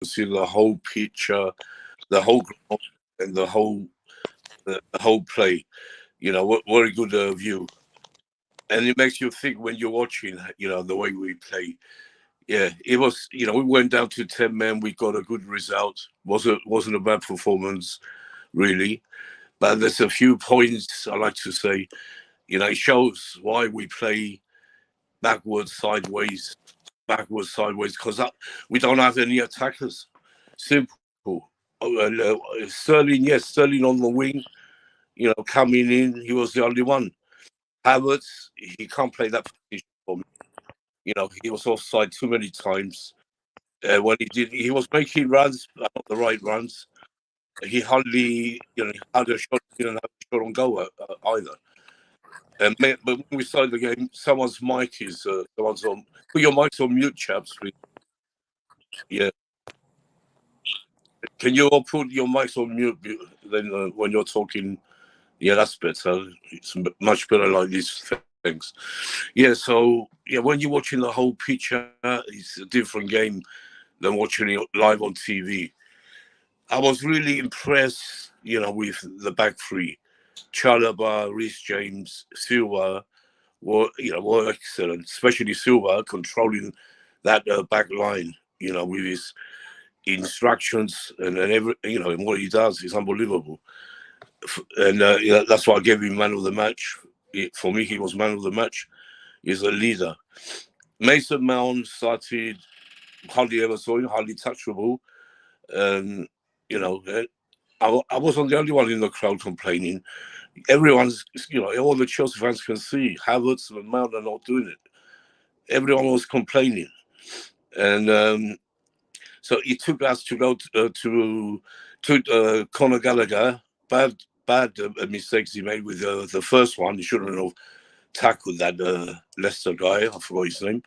see the whole picture, the whole ground, and the whole play. What very good view, and it makes you think when you're watching. The way we play. Yeah, it was. We went down to 10 men. We got a good result. Wasn't a bad performance, really. But there's a few points I like to say. It shows why we play backwards, sideways, backwards, sideways, because we don't have any attackers. Simple. Sterling, yes, Sterling on the wing, coming in, he was the only one. Havertz, he can't play that position for me. He was offside too many times. When he did, he was making runs, but not the right runs. He hardly, had a shot, didn't have a shot on goal either. But when we started the game, someone's on. Put your mics on mute, chaps, please. Yeah. Can you all put your mics on mute then when you're talking? Yeah, that's better. It's much better like these things. Yeah, so when you're watching the whole picture, it's a different game than watching it live on TV. I was really impressed, with the back three. Chalaba, Reece James, Silva were excellent, especially Silva controlling that back line, with his instructions and every, and what he does is unbelievable. And that's why I gave him man of the match. For me, he was man of the match. He's a leader. Mason Mount started hardly ever saw him, hardly touchable. And, I wasn't the only one in the crowd complaining. Everyone's, all the Chelsea fans can see Havertz and Mount are not doing it. Everyone was complaining. And so it took us to go to Conor Gallagher. Bad mistakes he made with the first one. He shouldn't have tackled that Leicester guy. I forgot his name.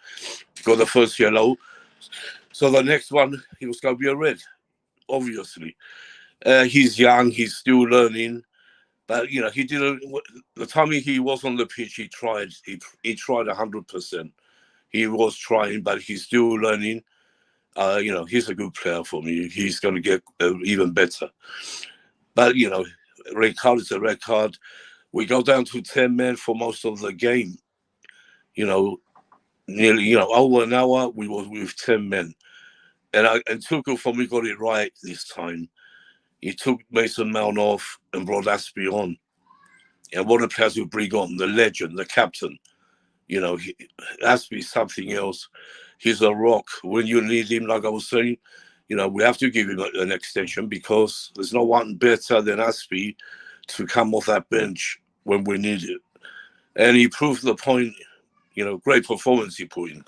Got the first yellow. So the next one, he was going to be a red, obviously. He's young. He's still learning. But, he didn't. The time he was on the pitch, he tried. He tried 100%. He was trying, but he's still learning. He's a good player for me. He's going to get even better. But, red card is a red card. We go down to 10 men for most of the game. Nearly, over an hour, we was with 10 men. And Tuchel, for me, got it right this time. He took Mason Mount off and brought Aspie on. And what a player to bring on, the legend, the captain. Aspie's something else. He's a rock. When you need him, like I was saying, we have to give him an extension because there's no one better than Aspie to come off that bench when we need it. And he proved the point, great performance he put in.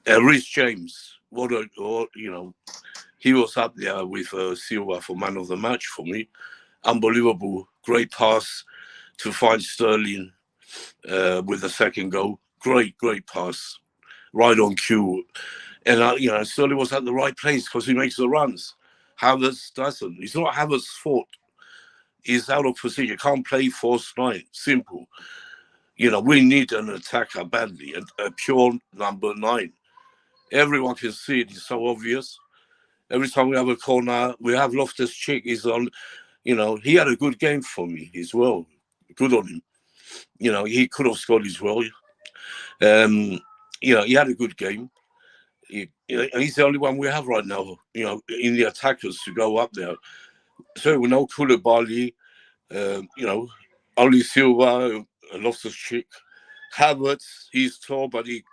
Reece James, he was up there with Silva for man of the match for me. Unbelievable. Great pass to find Sterling with the second goal. Great pass. Right on cue. And, Sterling was at the right place because he makes the runs. Havertz doesn't. It's not Havertz's fault. He's out of position. Can't play false nine. Simple. We need an attacker badly, a pure number 9. Everyone can see it. It's so obvious. Every time we have a corner, we have Loftus-Cheek. He's on, he had a good game for me as well. Good on him. He could have scored as well. He had a good game. He's the only one we have right now, in the attackers to go up there. So we know Koulibaly, only Silva, Loftus-Cheek. Havertz, he's tall, but he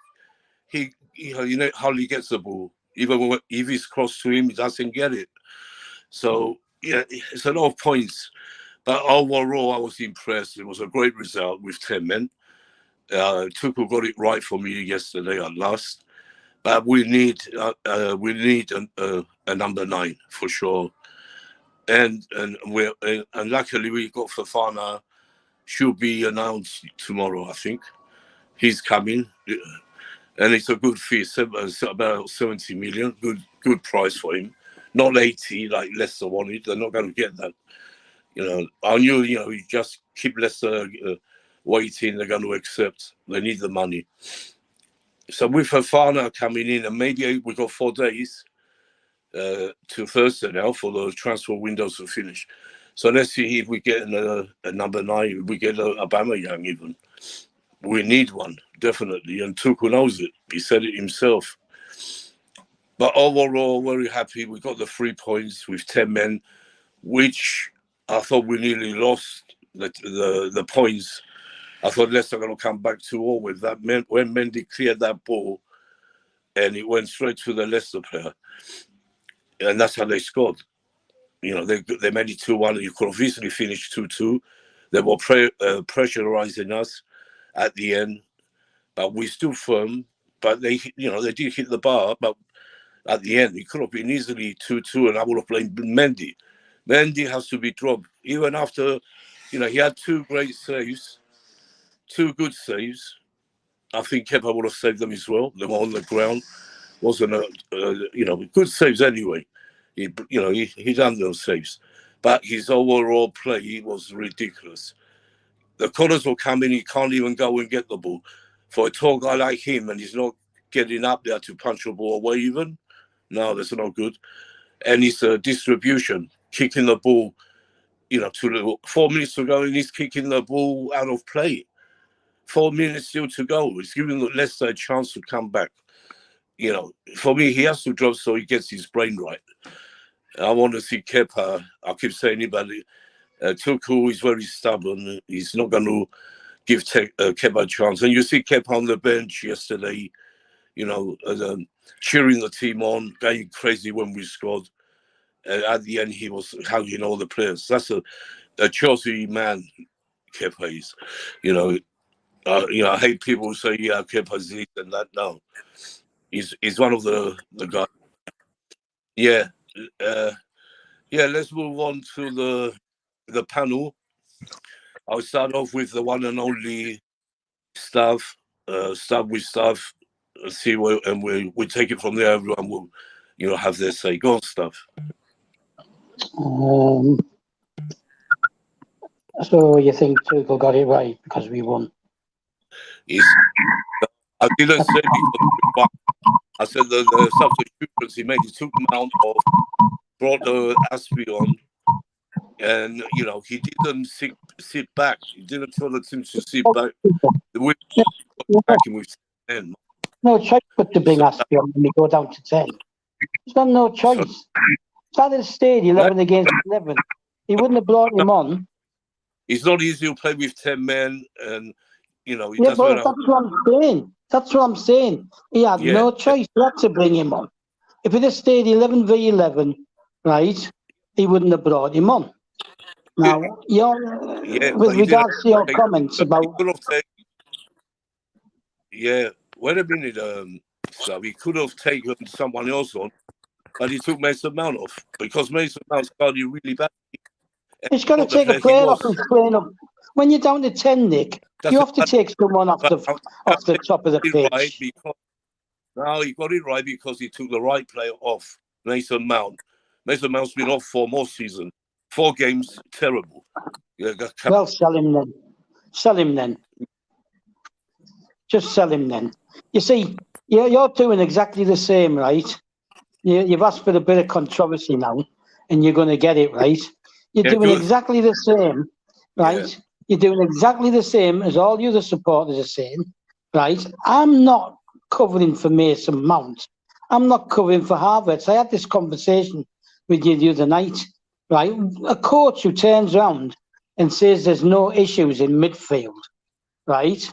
hardly gets the ball. Even if he's crossed to him, he doesn't get it. So, it's a lot of points. But overall, I was impressed. It was a great result with 10 men. Tuchel got it right for me yesterday at last. But we need a number 9 for sure. And luckily we got Fofana. Should be announced tomorrow, I think. He's coming. And it's a good fee, about 70 million. Good price for him. Not 80 like Leicester wanted. They're not going to get that. I knew, you just keep Leicester waiting. They're going to accept. They need the money. So with Fofana coming in, and maybe we got 4 days, to Thursday now for the transfer windows to finish. So let's see if we get a number 9. If we get a Aubameyang even. We need one, definitely. And Tuchel knows it. He said it himself. But overall, very happy. We got the 3 points with 10 men, which I thought we nearly lost the points. I thought Leicester going to come back 2-0 with that. When Mendy cleared that ball and it went straight to the Leicester player. And that's how they scored. You know, they made it 2-1. You could have easily finished 2-2. They were pressurizing us at the end, but we still firm. But they did hit the bar. But at the end, it could have been easily 2-2, and I would have blamed Mendy. Mendy has to be dropped, even after, he had 2 great saves, 2 good saves. I think Kepa would have saved them as well. They were on the ground. Wasn't good saves anyway. He done those saves, but his overall play was ridiculous. The corners will come in, he can't even go and get the ball. For a tall guy like him, and he's not getting up there to punch the ball away even. No, that's not good. And his distribution, kicking the ball, to 4 minutes to go, and he's kicking the ball out of play. 4 minutes still to go. It's giving Leicester a chance to come back. For me, he has to drop so he gets his brain right. I want to see Kepa. I keep saying it, but Tuchel is very stubborn. He's not going to give Kepa a chance. And you see Kepa on the bench yesterday, cheering the team on, going crazy when we scored. At the end, he was hugging all the players. That's a Chelsea man, Kepa is. I hate people who say, yeah, Kepa's this and that. No. He's one of the guys. Yeah. Let's move on to the panel. I'll start off with the one and only staff. Start with staff. See where, and we take it from there. Everyone will, have their say. Go on, staff. So you think Tuchel got it right because we won? I didn't say because we won. I said the substitutions he made. He took Mount off, brought Aspie on, and he didn't sit back. He didn't tell the team to sit back. We back him with 10. No choice but to bring Aspie on when we go down to 10. He's got no choice. Saturday stayed 11 against 11. He wouldn't have brought him on. It's not easy to play with 10 men, and but that's what I'm saying. That's what I'm saying. He had no choice not to bring him on. If he'd have stayed 11 v 11, right, he wouldn't have brought him on. Now, with regards to your comments about... Wait a minute, so he could have taken someone else on, but he took Mason Mount off because Mason Mount started really bad. He's got to take a player off who's playing up. When you're down to 10, Nick, you have to take someone off the top of the pitch. Right, he got it right because he took the right player off, Mason Mount. Mason Mount's been off for more seasons. 4 games, terrible. Well, sell him then. Sell him then. Just sell him then. You see, you're doing exactly the same, right? You've asked for a bit of controversy now, and you're going to get it, right? You're doing exactly the same, right? Yeah. You're doing exactly the same as all the other supporters are saying, right? I'm not covering for Mason Mount. I'm not covering for Havertz. I had this conversation with you the other night, right? A coach who turns around and says there's no issues in midfield, right,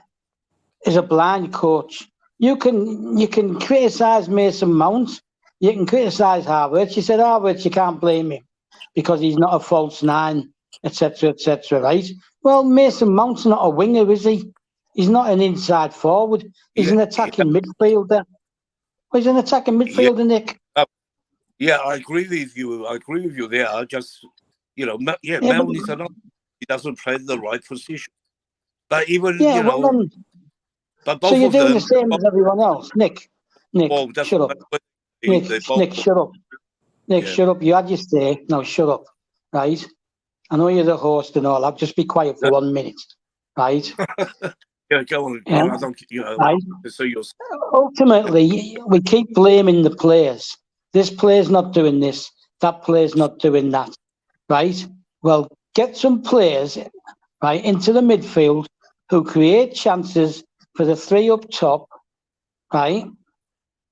is a blind coach. You can criticise Mason Mount. You can criticise Havertz. You said Havertz, you can't blame him because he's not a false 9, etc., right? Well, Mason Mount's not a winger, is he? He's not an inside forward. He's an attacking midfielder. He's an attacking midfielder, Nick. I agree with you there. I just, Mount is another. He doesn't play the right position. But even, but both so you're of doing them, the same as everyone else. Nick, shut up. Nick, shut up. Nick, shut up. You had your say. Now shut up, right? I know you're the host and all. I'll just be quiet for 1 minute, right? Go on. I don't, right? so you're... Ultimately, we keep blaming the players, this player's not doing this, that player's not doing that, right? Well, get some players, right, into the midfield who create chances for the three up top, right?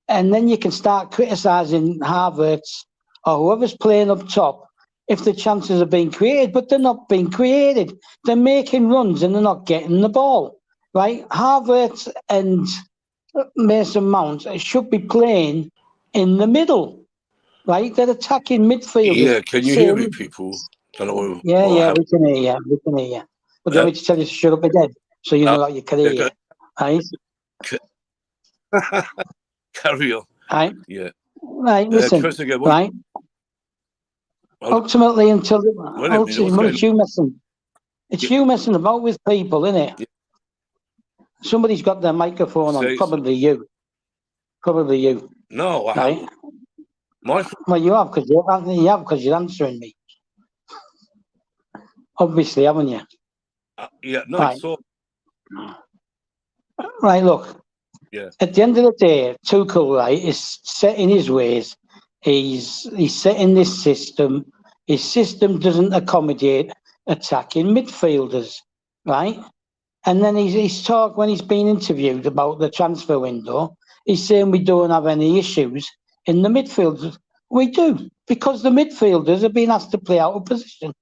And then you can start criticising Havertz or whoever's playing up top if the chances are being created, but they're not being created. They're making runs and they're not getting the ball, right? Havertz and Mason Mount should be playing in the middle, right? They're attacking midfielders. Yeah, can you hear me, people? I don't know Yeah, what yeah, happened. we can hear you. We can hear you. But do you Yeah, want me to tell you to shut up again so you know what you can hear yeah, you? Right? carry on. Right? Yeah. Right, listen. First again, Right? Ultimately, until wait a minute, what's well, going it's you messing. It's on? you messing about with people, isn't it? Yeah. Somebody's got their microphone on. Say, Probably you. Probably you. no, I Right? haven't. My, Well, you have because you're answering me. Obviously, haven't you? yeah, no, Right. it's all, Right. Look. yeah. At the end of the day, Tuchel, right, is set in his ways. He's set in this system. His system doesn't accommodate attacking midfielders, right? And then he's talked when he's been interviewed about the transfer window. He's saying we don't have any issues in the midfield. We do, because the midfielders have been asked to play out of position,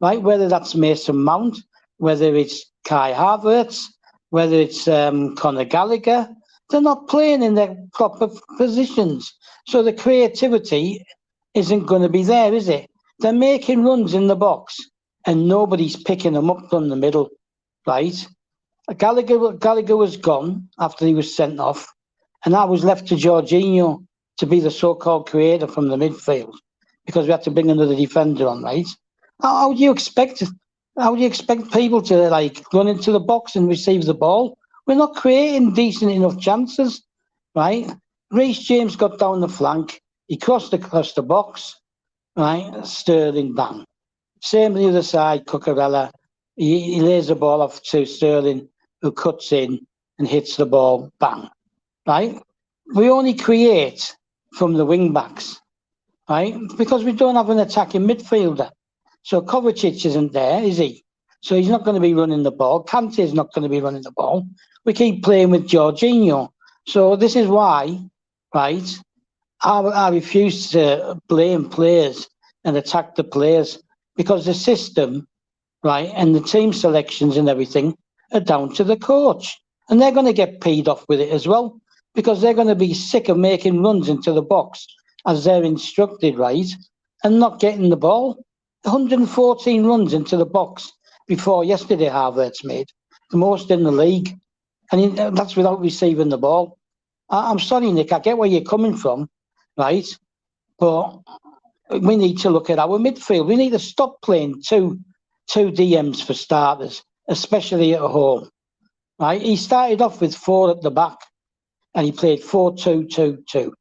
right? Whether that's Mason Mount, whether it's Kai Havertz, whether it's Conor Gallagher, they're not playing in their proper positions. So the creativity isn't going to be there, is it? They're making runs in the box and nobody's picking them up from the middle, right? Gallagher was gone after he was sent off, and I was left to Jorginho to be the so-called creator from the midfield because we had to bring another defender on, right? How do you expect? How do you expect people to like run into the box and receive the ball? We're not creating decent enough chances, right? Reece James got down the flank. He crossed across the box, right? Sterling bang. Same on the other side, Cucurella. He lays the ball off to Sterling, who cuts in and hits the ball, bang, right? We only create from the wing backs, right? Because we don't have an attacking midfielder. So Kovacic isn't there, is he? So he's not going to be running the ball. Kante is not going to be running the ball. We keep playing with Jorginho. So this is why, right, I refuse to blame players and attack the players because the system, right, and the team selections and everything are down to the coach. And they're going to get paid off with it as well because they're going to be sick of making runs into the box as they're instructed, right, and not getting the ball. 114 runs into the box before yesterday, Havertz made, the most in the league. And that's without receiving the ball. I'm sorry, Nick, I get where you're coming from, right? But we need to look at our midfield. We need to stop playing two DMs for starters, especially at home. Right? He started off with four at the back and he played 4-2-2-2.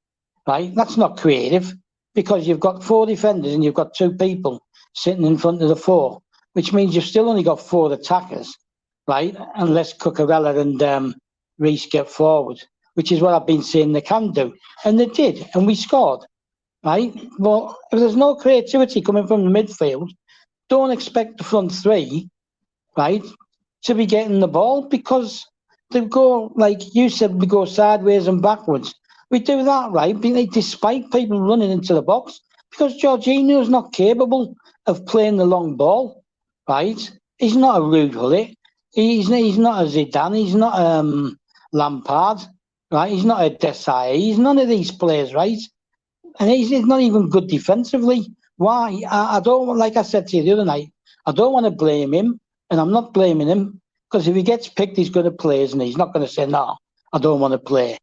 Right? That's not creative because you've got four defenders and you've got two people sitting in front of the four, which means you've still only got four attackers, right? Unless Cucurella and Reece get forward, which is what I've been saying they can do. And they did, and we scored, right? Well, if there's no creativity coming from the midfield, don't expect the front three, right, to be getting the ball because they go, like you said, we go sideways and backwards. We do that, right, despite people running into the box because Jorginho is not capable of playing the long ball, right? He's not a Rude Gullit. He's not a Zidane. He's not Lampard, right? He's not a Desai. He's none of these players, right? And he's not even good defensively. Why? I don't, like I said to you the other night, I don't want to blame him, and I'm not blaming him because if he gets picked, he's going to play, isn't he? He's not going to say, no, I don't want to play,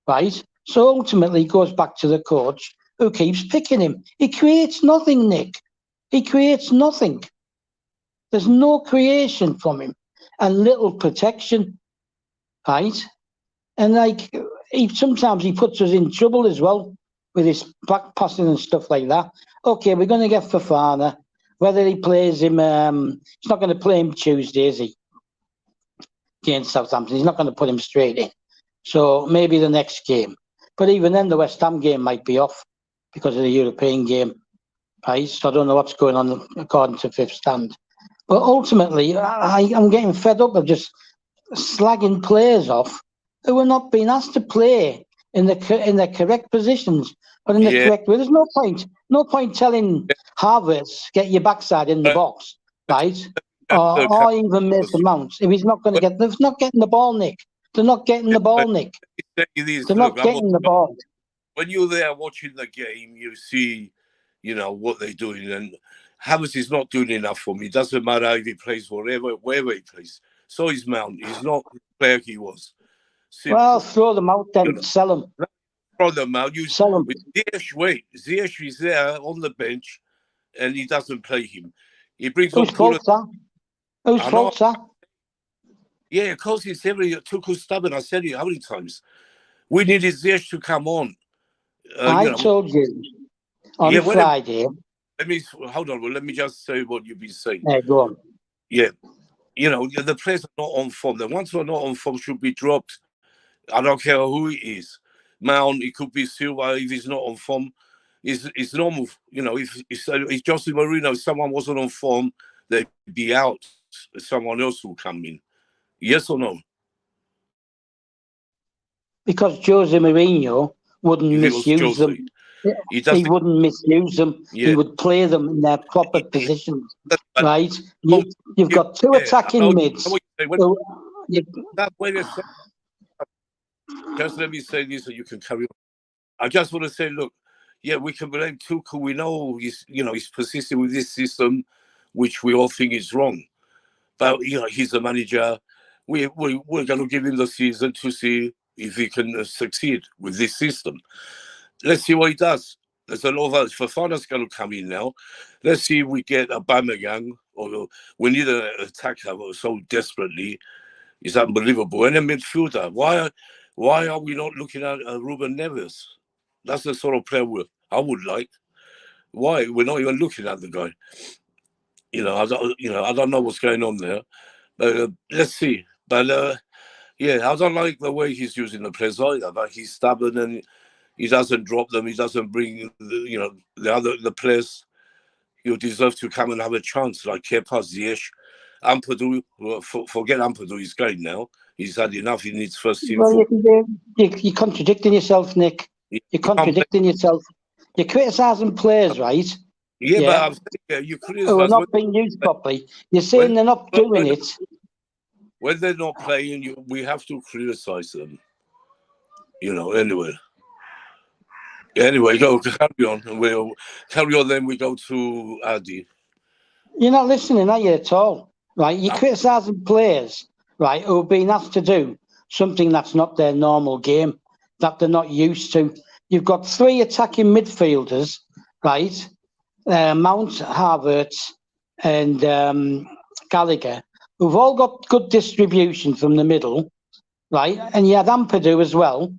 right? So ultimately, it goes back to the coach who keeps picking him. He creates nothing, Nick. He creates nothing. There's no creation from him and little protection, right? And like sometimes he puts us in trouble as well with his back passing and stuff like that. Okay, we're going to get Fofana. Whether he plays him, he's not going to play him Tuesday, is he? Against Southampton, he's not going to put him straight in. So maybe the next game. But even then, the West Ham game might be off. because of the European game, right? So I don't know what's going on according to Fifth Stand. But ultimately, I'm getting fed up of just slagging players off who are not being asked to play in the correct positions or in the correct way. There's no point telling Harvards get your backside in the box, right? Or even Mason Mount if he's not going to they're not getting the ball, Nick. They're not getting the ball, Nick. They're not getting the ball. When you're there watching the game, you see, what they're doing, and Havertz is not doing enough for me. It doesn't matter if he plays wherever he plays. So is Mount. He's not the player he was. Simple. Well, throw them out then, sell them. Throw them out. Sell them. Ziyech is there on the bench, and he doesn't play him. He brings Whose fault, sir? Whose fault, sir? Yeah, because he's too stubborn. I said it how many times. We needed Ziyech to come on. I told you on Friday. Hold on. Well, let me just say what you've been saying. Yeah, go on. Yeah, the players are not on form. The ones who are not on form should be dropped. I don't care who it is. Mount, it could be Silva if he's not on form. It's normal. If Jose Mourinho, if someone wasn't on form, they'd be out. Someone else will come in. Yes or no? Because Jose Mourinho wouldn't misuse them. He wouldn't misuse them. Yeah. He would play them in their proper positions. Right? You've got two attacking mids. Just let me say this so you can carry on. I just want to say, look, we can blame Tuchel. We know he's persisting with this system, which we all think is wrong. But, he's a manager. We're going to give him the season to see if he can succeed with this system. Let's see what he does. There's a lot of Fofana's going to come in now. Let's see if we get a Aubameyang, or we need an attacker so desperately. It's unbelievable. And a midfielder. Why are we not looking at Ruben Neves? That's the sort of player I would like. Why? We're not even looking at the guy. I don't know what's going on there. But let's see. But I don't like the way he's using the players either. But he's stubborn and he doesn't drop them. He doesn't bring the players who deserve to come and have a chance, like Kepa, Ziyech, Ampadu. Forget Ampadu. He's going now. He's had enough. He needs first team. Well, you're contradicting yourself, Nick. You're contradicting yourself. You're criticising players, right? Yeah, but I'm saying, you criticize who are not being used properly. You're saying they're not doing it. When they're not playing, we have to criticize them. Anyway. Anyway, carry on. We'll carry on. Then we go to Adi. You're not listening, are you, at all? Right? You're criticising players, right, who are being asked to do something that's not their normal game, that they're not used to. You've got three attacking midfielders, right? Mount, Havertz, and Gallagher, who've all got good distribution from the middle, right? And you had Ampadu as well,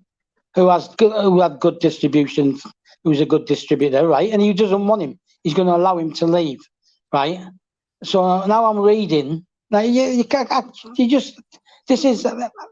who had good distribution, who's a good distributor, right? And he doesn't want him. He's going to allow him to leave, right? So now I'm reading. Now this is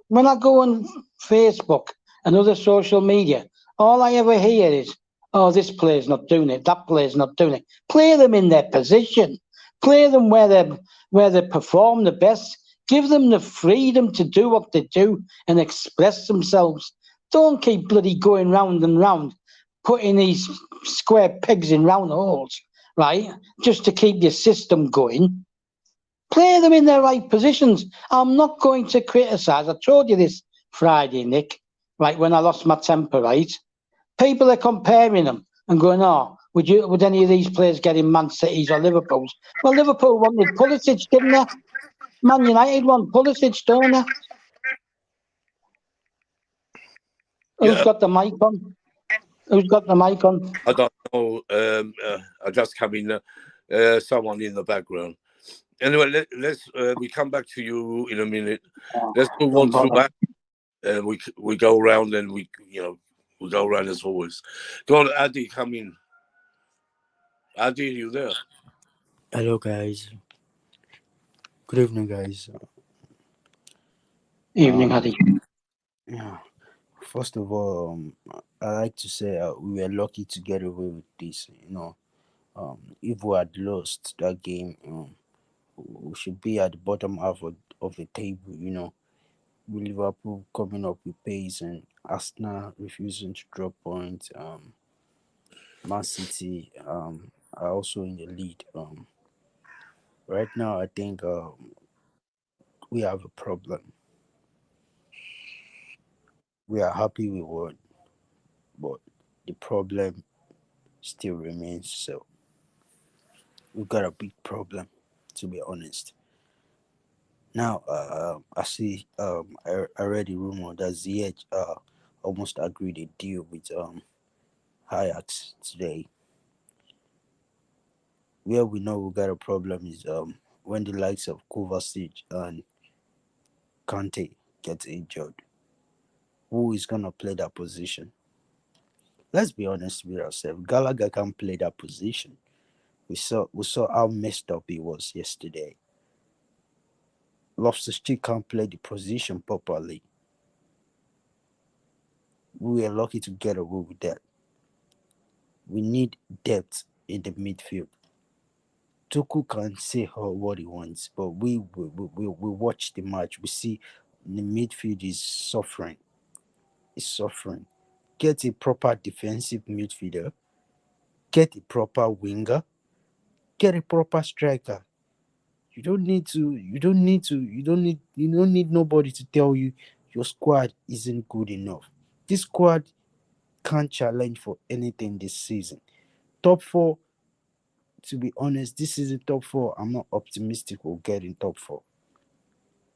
when I go on Facebook and other social media, all I ever hear is, "Oh, this player's not doing it. That player's not doing it." Play them in their position. Play them where they perform the best. Give them the freedom to do what they do and express themselves. Don't keep bloody going round and round, putting these square pegs in round holes, right? Just to keep your system going. Play them in their right positions. I'm not going to criticise. I told you this Friday, Nick, right, when I lost my temper, right? People are comparing them and going, "Oh, would any of these players get in Man City's or Liverpool's?" Well, Liverpool wanted Pulisic, didn't they? Man United want Pulisic, don't they? Who's got the mic on? Who's got the mic on? I don't know. I just come in. Someone in the background. Anyway, let's we come back to you in a minute. Let's move on to back. We go around and we go around as always. Go on, Adi, come in. Adi, you there? Hello, guys. Good evening, guys. Evening, Adi. Yeah. First of all, I like to say we were lucky to get away with this. If we had lost that game, we should be at the bottom half of the table. With Liverpool coming up with pace and Arsenal refusing to drop points. Man City are also in the lead. Right now, I think we have a problem. We are happy with what, but the problem still remains. So we've got a big problem, to be honest. Now, I see. I read a rumor that Ziyech almost agreed a deal with Ajax today. Where we know we got a problem is when the likes of Kovacic and Kante get injured. Who is gonna play that position? Let's be honest with ourselves. Gallagher can't play that position. We saw how messed up he was yesterday. Loftus-Cheek can't play the position properly. We are lucky to get away with that. We need depth in the midfield. Tuku can say what he wants, but we watch the match. We see the midfield is suffering. It's suffering. Get a proper defensive midfielder. Get a proper winger. Get a proper striker. You don't need nobody to tell you your squad isn't good enough. This squad can't challenge for anything this season. Top four, to be honest, this season top four, I'm not optimistic we'll get in top four.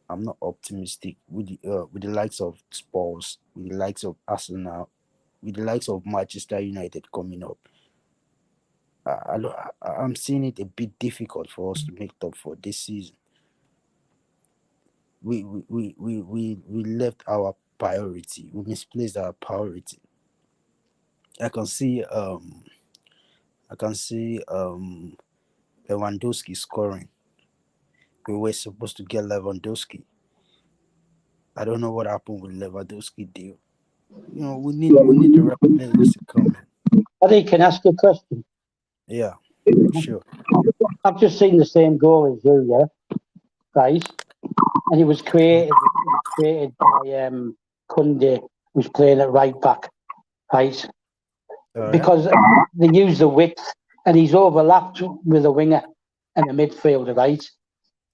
I'm not optimistic with the likes of Spurs, with the likes of Arsenal, with the likes of Manchester United coming up. I'm seeing it a bit difficult for us to make top four this season. We left our priority. We misplaced our priority. I can see Lewandowski scoring. We were supposed to get Lewandowski. I don't know what happened with Lewandowski deal. We need the right players to come in. Eddie, can I ask you a question? Yeah, sure. I've just seen the same goal as you, yeah, right? And it was created by Kunde, who's playing at right back, right? All right. Because they use the width, and he's overlapped with a winger and a midfielder, right?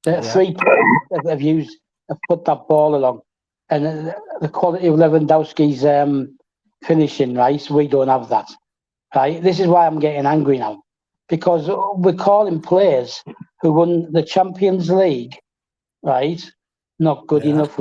The three players have put that ball along, and the quality of Lewandowski's finishing, right? We don't have that, right? This is why I'm getting angry now, because we're calling players who won the Champions League, right? Not good enough,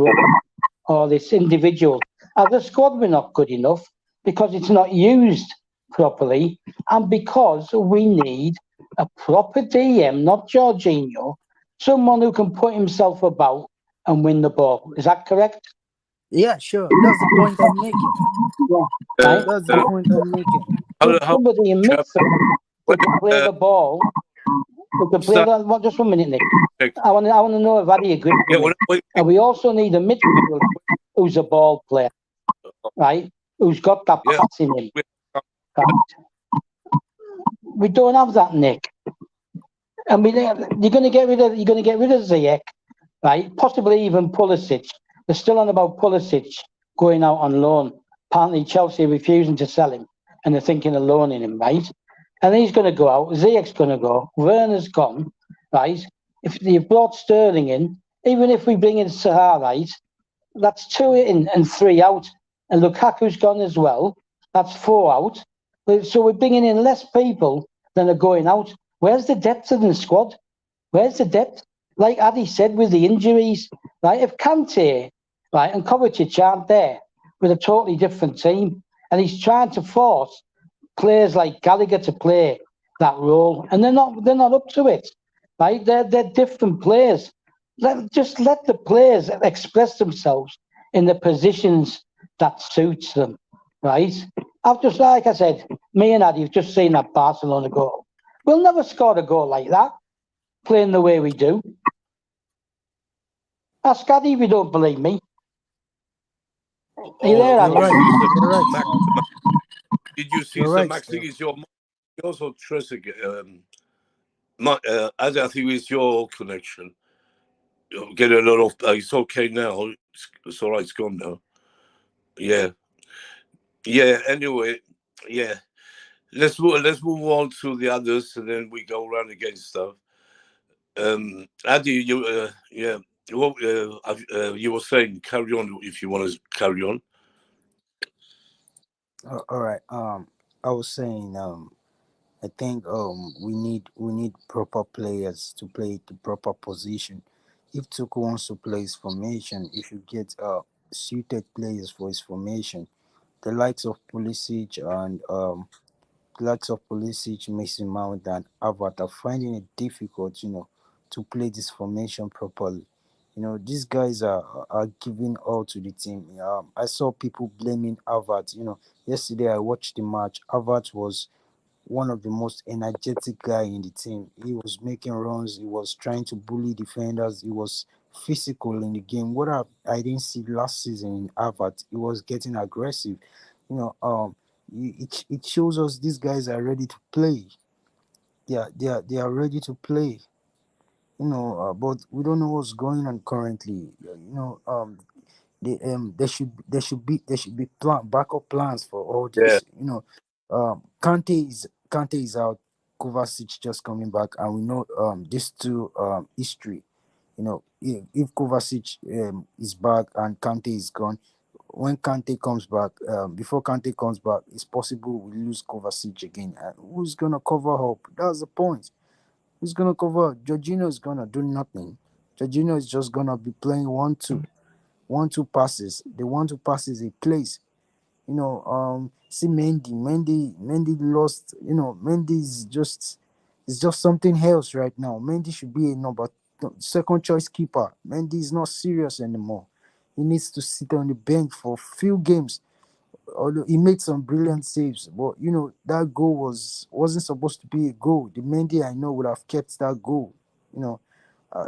or this individual. As a squad, we're not good enough because it's not used properly, and because we need a proper DM, not Jorginho, someone who can put himself about and win the ball. Is that correct? Yeah, sure. That's the point I'm making. Right? That's the point I'm making. Somebody in midfield who can play the ball. Who can play the, well, just 1 minute, Nick. I want to know if Addy agrees with me. And we also need a midfield who's a ball player, right? Who's got that pass in him. Right? We don't have that, Nick. And you're going to get rid of Ziyech, right? Possibly even Pulisic. They're still on about Pulisic going out on loan. Apparently, Chelsea are refusing to sell him, and they're thinking of loaning him, right? And he's going to go out. Ziyech's going to go. Werner's gone, right? If you've brought Sterling in, even if we bring in Sahar, right, that's 2 in and 3 out. And Lukaku's gone as well. That's 4 out. So we're bringing in less people than are going out. Where's the depth in the squad? Where's the depth? Like Addy said, with the injuries, right? If Kante, right, and Kovacic aren't there with a totally different team, and he's trying to force players like Gallagher to play that role, and they're not up to it, right? They're different players. Just let the players express themselves in the positions that suits them, right? I've just, like I said, me and Addy have just seen that Barcelona goal. We'll never score a goal like that, playing the way we do. Ask Addy if you don't believe me. Are you Oh, there, You're Addy? right. did you say You're right, Max? Sal. Did you see You're Sir right, Max? Thing Sal. is your yours or Tresic? As I think it's your connection. You'll get a lot of. It's okay now. It's all right. It's gone now. Yeah, yeah. Anyway, yeah. Let's move on to the others, and then we go around again stuff. Adi, yeah. Well, you were saying carry on if you want to carry on. All right. I was saying, I think we need proper players to play the proper position. If Tuku wants to play his formation, if you get suited players for his formation, the likes of Pulisic and Mason Mount, and Avatar finding it difficult, to play this formation properly. These guys are giving all to the team. I saw people blaming Avart. Yesterday I watched the match. Avart was one of the most energetic guy in the team. He was making runs. He was trying to bully defenders. He was physical in the game. What I didn't see last season in Avart, he was getting aggressive. You know, um, it shows us these guys are ready to play. They are ready to play. But we don't know what's going on currently. There should be backup plans for all Yeah, this. Kante is out. Kovacic just coming back, and we know these two history. If Kovacic is back and Kante is gone, when Kante comes back, before Kante comes back, it's possible we lose Kovacic again. Who's gonna cover up? That's the point. Who's gonna cover? Jorginho is gonna do nothing. Jorginho is just gonna be playing 1-2 passes. The 1-2 passes he plays. See Mendy lost. Mendy is just something else right now. Mendy should be a number second choice keeper. Mendy is not serious anymore. He needs to sit on the bench for few games. Although he made some brilliant saves, but that goal wasn't supposed to be a goal. The Mendy I know would have kept that goal. You know,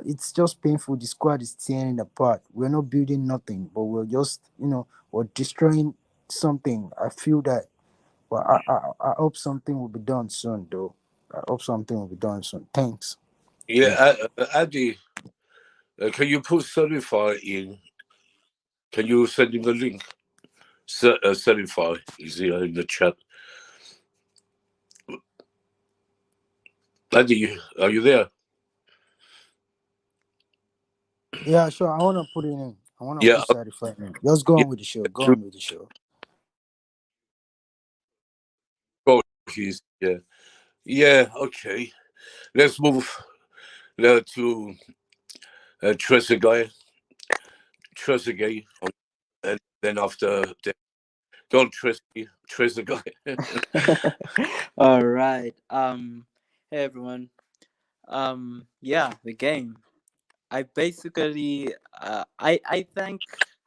it's just painful. The squad is tearing apart. We're not building nothing, but we're destroying something. I feel that, but I hope something will be done soon, though. I hope something will be done soon. Thanks. yeah. Yeah. Adi, can you put certify in? Can you send him the link? Certify is here in the chat. Adi, are you there? Yeah, sure. I wanna put it in. I wanna Yeah, put certified in. Just go yeah. on with the show. Go True. on with the show. Oh, he's yeah, yeah. Okay, let's move now to Trezeguet. Trezeguet, and then after that, don't Trezeguet. All right. Hey everyone. Yeah, the game. I basically, I thank,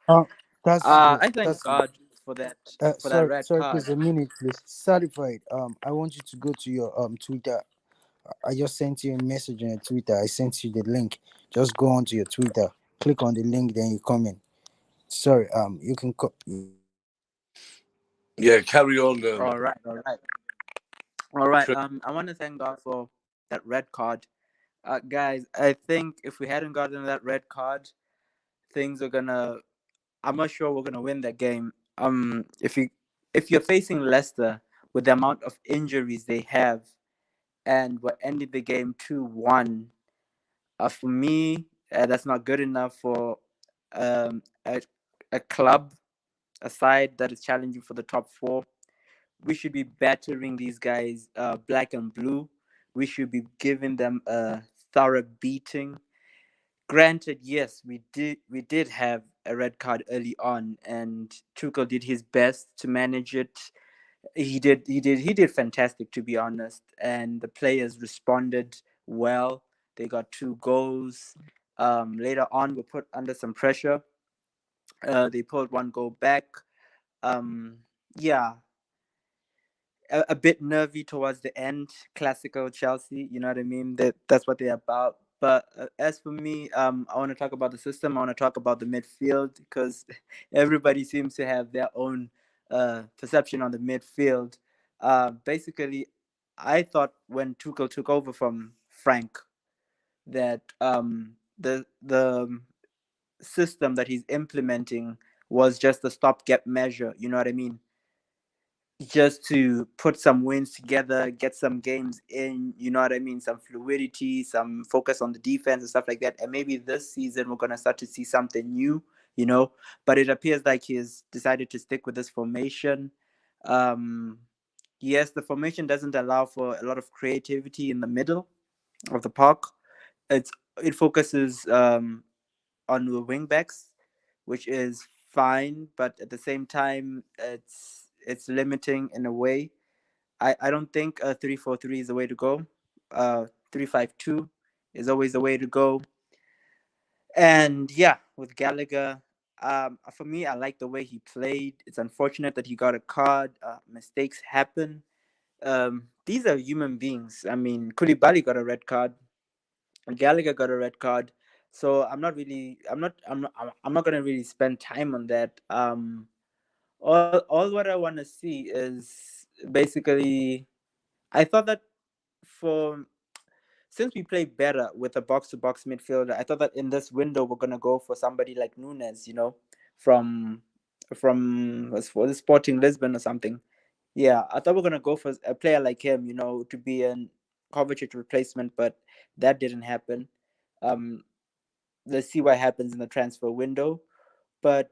Uh, that's good. I thank That's good. God for that, Sorry, red sorry, card. please a minute, please. Certified. I want you to go to your Twitter. I just sent you a message on your Twitter. I sent you the link. Just go onto your Twitter. Click on the link, then you come in. Sorry. You can. Yeah, carry on, All right, all right, all right. Tre- I want to thank God for that red card, guys. I think if we hadn't gotten that red card, things are gonna. I'm not sure we're gonna win that game. If you're facing Leicester with the amount of injuries they have, and we're ending the game 2-1. For me, that's not good enough for um, a, a club, a side that is challenging for the top four. We should be battering these guys black and blue. We should be giving them a thorough beating. Granted, yes, we did have a red card early on, and Tuchel did his best to manage it. He did fantastic, to be honest, and the players responded well. They got 2 goals. Later on, were put under some pressure. They pulled 1 goal back. Um, yeah, a bit nervy towards the end. Classical Chelsea, you know what I mean. That's what they're about. But as for me, I want to talk about the system. I want to talk about the midfield because everybody seems to have their own perception on the midfield. Basically, I thought when Tuchel took over from Frank that the system that he's implementing was just a stopgap measure. You know what I mean? Just to put some wins together, get some games in, you know what I mean? Some fluidity, some focus on the defense and stuff like that. And maybe this season we're going to start to see something new, you know? But it appears like he's decided to stick with this formation. Yes, the formation doesn't allow for a lot of creativity in the middle of the park. It's it focuses on the wing backs, which is fine, but at the same time, it's limiting in a way. I don't think a 3-4-3 is the way to go. 3-5-2 is always the way to go. And yeah, with Gallagher, for me, I like the way he played. It's unfortunate that he got a card. Mistakes happen. These are human beings. I mean, Koulibaly got a red card. Gallagher got a red card. So I'm not gonna really spend time on that. All what I want to see is basically, I thought that for since we play better with a box to box midfielder, I thought that in this window we're gonna go for somebody like Nunes, you know, from for the Sporting Lisbon or something. Yeah, I thought we are gonna go for a player like him, you know, to be an Kovacic replacement, but that didn't happen. Um, let's see what happens in the transfer window. But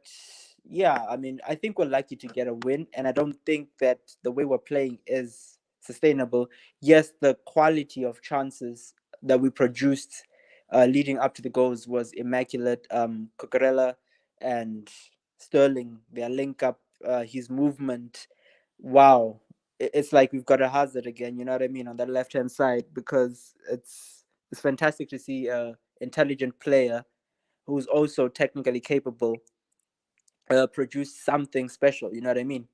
yeah, I mean, I think we're lucky to get a win, and I don't think that the way we're playing is sustainable. Yes, the quality of chances that we produced leading up to the goals was immaculate. Cucurella and Sterling, their link up, his movement, wow. It's like we've got a Hazard again, you know what I mean, on that left hand side, because it's fantastic to see a intelligent player who's also technically capable produce something special. You know what I mean?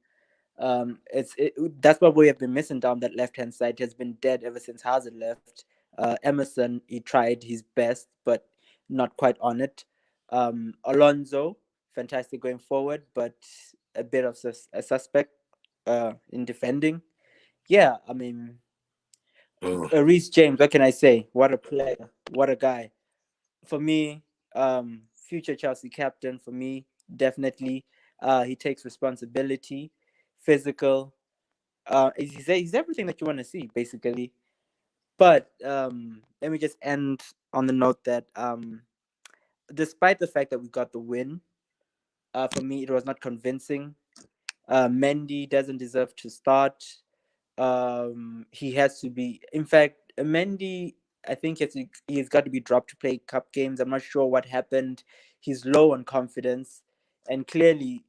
That's what we have been missing down that left hand side. It has been dead ever since Hazard left. Emerson, he tried his best, but not quite on it. Alonso, fantastic going forward, but a bit of a suspect in defending. Yeah, I mean, Reece James, what can I say? What a player, what a guy. For me, future Chelsea captain. For me, definitely, he takes responsibility, physical. He's everything that you want to see, basically. But let me just end on the note that despite the fact that we got the win, for me it was not convincing. Mendy doesn't deserve to start. He has to be. In fact, Mendy, I think he's got to be dropped to play cup games. I'm not sure what happened. He's low on confidence, and clearly,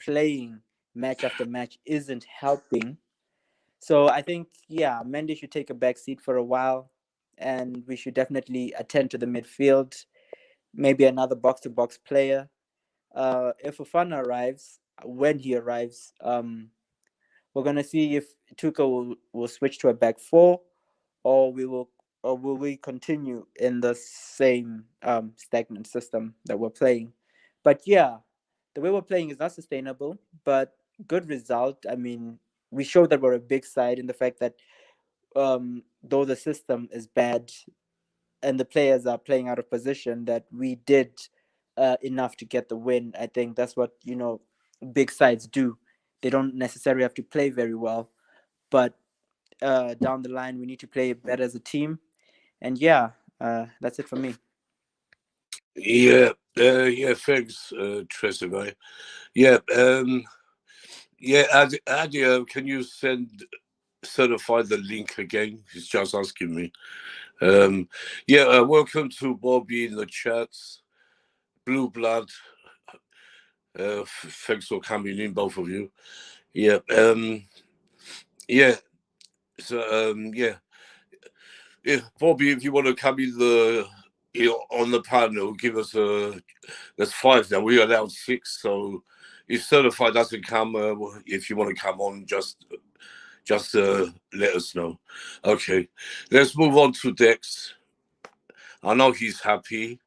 playing match after match isn't helping. So I think, yeah, Mendy should take a back seat for a while, and we should definitely attend to the midfield. Maybe another box to box player. If Fofana arrives, when he arrives, we're gonna see if Tuchel will switch to a back four, or will we continue in the same stagnant system that we're playing. But yeah, the way we're playing is not sustainable, but good result. I mean, we showed that we're a big side in the fact that though the system is bad and the players are playing out of position, that we did enough to get the win. I think that's what, you know, big sides do. They don't necessarily have to play very well, but down the line we need to play better as a team. And yeah, that's it for me. Yeah, thanks, Trezeguet. Yeah, Adi, can you certify the link again? He's just asking me. Welcome to Bobby in the chats. Blue Blood. Thanks for coming in, both of you. Yeah, yeah. So, Bobby, if you want to come in on the panel, give us there's 5 now. We allowed 6, so if certified doesn't come, if you want to come on, just let us know. Okay, let's move on to Dex. I know he's happy,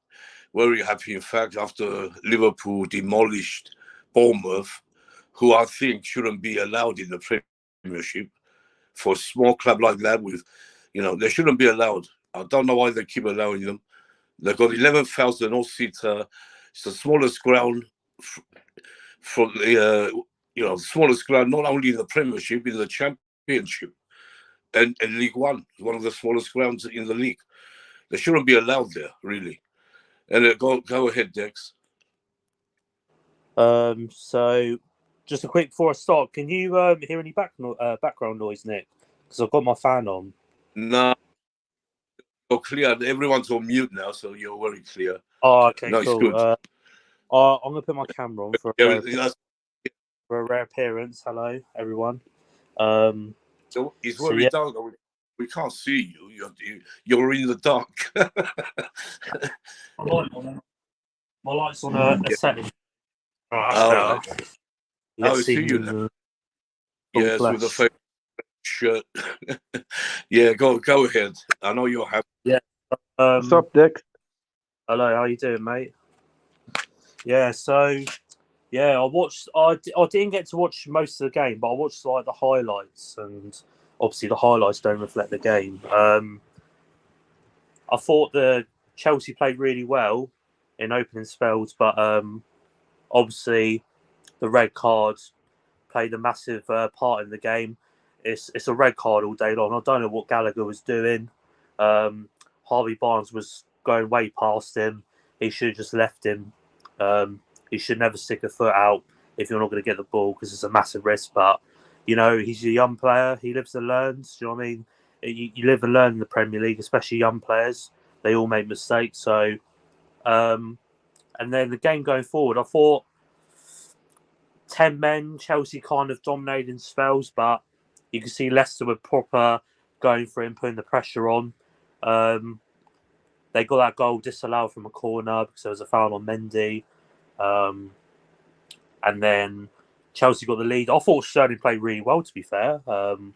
very happy. In fact, after Liverpool demolished Bournemouth, who I think shouldn't be allowed in the Premiership, for a small club like that, with, they shouldn't be allowed. I don't know why they keep allowing them. They've got 11,000 all-seater. It's the smallest ground for the, smallest ground, not only in the Premiership, in the Championship and League One. It's one of the smallest grounds in the league. They shouldn't be allowed there, really. And go ahead, Dex. So just a quick before I start, can you hear any background noise, Nick? Because I've got my fan on. No, you're clear. Everyone's on mute now, so you're very clear. Oh, okay, no, cool. It's good. I'm going to put my camera on for Yeah, a rare appearance. Hello, everyone. so it's So, very yeah. dark. We can't see you. You're in the dark. My light's on a setting. Right, that's All better. right. Let's I see you me now. in the- Yes, with the fake shirt. Yeah, go ahead. I know you're happy. Yeah. What's up, Dick? Hello, how you doing, mate? Yeah, so yeah, I didn't get to watch most of the game, but I watched like the highlights, and obviously the highlights don't reflect the game. I thought the Chelsea played really well in opening spells, but obviously the red card played a massive part in the game. It's a red card all day long. I don't know what Gallagher was doing. Harvey Barnes was going way past him. He should have just left him. He should never stick a foot out if you're not going to get the ball, because it's a massive risk. But he's a young player. He lives and learns. Do you know what I mean? You live and learn in the Premier League, especially young players. They all make mistakes. So, and then the game going forward, I thought 10 men, Chelsea kind of dominated in spells, but you can see Leicester were proper going for him, putting the pressure on. They got that goal disallowed from a corner because there was a foul on Mendy. And then Chelsea got the lead. I thought Sterling played really well, to be fair. Thought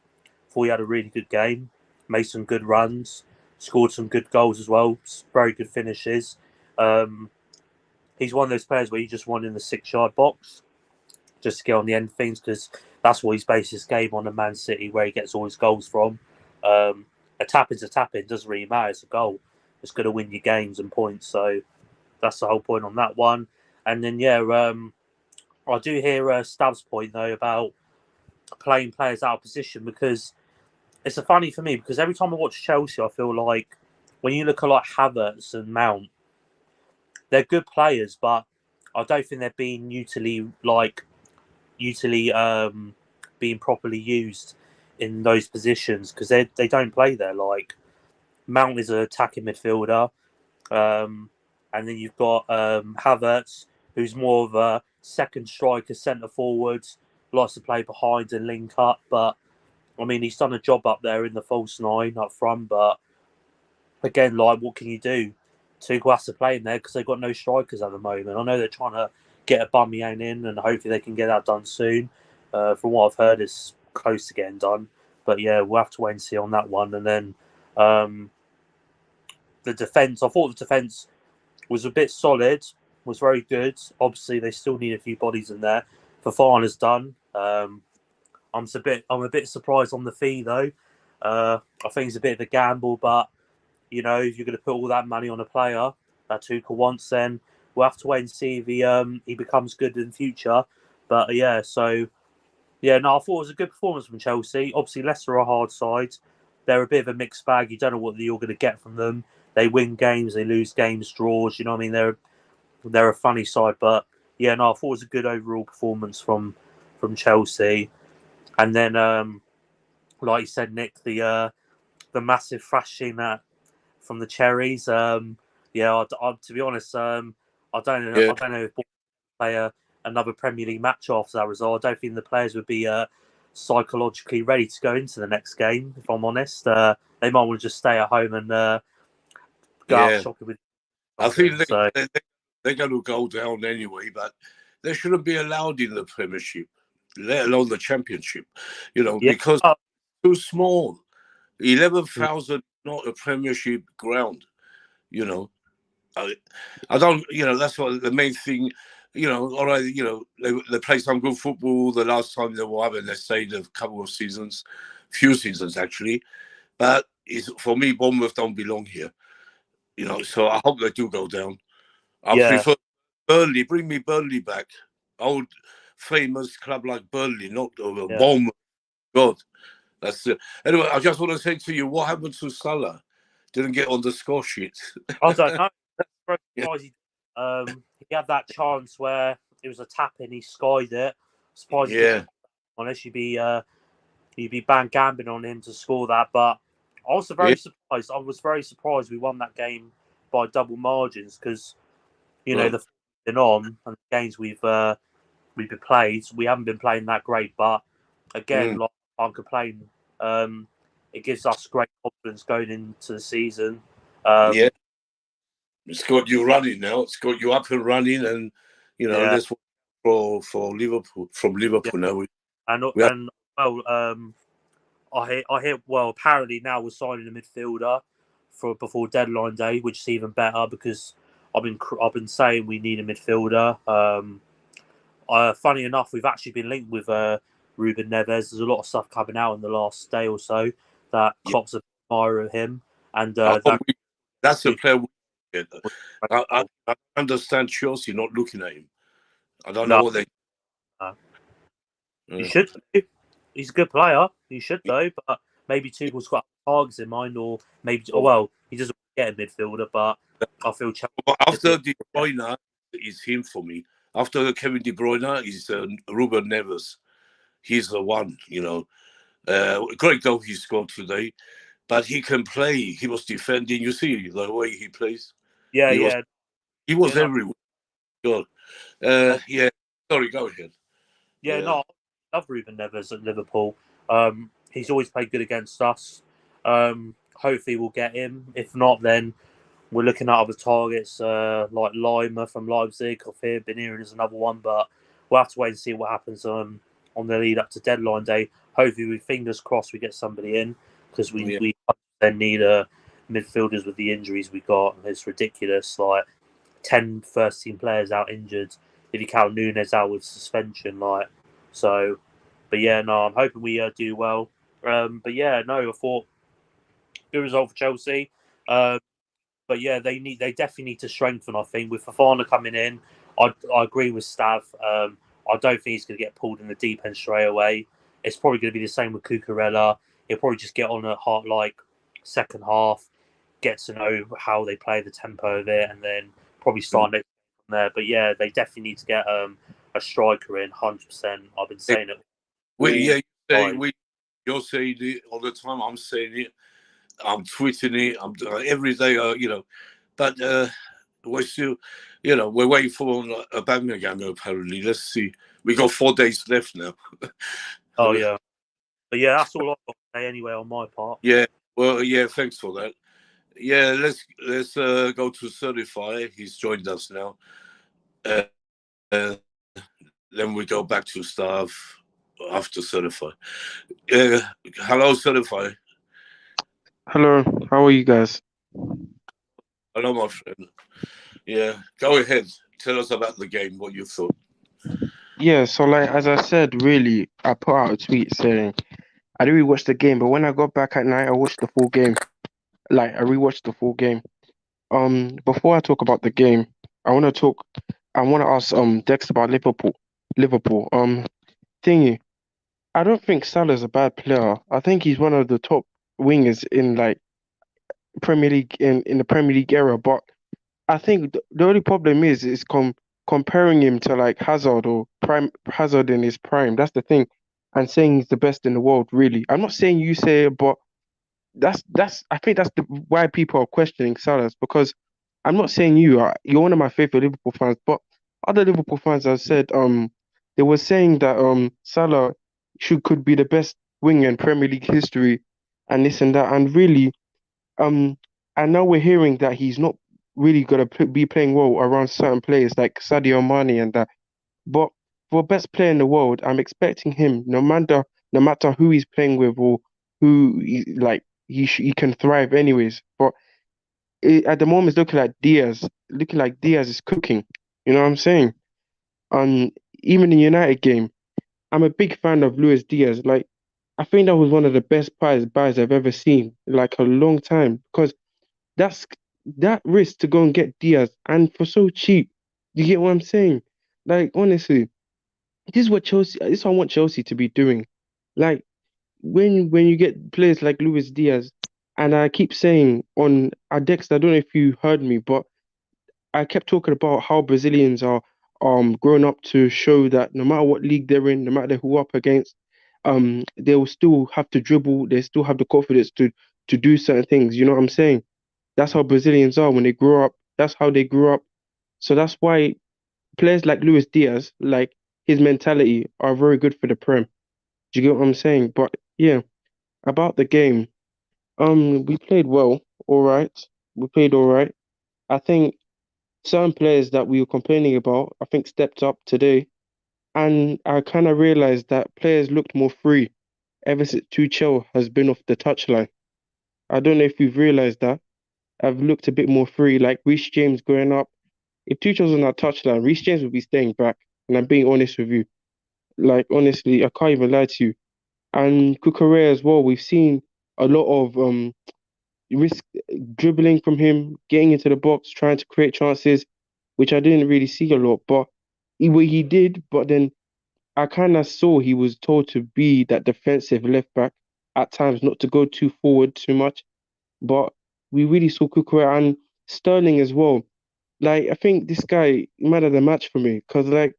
he had a really good game, made some good runs, scored some good goals as well, very good finishes. He's one of those players where you just want in the 6-yard box, just to get on the end of things, because that's what he's based his game on, in Man City, where he gets all his goals from. A tap-in's a tap-in, doesn't really matter, it's a goal. It's going to win you games and points, so that's the whole point on that one. And then, I do hear Stav's point, though, about playing players out of position, because it's a funny for me, because every time I watch Chelsea, I feel like when you look at like Havertz and Mount, they're good players, but I don't think they're being being properly used in those positions, because they don't play there. Like Mount is an attacking midfielder, and then you've got Havertz, who's more of a second striker, centre forward, likes to play behind and link up. But I mean, he's done a job up there in the false nine up front. But again, like, what can you do? Tuchel has to play in there because they've got no strikers at the moment. I know they're trying to get a Aubameyang in, and hopefully they can get that done soon. From what I've heard, it's close to getting done. But yeah, we'll have to wait and see on that one. And then the defence, I thought the defence was a bit solid, was very good. Obviously, they still need a few bodies in there. Fofana's done. I'm a bit surprised on the fee though. I think it's a bit of a gamble, but if you're going to put all that money on a player that Tuchel wants, then we'll have to wait and see if he becomes good in the future. But I thought it was a good performance from Chelsea. Obviously, Leicester are a hard side. They're a bit of a mixed bag. You don't know what you're going to get from them. They win games, they lose games, draws. You know what I mean? They're a funny side, but I thought it was a good overall performance from Chelsea. And then, like you said, Nick, the massive thrashing from the Cherries. To be honest, I don't know. Yeah. I don't know if we'll play another Premier League match after that result. I don't think the players would be psychologically ready to go into the next game. If I'm honest, they might want to just stay at home and go out shopping with. I think they're going to go down anyway, but they shouldn't be allowed in the Premiership, let alone the Championship. Because too small. 11,000, not a Premiership ground. You know, I don't. You know, that's what the main thing. You know, all right. You know, they play some good football. The last time they were having, they stayed a couple of seasons, few seasons actually. But for me, Bournemouth don't belong here. You know, so I hope they do go down. I Yeah, prefer Burnley. Bring me Burnley back. Old famous club like Burnley, not yeah. Bournemouth. God, that's it. Anyway, I just want to say to you, what happened to Salah? Didn't get on the score sheet. I don't know. Very Yeah, surprised he had that chance where it was a tap in, he skied it. Surprised he didn't. yeah, Honest, you'd be bang gambling on him to score that. But I was yeah. very surprised. I was very surprised we won that game by double margins because Well, the been on and the games we've been played, we haven't been playing that great. But again, mm, like I can't complain. It gives us great confidence going into the season. yeah. Um, It's got you running now. It's got you up and running, and yeah, let's watch for Liverpool from yeah, Liverpool now. We have, and well, I hear. Well, apparently now we're signing a midfielder for before deadline day, which is even better because I've been saying we need a midfielder. Funny enough, we've actually been linked with Ruben Neves. There's a lot of stuff coming out in the last day or so that yeah. Klopp's a admirer of him, and I hope that that's a future player we get. was I incredible. understand Chelsea not looking at him. I don't know No, what they. no, you Uh, should. Do. He's a good player. You should though, but maybe Tuchel's got targets in mind, or maybe. Oh well, he doesn't get a midfielder, but I feel Chelsea But after midfielder. De Bruyne, is him for me. After Kevin De Bruyne, is Ruben Neves. He's the one. Great goal he scored today, but he can play. He was defending. You see the way he plays. Yeah, He was yeah, he was no, everywhere. God. oh, Yeah. Sorry, go ahead. yeah, Yeah. no. I love Ruben Neves at Liverpool. He's always played good against us. Hopefully we'll get him. If not, then we're looking at other targets like Lima from Leipzig. I've been hearing there's another one, but we'll have to wait and see what happens on the lead up to deadline day. Hopefully, we fingers crossed we get somebody in because Yeah. we then need midfielders with the injuries we got. It's ridiculous, like 10 first team players out injured. If you count Nunes out with suspension, like so. But yeah, no, I'm hoping we do well. But yeah, no, I thought good result for Chelsea. But yeah, they definitely need to strengthen. I think with Fafana coming in, I agree with Stav. I don't think he's going to get pulled in the deep end straight away. It's probably going to be the same with Cucurella. He'll probably just get on a hot like second half, get to know how they play the tempo of it, and then probably start next from there. But yeah, they definitely need to get a striker in 100%. I've been saying it all Yeah. the time. You're saying it all the time. I'm saying it. I'm tweeting it. I'm every day. But we're still, we're waiting for a Aubameyang apparently. Let's see. We got 4 days left now. Oh yeah, but yeah, that's all I've got to say anyway on my part. Yeah. Well, yeah. Thanks for that. Yeah. Let's go to Certify. He's joined us now. Uh, uh, then we go back to staff after Certify. Hello, Certify. Hello, how are you guys? Hello, my friend. Yeah. Go ahead. Tell us about the game. What you thought. Yeah, so like as I said, really, I put out a tweet saying I didn't rewatch the game, but when I got back at night, I watched the full game. Like I rewatched the full game. Before I talk about the game, I want to ask Dex about Liverpool. Liverpool. Thingy. I don't think Salah's a bad player. I think he's one of the top wingers in like Premier League in the Premier League era, but I think the only problem is comparing him to like Hazard or prime Hazard in his prime. That's the thing, and saying he's the best in the world. Really, I'm not saying you say it, but that's I think that's why people are questioning Salah because I'm not saying you're one of my favorite Liverpool fans, but other Liverpool fans have said they were saying that Salah could be the best winger in Premier League history, and this and that, and really um, and now we're hearing that he's not really gonna be playing well around certain players like Sadio Mane and that. But for best player in the world, I'm expecting him, no matter who he's playing with or who he, like he can thrive anyways. But at the moment, it's looking like Diaz is cooking. You know what I'm saying? Um, Even in United game, I'm a big fan of Luis Diaz. Like, I think that was one of the best buys I've ever seen in like a long time because that's that risk to go and get Diaz and for so cheap. You get what I'm saying? Like, honestly, this is what I want Chelsea to be doing. Like, when you get players like Luis Diaz, and I keep saying on Dexter, I don't know if you heard me, but I kept talking about how Brazilians are growing up to show that no matter what league they're in, no matter who up against, they will still have to dribble, they still have the confidence to do certain things. You know what I'm saying? That's how Brazilians are when they grow up. That's how they grew up. So that's why players like Luis Diaz, like his mentality, are very good for the Prem. Do you get what I'm saying? But yeah, about the game, we played well, all right. We played all right. I think certain players that we were complaining about, I think stepped up today. And I kind of realized that players looked more free ever since Tuchel has been off the touchline. I don't know if you've realized that. I've looked a bit more free, like Reece James going up. If Tuchel's on that touchline, Reece James would be staying back. And I'm being honest with you. Like, honestly, I can't even lie to you. And Cucurella as well, we've seen a lot of risk dribbling from him, getting into the box, trying to create chances, which I didn't really see a lot. But he did, but then I kind of saw he was told to be that defensive left back at times, not to go too forward too much. But we really saw Cucurella and Sterling as well. Like, I think this guy man of the match for me because like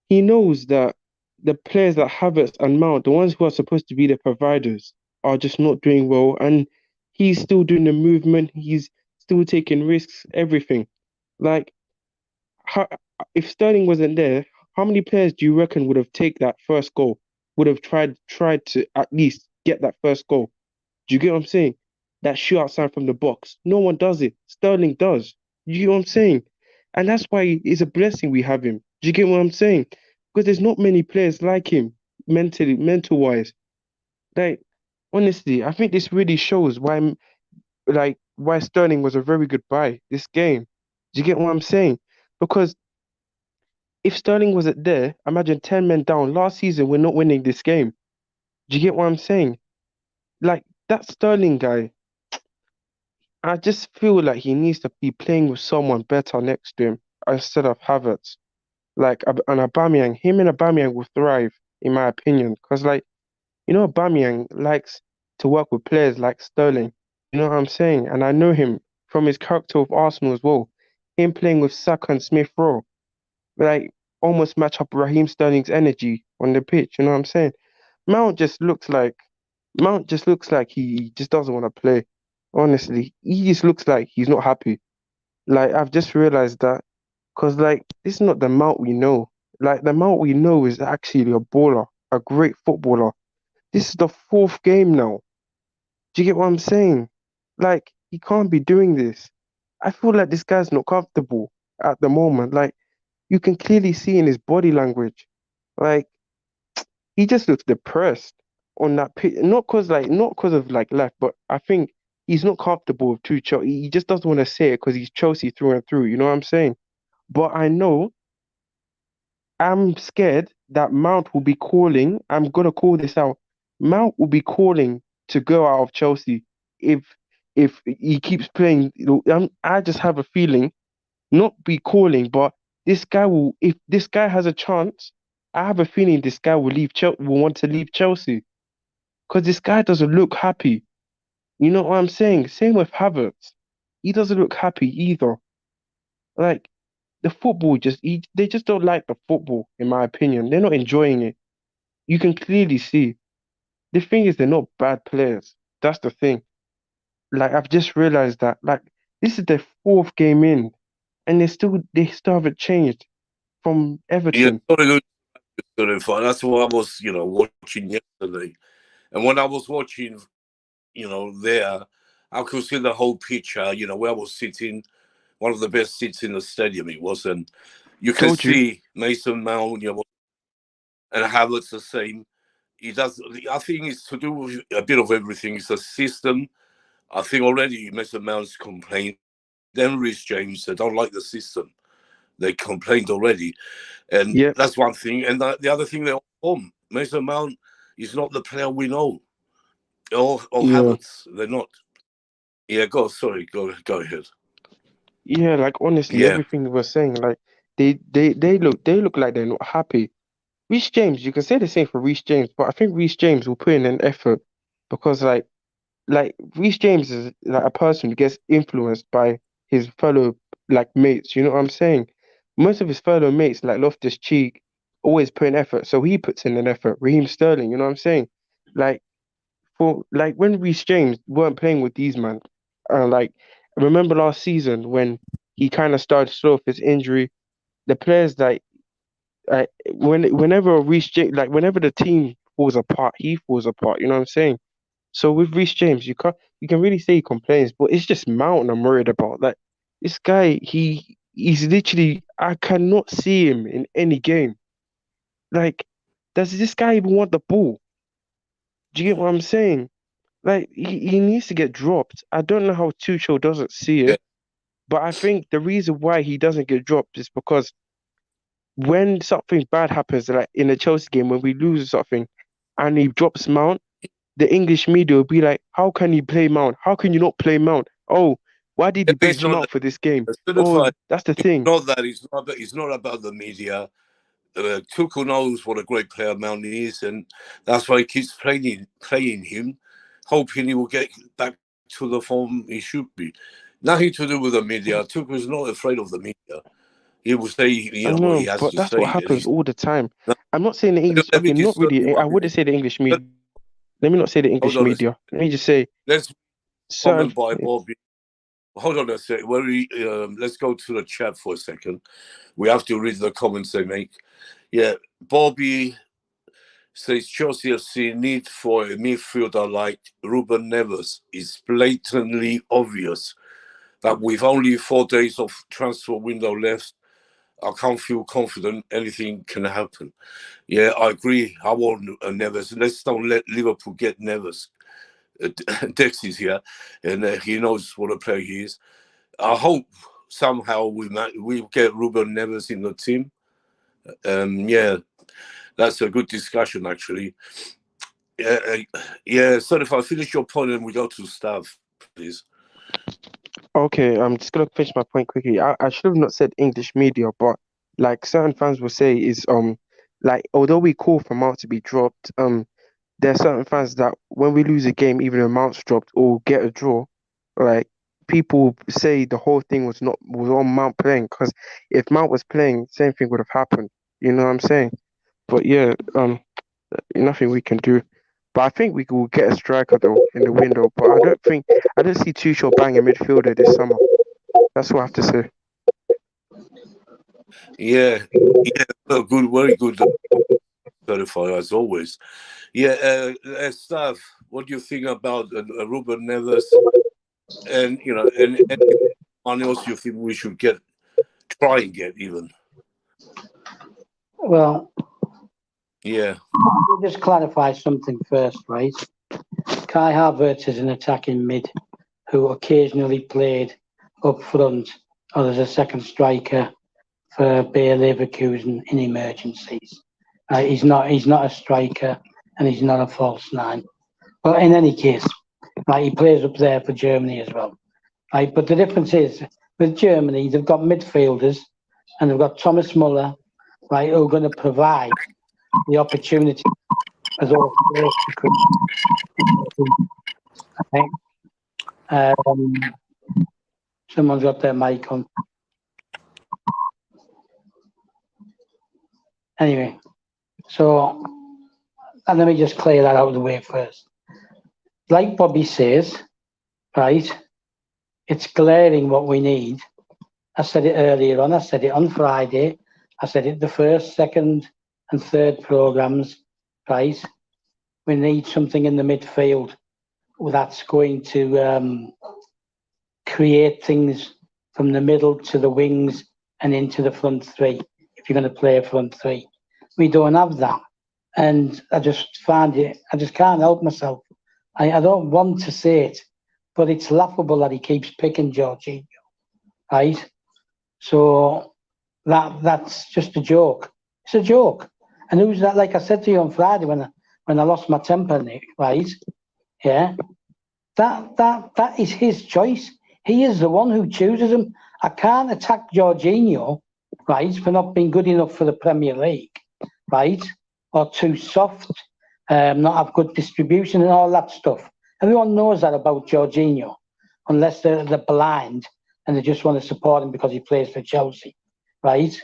he knows that the players that Havertz and Mount, the ones who are supposed to be the providers, are just not doing well, and he's still doing the movement. He's still taking risks, everything. Like, how, if Sterling wasn't there, how many players do you reckon would have take that first goal? Would have tried to at least get that first goal? Do you get what I'm saying? That shoot outside from the box. No one does it. Sterling does. You get what I'm saying? And that's why it's a blessing we have him. Do you get what I'm saying? Because there's not many players like him mental wise. Like, honestly, I think this really shows why Sterling was a very good buy this game. Do you get what I'm saying? Because if Sterling wasn't there, imagine 10 men down. Last season, we're not winning this game. Do you get what I'm saying? Like, that Sterling guy, I just feel like he needs to be playing with someone better next to him instead of Havertz. Like an Aubameyang, him and Aubameyang will thrive, in my opinion. Because, like, Aubameyang likes to work with players like Sterling. You know what I'm saying? And I know him from his character with Arsenal as well. Him playing with Saka and Smith Rowe, like, almost match up Raheem Sterling's energy on the pitch. You know what I'm saying? Mount just looks like Mount just looks like he just doesn't want to play. Honestly, he just looks like he's not happy. Like, I've just realized that because, like, this is not the Mount we know. Like, the Mount we know is actually a baller, a great footballer. This is the fourth game now. Do you get what I'm saying? Like, he can't be doing this. I feel like this guy's not comfortable at the moment. Like, you can clearly see in his body language. Like, he just looks depressed on that pitch. Not because of like life, but I think he's not comfortable with Tuchel. He just doesn't want to say it because he's Chelsea through and through. You know what I'm saying? But I know I'm scared that Mount will be calling. I'm gonna call this out. Mount will be calling to go out of Chelsea if he keeps playing. I just have a feeling, not be calling, but this guy will. If this guy has a chance, I have a feeling this guy will will want to leave Chelsea because this guy doesn't look happy. You know what I'm saying? Same with Havertz. He doesn't look happy either. Like, the football they just don't like the football, in my opinion. They're not enjoying it. You can clearly see. The thing is, they're not bad players. That's the thing. Like, I've just realized that. Like, this is their fourth game in, and they still haven't changed from Yeah, Everton. sorry, good fun. That's what I was, watching yesterday. And when I was watching, there, I could see the whole picture, where I was sitting, one of the best seats in the stadium it was. And you can Told you. see Mason Mount, and Havertz the same. He does, I think it's to do with a bit of everything. It's a system, I think already Mason Mount's complained. Then Reece James, they don't like the system. They complained already. And Yep. that's one thing. And the other thing, they're home. Mason Mount is not the player we know. Or Yeah. Havertz, they're not. Yeah, go ahead. Yeah, like honestly, Yeah. everything we're saying, like they look like they're not happy. Reece James, you can say the same for Reece James, but I think Reece James will put in an effort because like Reece James is like a person who gets influenced by his fellow like mates. You know what I'm saying? Most of his fellow mates, like Loftus Cheek, always put in effort, so he puts in an effort. Raheem Sterling, you know what I'm saying? Like for like when Reece James weren't playing with these man, like I remember last season when he kind of started slow off his injury, the players whenever Reece James, like whenever the team falls apart, he falls apart. You know what I'm saying? So with Reece James, you can really say he complains, but it's just Mount I'm worried about. Like this guy, he's literally I cannot see him in any game. Like, does this guy even want the ball? Do you get what I'm saying? Like he needs to get dropped. I don't know how Tuchel doesn't see Yeah. it, but I think the reason why he doesn't get dropped is because when something bad happens, like in a Chelsea game when we lose something, and he drops Mount, the English media will be like, "How can he play Mount? How can you not play Mount? Oh, why did he It's bench him not out for this game? Oh, certified. that's the It's thing." not that. It's not about the media. Tuchel knows what a great player Mount is, and that's why he keeps playing him, hoping he will get back to the form he should be. Nothing to do with the media. Tuchel's not afraid of the media. He will say, I what he know, has but to that's say. what And happens he's, all the time. now, I'm not saying the English. let me Okay, not disturb you really. I 1 minute. wouldn't say the English media. Let me not say the Hold English on a second. media. Let me just say Let's certain. comment by Bobby. Hold on a second. Let's go to the chat for a second. We have to read the comments they make. Yeah, Bobby says Chelsea FC need for a midfielder like Ruben Neves is blatantly obvious. That with only 4 days of transfer window left, I can't feel confident anything can happen. Yeah, I agree. I want Neves. Let's don't let Liverpool get Neves. Dex is here, and he knows what a player he is. I hope somehow we get Ruben Neves in the team. Yeah, that's a good discussion actually. Yeah. So if I finish your point and we go to staff, please. Okay, I'm just gonna finish my point quickly. I should have not said English media, but like certain fans will say is like although we call for Mount to be dropped, there are certain fans that when we lose a game, even if Mount's dropped or get a draw, like people say the whole thing was on Mount playing because if Mount was playing, same thing would have happened. You know what I'm saying? But yeah, nothing we can do. But I think we will get a striker though in the window. But I don't see Tuchel banging midfielder this summer. That's what I have to say. Yeah, good, very good clarifier as always. Yeah, staff. What do you think about Ruben Neves and and anyone else you think we should try and get even? Well, Yeah, I'll just clarify something first, right? Kai Havertz is an attacking mid who occasionally played up front or as a second striker for Bayer Leverkusen in emergencies. He's not a striker and he's not a false nine. But in any case, he plays up there for Germany as well. Right, but the difference is with Germany, they've got midfielders and they've got Thomas Muller, right, who are going to provide the opportunity as well. Someone's got their mic on. Anyway, so and let me just clear that out of the way first. Like Bobby says, right, it's glaring what we need. I said it earlier on, I said it on Friday, I said it the first, second, and third programmes, right? We need something in the midfield that's going to create things from the middle to the wings and into the front three, if you're going to play a front three. We don't have that. And I just can't help myself. I don't want to say it, but it's laughable that he keeps picking Jorginho, right? So that's just a joke. It's a joke. And who's that? Like I said to you on Friday when I lost my temper, Nick, right? Yeah, that is his choice. He is the one who chooses him. I can't attack Jorginho, right, for not being good enough for the Premier League, right, or too soft, not have good distribution and all that stuff. Everyone knows that about Jorginho, unless they're blind and they just want to support him because he plays for Chelsea, right?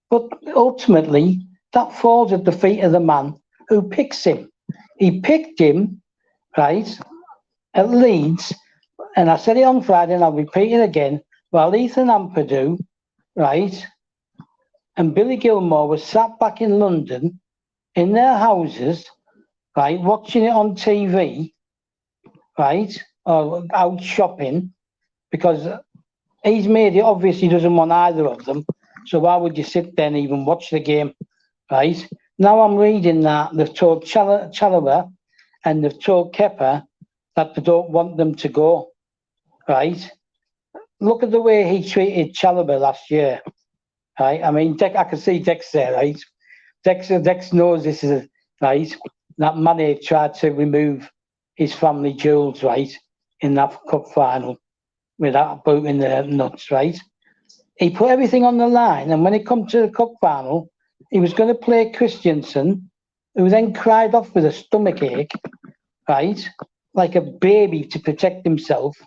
But ultimately, that falls at the feet of the man who picks him. He picked him, right, at Leeds, and I said it on Friday and I'll repeat it again, while Ethan Ampadu, right, and Billy Gilmore were sat back in London in their houses, right, watching it on TV, right, or out shopping, because he's made it obvious he doesn't want either of them. So why would you sit there and even watch the game, right? Now I'm reading that they've told Chalobah and they've told Kepa that they don't want them to go, right? Look at the way he treated Chalobah last year, right? I mean, I can see Dex there, right? Dex knows this is, right? That Mane tried to remove his family jewels, right, in that cup final with that boot in the nuts, right? He put everything on the line, and when it come to the cup final, he was going to play Christensen, who then cried off with a stomach ache, right, like a baby to protect himself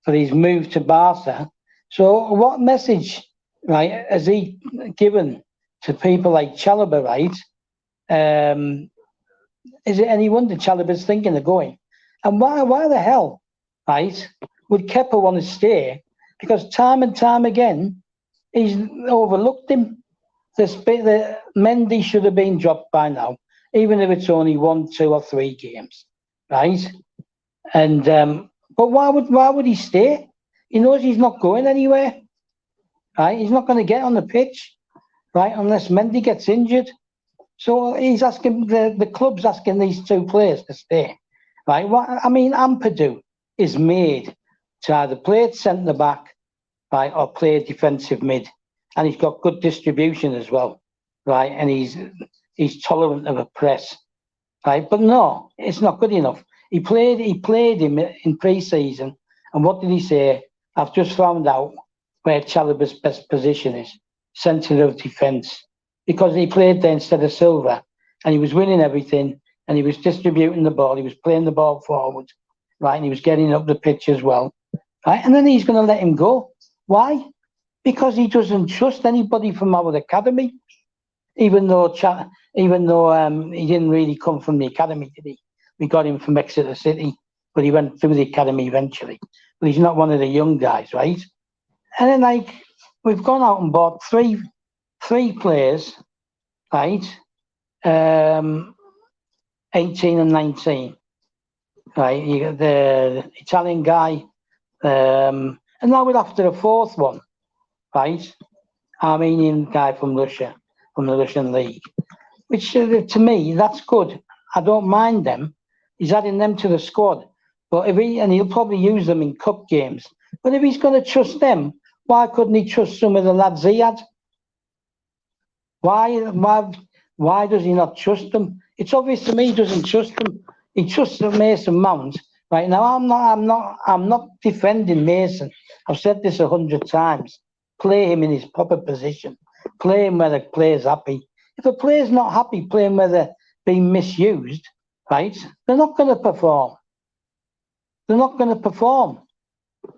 for his move to Barca. So what message, right, has he given to people like Chalobah, right? Is it any wonder Chalobah's thinking of going? And why the hell, right, would Kepa want to stay? Because time and time again, he's overlooked him. The Mendy should have been dropped by now, even if it's only 1, 2, or 3 games, right? And but why would he stay? He knows he's not going anywhere, right? He's not going to get on the pitch, right, unless Mendy gets injured. So he's asking the club's asking these 2 players to stay, right? I mean, Ampadu is made to either play at centre back, right, or play defensive mid, and he's got good distribution as well, right? And he's tolerant of a press, right? But no, it's not good enough. He played him in pre-season, and what did he say? I've just found out where Chalobah's best position is, centre of defence, because he played there instead of Silva, and he was winning everything, and he was distributing the ball, he was playing the ball forward, right, and he was getting up the pitch as well, right? And then he's going to let him go. Why? Because he doesn't trust anybody from our academy, even though he didn't really come from the academy, did he? We got him from Exeter City, but he went through the academy eventually. But he's not one of the young guys, right? And then, like, we've gone out and bought three players, right? 18 and 19, right? You got the Italian guy, and now we're after a 4th one, right? Armenian guy from Russia, from the Russian league, which to me, that's good. I don't mind them. He's adding them to the squad, but he'll probably use them in cup games. But if he's going to trust them, why couldn't he trust some of the lads he had? Why does he not trust them? It's obvious to me he doesn't trust them. He trusts Mason Mount. Right now, I'm not defending Mason. I've said this 100 times. Play him in his proper position. Play him where the player's happy. If a player's not happy playing where they're being misused, right, they're not going to perform. They're not going to perform.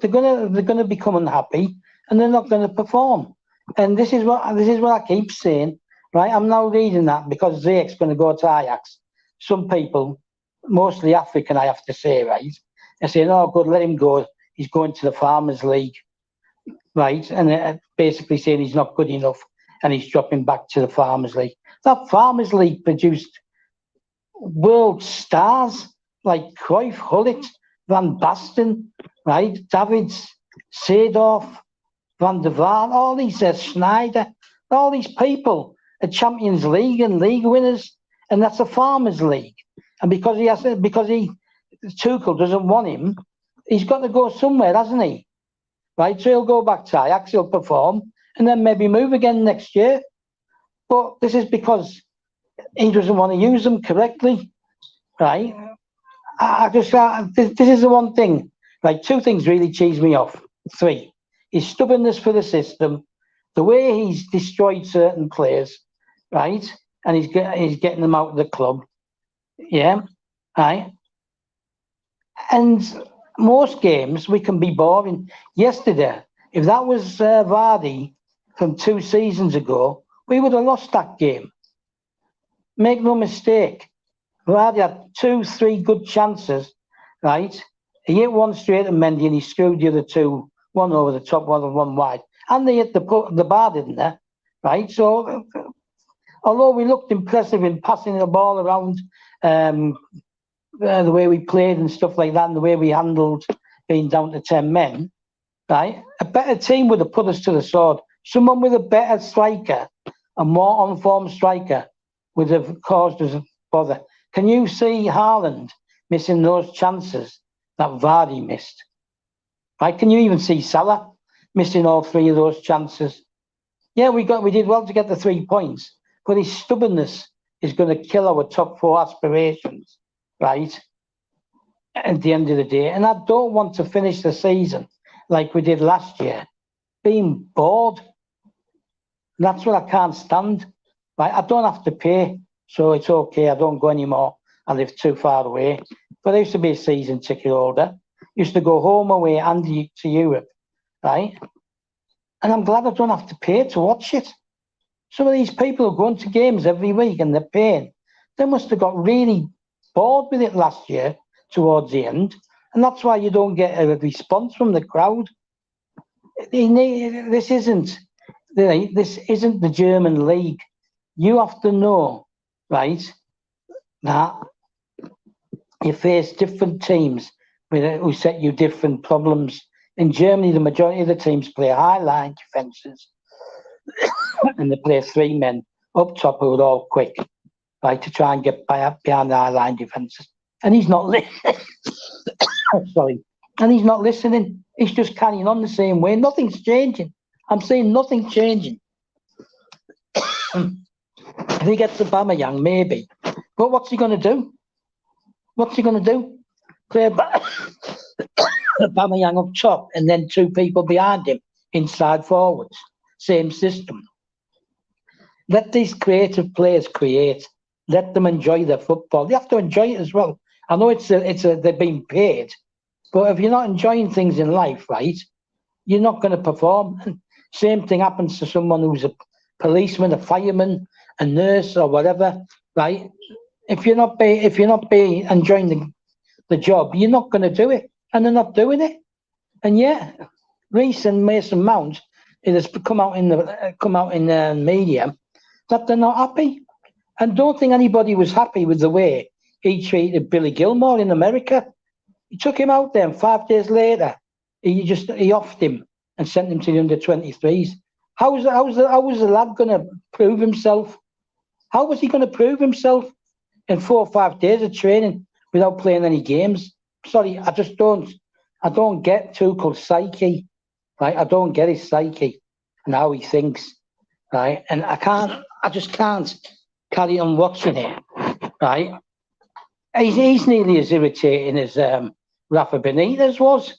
They're going to become unhappy, and they're not going to perform. And this is what I keep saying, right? I'm now reading that because Ziyech's going to go to Ajax. Some people, mostly African, I have to say, right, they're saying, "Oh, good, let him go. He's going to the Farmers League," right? And basically saying he's not good enough, and he's dropping back to the Farmers League. That Farmers League produced world stars like Cruyff, Gullit, Van Basten, right? Davids, Seedorf, Van der Vaart, all these Schneider, all these people are Champions League and league winners, and that's a Farmers League. And because Tuchel doesn't want him, he's got to go somewhere, hasn't he? Right, so he'll go back to Ajax, he'll perform, and then maybe move again next year. But this is because he doesn't want to use them correctly, right? This is the one thing. Like, two things really cheese me off. Three, his stubbornness for the system, the way he's destroyed certain players, right? And he's getting them out of the club, yeah, right. And most games we can be boring. Yesterday, if that was Vardy from 2 seasons ago, we would have lost that game. Make no mistake. Vardy had 2-3 good chances, right? He hit one straight at Mendy and he screwed the other two, one over the top, one wide. And they hit the bar, didn't they? Right? So, although we looked impressive in passing the ball around, the way we played and stuff like that, and the way we handled being down to 10 men, right? A better team would have put us to the sword. Someone with a better striker, a more on-form striker, would have caused us bother. Can you see Haaland missing those chances that Vardy missed? Right? Can you even see Salah missing all 3 of those chances? Yeah, we did well to get the 3 points, but his stubbornness is going to kill our top 4 aspirations, right? At the end of the day. And I don't want to finish the season like we did last year, being bored. That's what I can't stand. Right? I don't have to pay, so it's okay. I don't go anymore. I live too far away. But I used to be a season ticket holder. Used to go home, away, and to Europe, right? And I'm glad I don't have to pay to watch it. Some of these people are going to games every week and they're paying. They must have got really bored with it last year towards the end. And that's why you don't get a response from the crowd. This isn't the German league. You have to know, right, that you face different teams who set you different problems. In Germany, the majority of the teams play high line defences and they play 3 men up top who are all quick, right, to try and get behind the high line defences. And he's not sorry. And he's not listening. He's just carrying on the same way. Nothing's changing. I'm saying nothing changing. If he gets Aubameyang, maybe. But what's he going to do? What's he going to do? Play Aubameyang up top and then 2 people behind him, inside forwards. Same system. Let these creative players create. Let them enjoy their football. They have to enjoy it as well. I know they're being paid, but if you're not enjoying things in life, right, you're not going to perform. And same thing happens to someone who's a policeman, a fireman, a nurse, or whatever, right? If you're not enjoying the job, you're not going to do it, and they're not doing it. And yeah, Reece and Mason Mount, it has come out in the media that they're not happy, and don't think anybody was happy with the way he treated Billy Gilmore in America. He took him out there, and 5 days later, he offed him and sent him to the under-23s. How was the lad going to prove himself? How was he going to prove himself in 4 or 5 days of training without playing any games? Sorry, I don't get Tuchel's psyche, right? I don't get his psyche and how he thinks, right? And I just can't carry on watching it, right? He's nearly as irritating as Rafa Benitez was.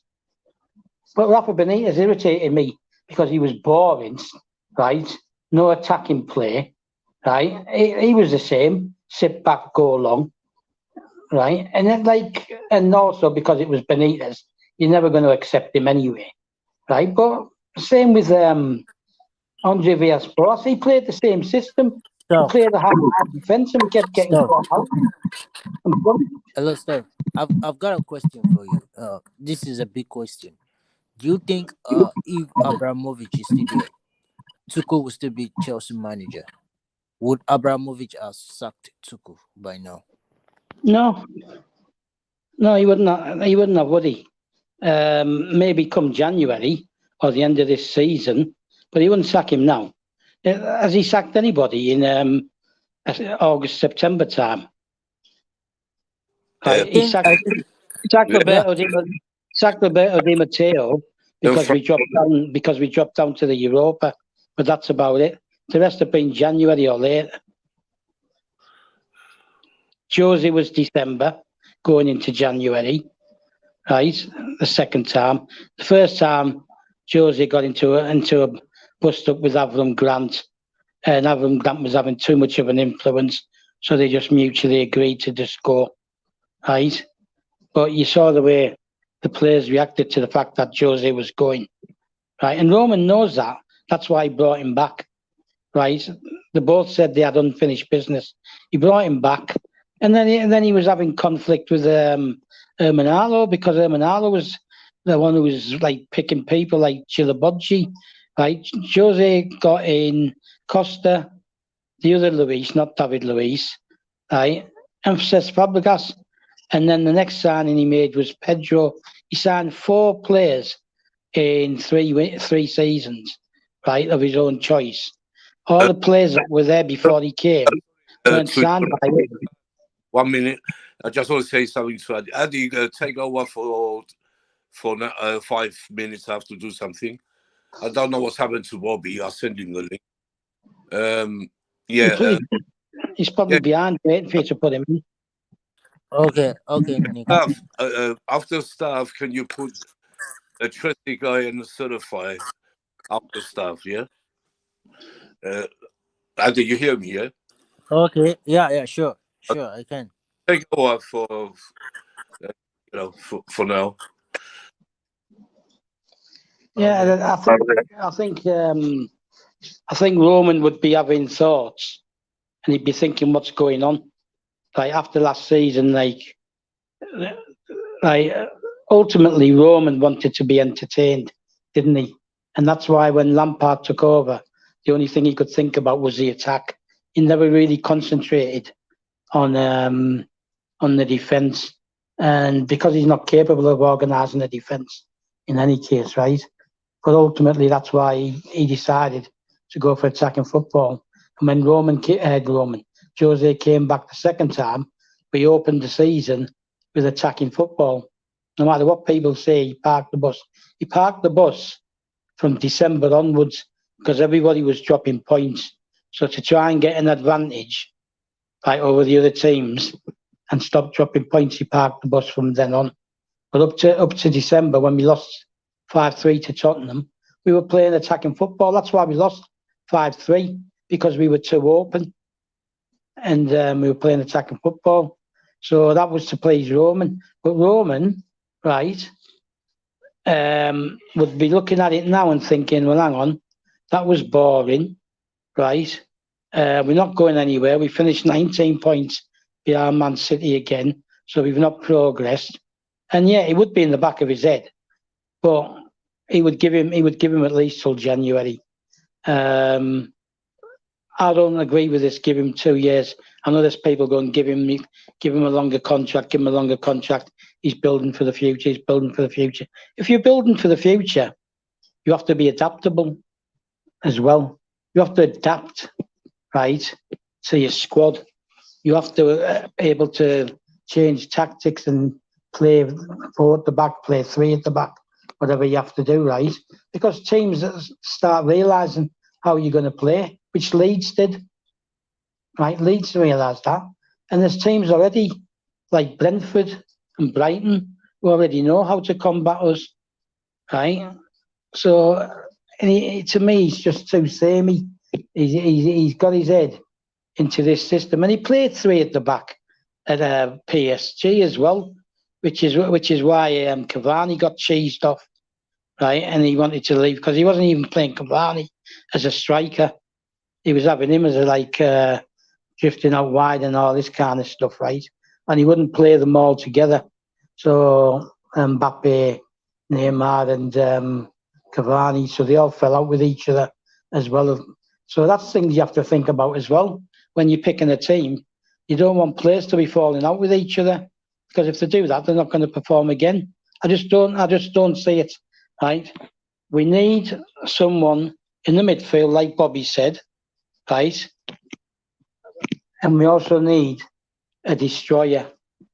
But Rafa Benitez irritated me because he was boring, right? No attacking play, right? He was the same, sit back, go along, right? And then and also because it was Benitez, you're never going to accept him anyway, right? But same with Andre Villas-Boas. He played the same system. He played a high defence and we kept getting caught out. Hello, Steph. I've got a question for you. This is a big question. Do you think if Abramovich is still there, Tuchel will still be Chelsea manager? Would Abramovich have sacked Tuchel by now? No, he wouldn't have, would he? Maybe come January or the end of this season, but he wouldn't sack him now. Has he sacked anybody in August, September time? He sacked Roberto. sacked Roberto Di Matteo because we dropped down to the Europa, but that's about it. The rest have been January or later. Jose was December, going into January, right? The second time. The first time, Jose got into a bust up with Avram Grant, and Avram Grant was having too much of an influence, so they just mutually agreed to just go, right? But you saw the way the players reacted to the fact that Jose was going, right? And Roman knows that. That's why he brought him back, right? They both said they had unfinished business. He brought him back, and then he was having conflict with Ermanalo, because Ermanalo was the one who was like picking people like Chilabodji, right? Jose got in Costa, the other Luis, not David Luis, right? Emphasis Fabregas. And then the next signing he made was Pedro. He signed 4 players in three seasons, right, of his own choice. All the players that were there before he came weren't signed by him. 1 minute. I just want to say something to Adi. Adi, take over for 5 minutes. I have to do something. I don't know what's happened to Bobby. I'll send him the link. He's probably behind, waiting for you to put him in. Okay, Nick. After staff, can you put a trusty guy and certify after staff? Yeah. Adi, you hear me? Yeah. Okay, yeah, sure, I can. Take over for for now. Yeah, I think Roman would be having thoughts, and he'd be thinking, "What's going on?" Like after last season, like ultimately Roman wanted to be entertained, didn't he? And that's why when Lampard took over, the only thing he could think about was the attack. He never really concentrated on the defence, and because he's not capable of organising a defence in any case, right? But ultimately, that's why he decided to go for attacking football. And when Jose came back the second time, we opened the season with attacking football. No matter what people say, he parked the bus. He parked the bus from December onwards because everybody was dropping points. So to try and get an advantage over the other teams and stop dropping points, he parked the bus from then on. But up to December, when we lost 5-3 to Tottenham, we were playing attacking football. That's why we lost 5-3, because we were too open, and we were playing attacking football. So that was to please Roman. But Roman, right, would be looking at it now and thinking, well, hang on, that was boring, right? We're not going anywhere. We finished 19 points behind Man City again, so we've not progressed. And yeah, it would be in the back of his head, but he would give him at least till January. I don't agree with this. Give him 2 years. I know there's people going, give him a longer contract. Give him a longer contract. He's building for the future. He's building for the future. If you're building for the future, you have to be adaptable as well. You have to adapt, right, to your squad. You have to be able to change tactics and play 4 at the back, play 3 at the back, whatever you have to do, right? Because teams start realising how you're going to play, which Leeds did, right? Leeds realised that. And there's teams already, like Brentford and Brighton, who already know how to combat us, right? So, to me, he's just too samey. He's got his head into this system, and he played 3 at the back at PSG as well, which is why Cavani got cheesed off, right? And he wanted to leave because he wasn't even playing Cavani as a striker. He was having him as drifting out wide and all this kind of stuff, right? And he wouldn't play them all together. So Mbappe, Neymar, and Cavani, so they all fell out with each other as well. So that's things you have to think about as well when you're picking a team. You don't want players to be falling out with each other, because if they do that, they're not going to perform again. I just don't see it, right? We need someone in the midfield, like Bobby said, right? And we also need a destroyer,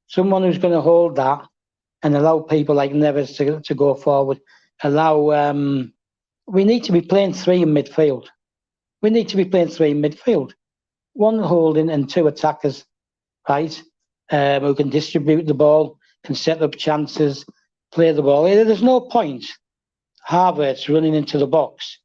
someone who's going to hold that and allow people like Neves to go forward. We need to be playing three in midfield. We need to be playing three in midfield. One holding and two attackers, right? Who can distribute the ball, can set up chances, play the ball. There's no point Havertz running into the box,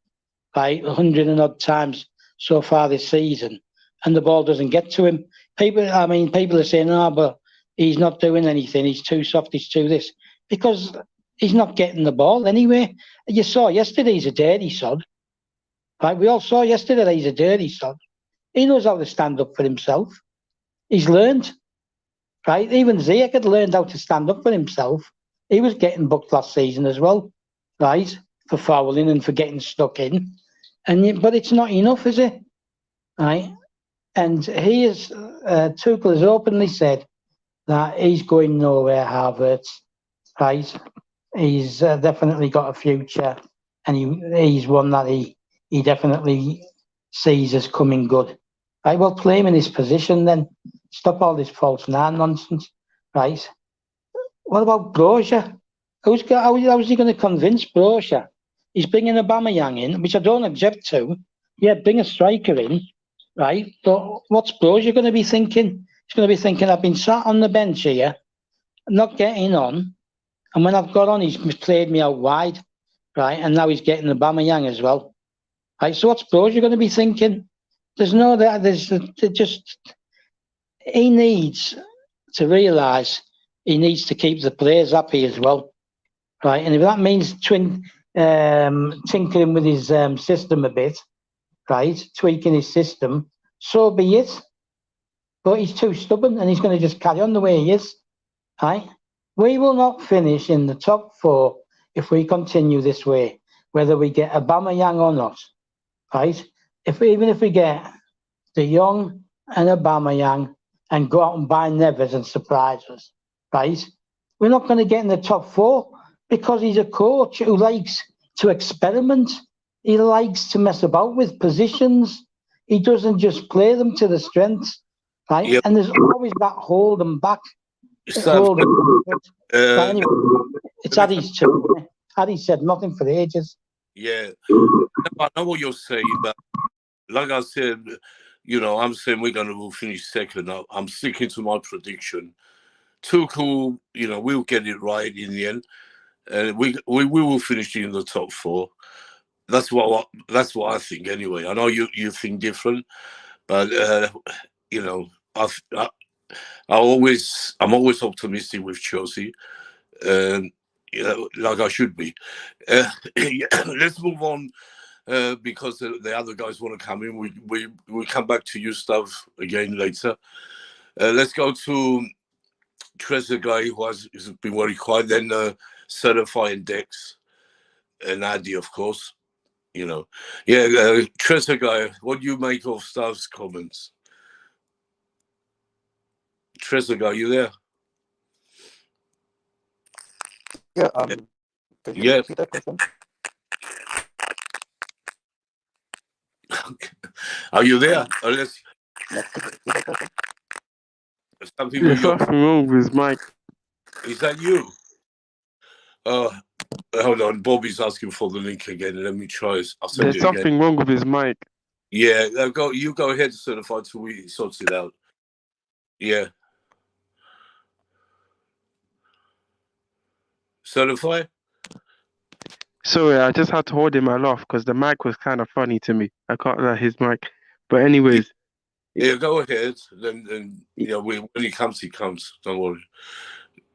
right, 100 and odd times so far this season, and the ball doesn't get to him. People are saying, but he's not doing anything. He's too soft. He's too this. Because he's not getting the ball anyway. You saw yesterday he's a dirty sod. Right? We all saw yesterday that he's a dirty sod. He knows how to stand up for himself. He's learned. Right? Even Ziyech had learned how to stand up for himself. He was getting booked last season as well, right? For fouling and for getting stuck in. But it's not enough, is it? Right? And Tuchel has openly said that he's going nowhere, Havertz. Right? He's definitely got a future, and he's one that he definitely sees as coming good. Right? Well, play him in his position then. Stop all this false nonsense. Right? What about Brozier? How's he going to convince Brozier? He's bringing Aubameyang in, which I don't object to. Yeah, bring a striker in, right? But what's Brozier going to be thinking? He's going to be thinking, I've been sat on the bench here, not getting on, and when I've got on, he's played me out wide, right? And now he's getting Aubameyang as well, right? So what's Brozier going to be thinking? He needs to realise he needs to keep the players happy as well, right? And if that means tinkering with his system a bit, right, tweaking his system, so be it. But he's too stubborn, and he's going to just carry on the way he is, right? We will not finish in the top four if we continue this way, whether we get Aubameyang or not, right? Even if we get De Jong and Aubameyang and go out and buy Neves and surprise us, right? We're not going to get in the top four because he's a coach who likes to experiment. He likes to mess about with positions. He doesn't just play them to the strengths, right? Yep. And there's always that hold them back. Hold them back. But anyway, it's Addy's too. Addy said nothing for ages. Yeah, I know what you're saying, but like I said, I'm saying we're going to finish second. I'm sticking to my prediction. Tuchel, we'll get it right in the end, and we will finish in the top four. That's what I think anyway. I know you think different, but I'm always optimistic with Chelsea, like I should be. Let's move on. Because the other guys want to come in, we come back to you stuff again later. Let's go to Trezeguet, who has been very quiet. Then certifying Dex and Andy, of course. Trezeguet. What do you make of Stav's comments? Trezeguet, you there? Yeah. Can you repeat that question? Are you there? Repeat that question. Something There's with your. something wrong with his mic. Is that you? Hold on. Bobby's asking for the link again. Let me try it. I'll send There's it again. something wrong with his mic. Yeah, you go ahead, certified, till we sort it out. Yeah. Certified? Sorry, I just had to hold in my laugh because the mic was kind of funny to me. I can't lie, his mic. But anyways. Yeah, go ahead. Then when he comes, he comes. Don't worry.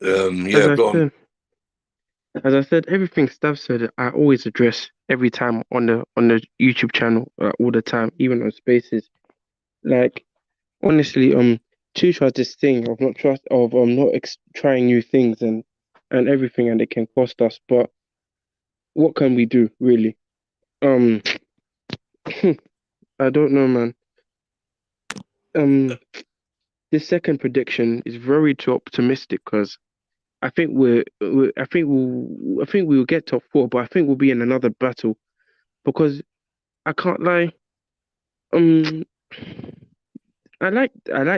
Go on. As I said, everything Stav said, I always address every time on the YouTube channel, all the time, even on Spaces. Like, honestly, Tuchel has this thing of not trying new things and everything, and it can cost us. But what can we do, really? I don't know, man. This second prediction is very too optimistic because I think we'll get top four, but I think we'll be in another battle because I can't lie. I like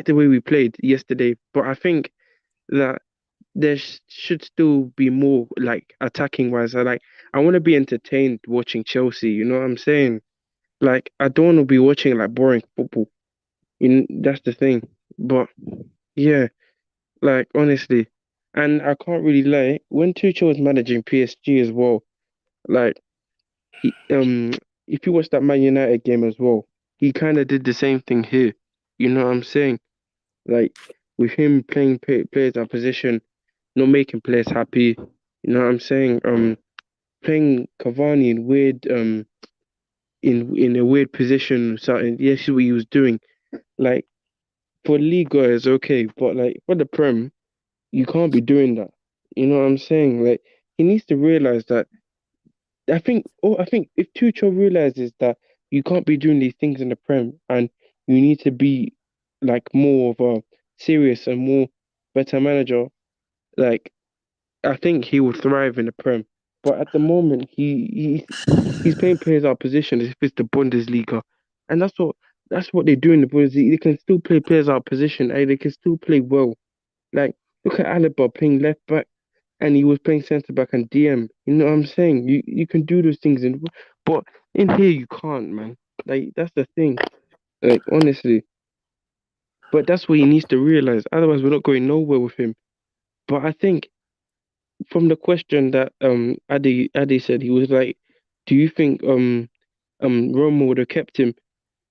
the way we played yesterday, but I think that should still be more like attacking wise. I want to be entertained watching Chelsea. You know what I'm saying? Like I don't want to be watching like boring football. That's the thing. But yeah, like honestly, and I can't really lie. When Tuchel was managing PSG as well, like he if you watch that Man United game as well, he kind of did the same thing here. You know what I'm saying? Like with him playing players out of position, not making players happy. You know what I'm saying? Playing Cavani in weird in a weird position. So yeah, see what he was doing. Like for Liga is okay, but like for the Prem, you can't be doing that. You know what I'm saying? Like he needs to realize that. I think if Tuchel realizes that you can't be doing these things in the Prem, and you need to be like more of a serious and more better manager, like I think he will thrive in the Prem. But at the moment, he's playing players out of position as if it's the Bundesliga, and that's what they do in the Bundesliga. They can still play players out of position, and they can still play well. Like look at Alaba playing left back, and he was playing centre back and DM. You know what I'm saying? You can do those things but in here you can't, man. Like that's the thing. Like honestly, but that's what he needs to realize. Otherwise, we're not going nowhere with him. But I think from the question that Adi said, he was like, "Do you think Roma would have kept him?"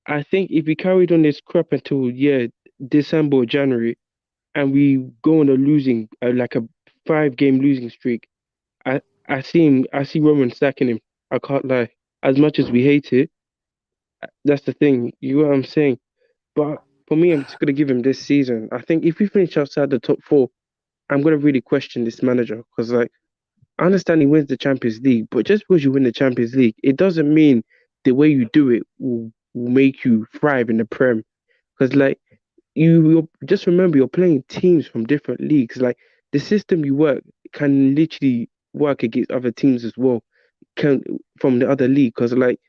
I think if he carried on this crap until December or January, and we go on a losing like a 5 game losing streak, I I see Roman sacking him. I can't lie. As much as we hate it, that's the thing. You know what I'm saying? But for me, I'm just gonna give him this season. I think if we finish outside the top four, I'm gonna really question this manager because like I understand he wins the Champions League, but just because you win the Champions League, it doesn't mean the way you do it will make you thrive in the Prem. Because like you just remember you're playing teams from different leagues. Like the system you work can literally work against other teams as well, can from the other league. Because like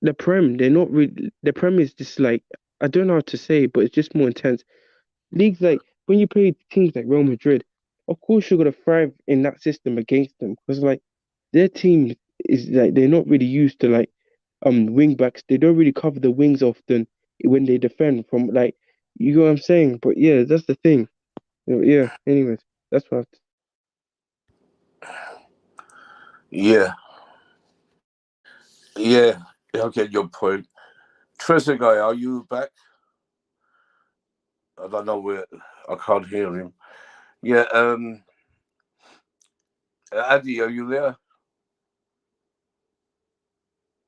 the Prem, they're not really the Prem is just like I don't know how to say it, but it's just more intense. Leagues like when you play teams like Real Madrid, of course you're gonna thrive in that system against them because like their team is like they're not really used to like wing backs. They don't really cover the wings often when they defend from like you know what I'm saying. But yeah, that's the thing. Yeah. Anyways, that's what. Yeah, yeah. I get your point. Treasure guy, are you back? I don't know where. I can't hear him. Yeah. Addy, are you there?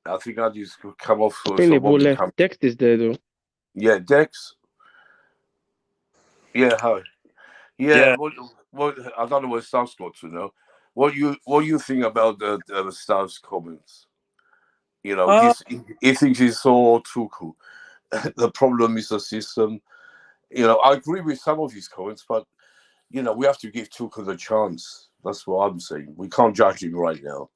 I think Addy's come off. I think So they've all what we left. come? Dex is there though. Yeah, Dex. Yeah, hi. Yeah, Yeah. what I don't know what Stav's got to know. What you think about the Stav's comments? You know, Uh, he thinks he's so too cool. The problem is the system. You know, I agree with some of his comments, but you know, we have to give Tuchel the chance. That's what I'm saying. We can't judge him right now.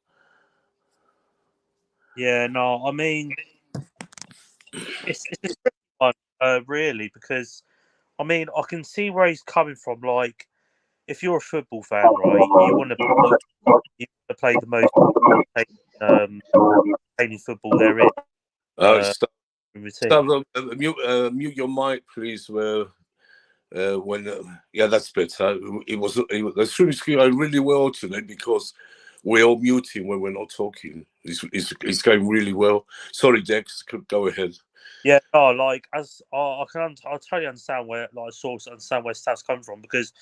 yeah. No, I mean it's a tricky one, really, because I mean I can see where he's coming from. Like, if you're a football fan, right, you want to play the most um, entertaining football there is. Uh, Stav, in routine. mute your mic, please. When yeah, that's better. The stream is going really well today because we're all muting when we're not talking. It's going really well. Sorry, Dex, go ahead. Yeah, no, like as I totally understand where like sort of understand where stats come from because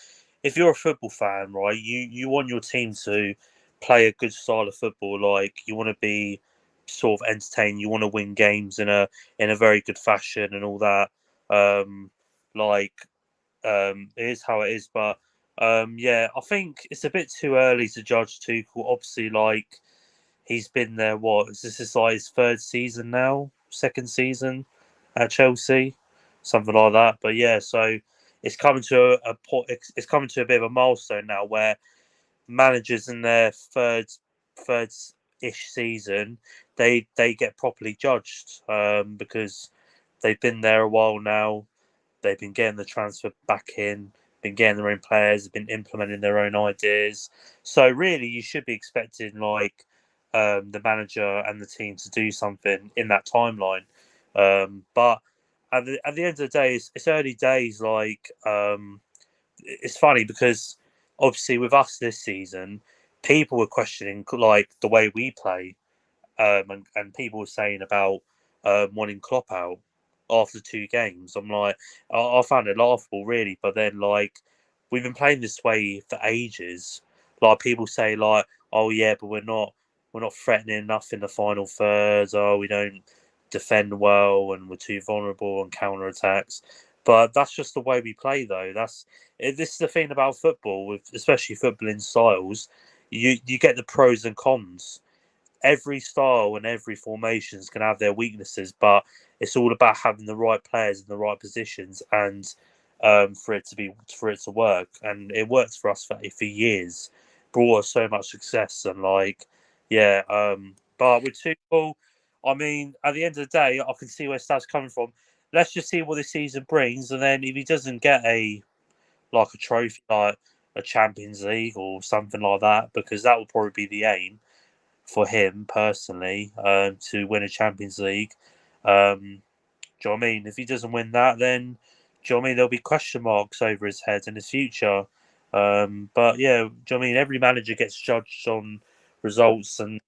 if you're a football fan, right, you want your team to play a good style of football. Like you want to be sort of entertained. You want to win games in a very good fashion and all that. Um, like it is how it is, but yeah, I think it's a bit too early to judge Tuchel. Obviously, like he's been there. What is this? Is like his third season now, second season at Chelsea, something like that. But yeah, so it's coming to it's coming to a bit of a milestone now where managers in their third ish season they get properly judged because they've been there a while now. They've been getting the transfer back in, been getting their own players, have been implementing their own ideas. So really, you should be expecting like the manager and the team to do something in that timeline. But at the end of the day, it's early days. Like it's funny because obviously with us this season, people were questioning like the way we play, and people were saying about wanting Klopp out after 2 games. I'm like, I found it laughable, really. But then, like, we've been playing this way for ages. Like, people say, like, oh yeah, but we're not threatening enough in the final thirds. Oh, we don't defend well, and we're too vulnerable on counter attacks. But that's just the way we play, though. This is the thing about football, with especially footballing styles. You get the pros and cons. Every style and every formations can have their weaknesses, but it's all about having the right players in the right positions and for it to work. And it worked for us for years, brought us so much success. And like, yeah, but with Tuchel, I mean, at the end of the day, I can see where Stav's coming from. Let's just see what this season brings, and then if he doesn't get a trophy like a Champions League or something like that, because that will probably be the aim for him personally, to win a Champions League. Do you know what I mean? If he doesn't win that, then do you know what I mean? There'll be question marks over his head in his future. But yeah, do you know what I mean? Every manager gets judged on results and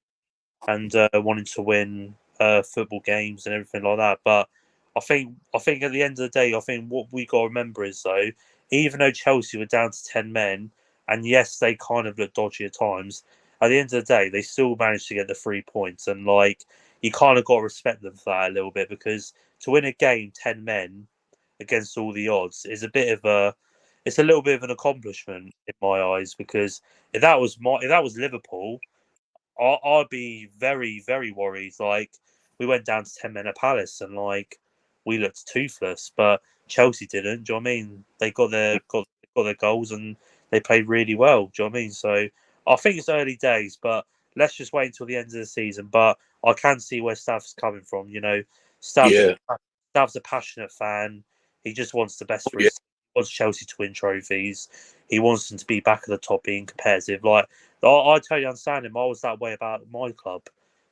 wanting to win football games and everything like that. But I think at the end of the day, I think what we got to remember is though, even though Chelsea were down to 10 men, and yes, they kind of looked dodgy at times. At the end of the day, they still managed to get the 3 points, and like you kind of got to respect them for that a little bit, because to win a game 10 men against all the odds is it's a little bit of an accomplishment in my eyes. Because if that was Liverpool, I'd be very, very worried. Like, we went down to 10 men at Palace and, like, we looked toothless, but Chelsea didn't. Do you know what I mean? They got their goals and they played really well. Do you know what I mean? So I think it's early days, but let's just wait until the end of the season. But I can see where Stav's coming from. You know, Yeah, Stav's a passionate fan. He just wants the best for yeah, his. He wants Chelsea to win trophies. He wants them to be back at the top, being competitive. Like, I totally understand him. I was that way about my club,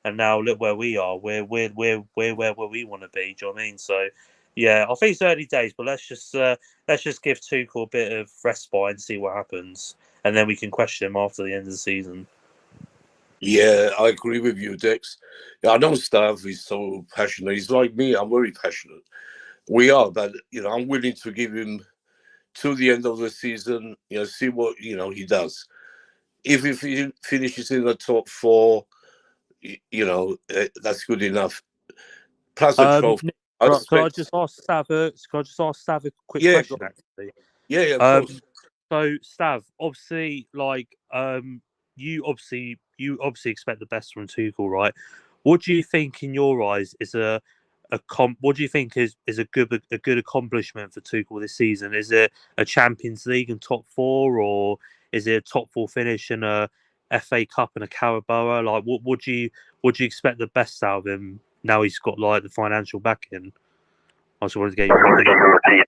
and now look where we are. We're where we want to be. Do you know what I mean? So, yeah, I think it's early days, but let's just give Tuchel a bit of respite and see what happens, and then we can question him after the end of the season. yeah. I agree with you, Dex. Yeah, I know Stav is so passionate. He's like me. I'm very passionate. We are, but I'm willing to give him to the end of the season. See what he does. If he finishes in the top four, that's good enough. Plus a trophy. Nick, I could I expect. just ask Stav? Could I just ask Stav a quick Yeah, question? Actually, yeah, of course. so Stav, obviously, like, you obviously expect the best from Tuchel, right? What do you think, in your eyes, is what do you think is a good accomplishment for Tuchel this season? Is it a Champions League and top four, or is it a top four finish and a FA Cup and a Carabao? Like, what do you expect the best out of him now he's got like the financial backing? I just wanted to get your opinion.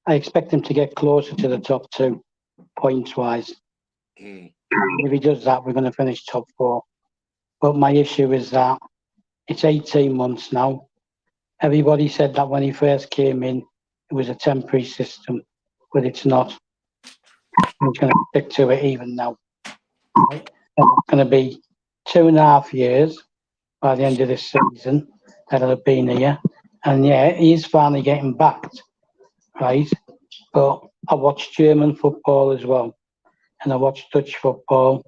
I expect him to get closer to the top two, points wise. If he does that, we're going to finish top four. But my issue is that it's 18 months now. Everybody said that when he first came in, it was a temporary system, but it's not. He's going to stick to it even now. Right? It's going to be 2.5 years by the end of this season that'll have been here. And yeah, he's finally getting backed, right? But I watch German football as well, and I watch Dutch football,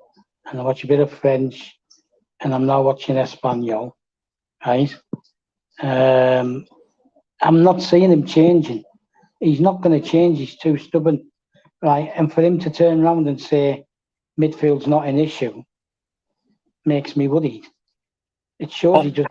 and I watch a bit of French, and I'm now watching Espanol, right? I'm not seeing him changing. He's not going to change. He's too stubborn, right? And for him to turn around and say midfield's not an issue makes me worried. It shows he's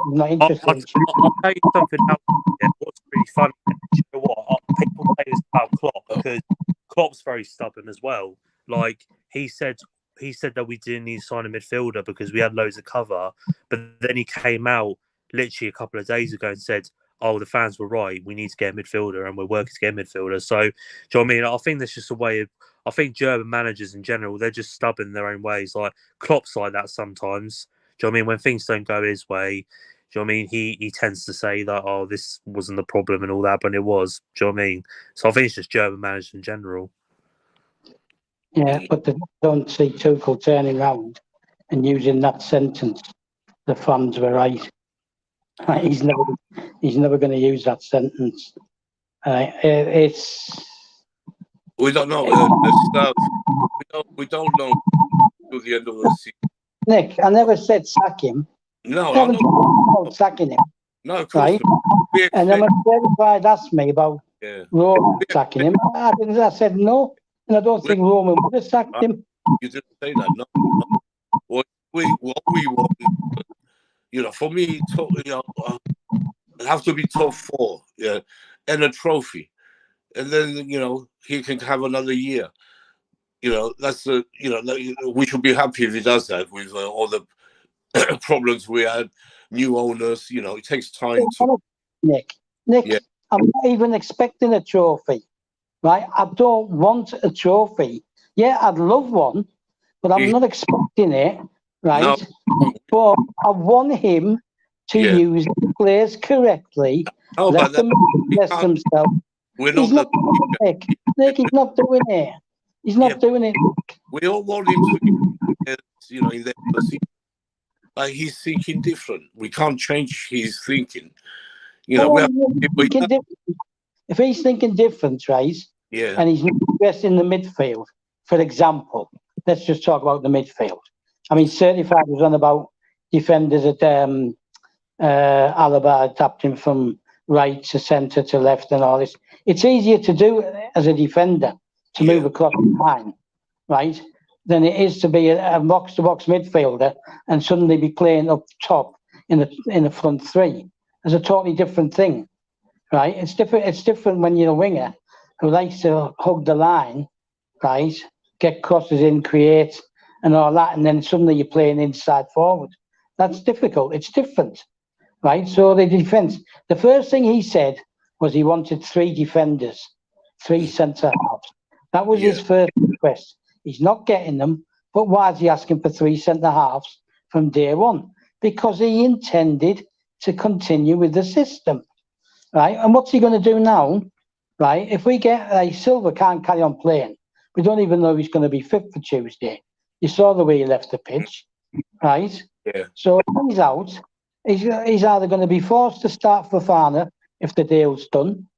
not interested. I'll tell you something else. Yeah, what's really funny? You know what? People say this about Klopp because Klopp's very stubborn as well. Like he said that we didn't need to sign a midfielder because we had loads of cover, but then he came out literally a couple of days ago and said, oh, the fans were right. We need to get a midfielder, and we're working to get a midfielder. So, do you know what I mean? I think that's just a way of. I think German managers in general, they're just stubborn in their own ways. Like Klopp's like that sometimes. Do you know what I mean? When things don't go his way, do you know what I mean? He tends to say that, oh, this wasn't the problem and all that, but it was. Do you know what I mean? So I think it's just German managers in general. Yeah, but they don't see Tuchel turning around and using that sentence. The fans were right. He's never going to use that sentence. It's We don't know the stuff. We don't know to the end of the season. Nick, I never said sack him. No, Never talked about sacking him. no, of course Right? not. And then when David asked me about Roman sacking him, I said no, and I don't think Roman would have sacked him. You didn't say that. No. What we want, you know, for me, it have to be top 4, yeah, and a trophy, and then you know he can have another year. You know, that's the we should be happy if he does that with all the problems we had, new owners. You know, it takes time to. Nick, yeah. I'm not even expecting a trophy, right? I don't want a trophy. Yeah, I'd love one, but I'm not expecting it, right? No. But I want him to use the players correctly, let them express themselves. He's not doing it, Nick. He's not doing it. He's not doing it. We all want him to, you know, in their position. But he's thinking different. We can't change his thinking. You know, if he's thinking different, right? Yeah. And he's not addressing the midfield, for example. Let's just talk about the midfield. I mean, 35 was on about defenders at Alaba adapting from right to centre to left and all this. It's easier to do as a defender to move across the line, right, than it is to be a box-to-box midfielder and suddenly be playing up top in the front three. It's a totally different thing, right? It's different. It's different when you're a winger who likes to hug the line, right, get crosses in, create, and all that, and then suddenly you're playing inside forward. That's difficult. It's different, right? So the defence. The first thing he said was he wanted 3 defenders, 3 centre halves. That was his first request. He's not getting them, but why is he asking for 3 centre halves from day one? Because he intended to continue with the system, right? And what's he going to do now, right? If we get Silva can't carry on playing, we don't even know if he's going to be fit for Tuesday. You saw the way he left the pitch, right? Yeah. So if he's out, he's either going to be forced to start Fofana if the deal's done,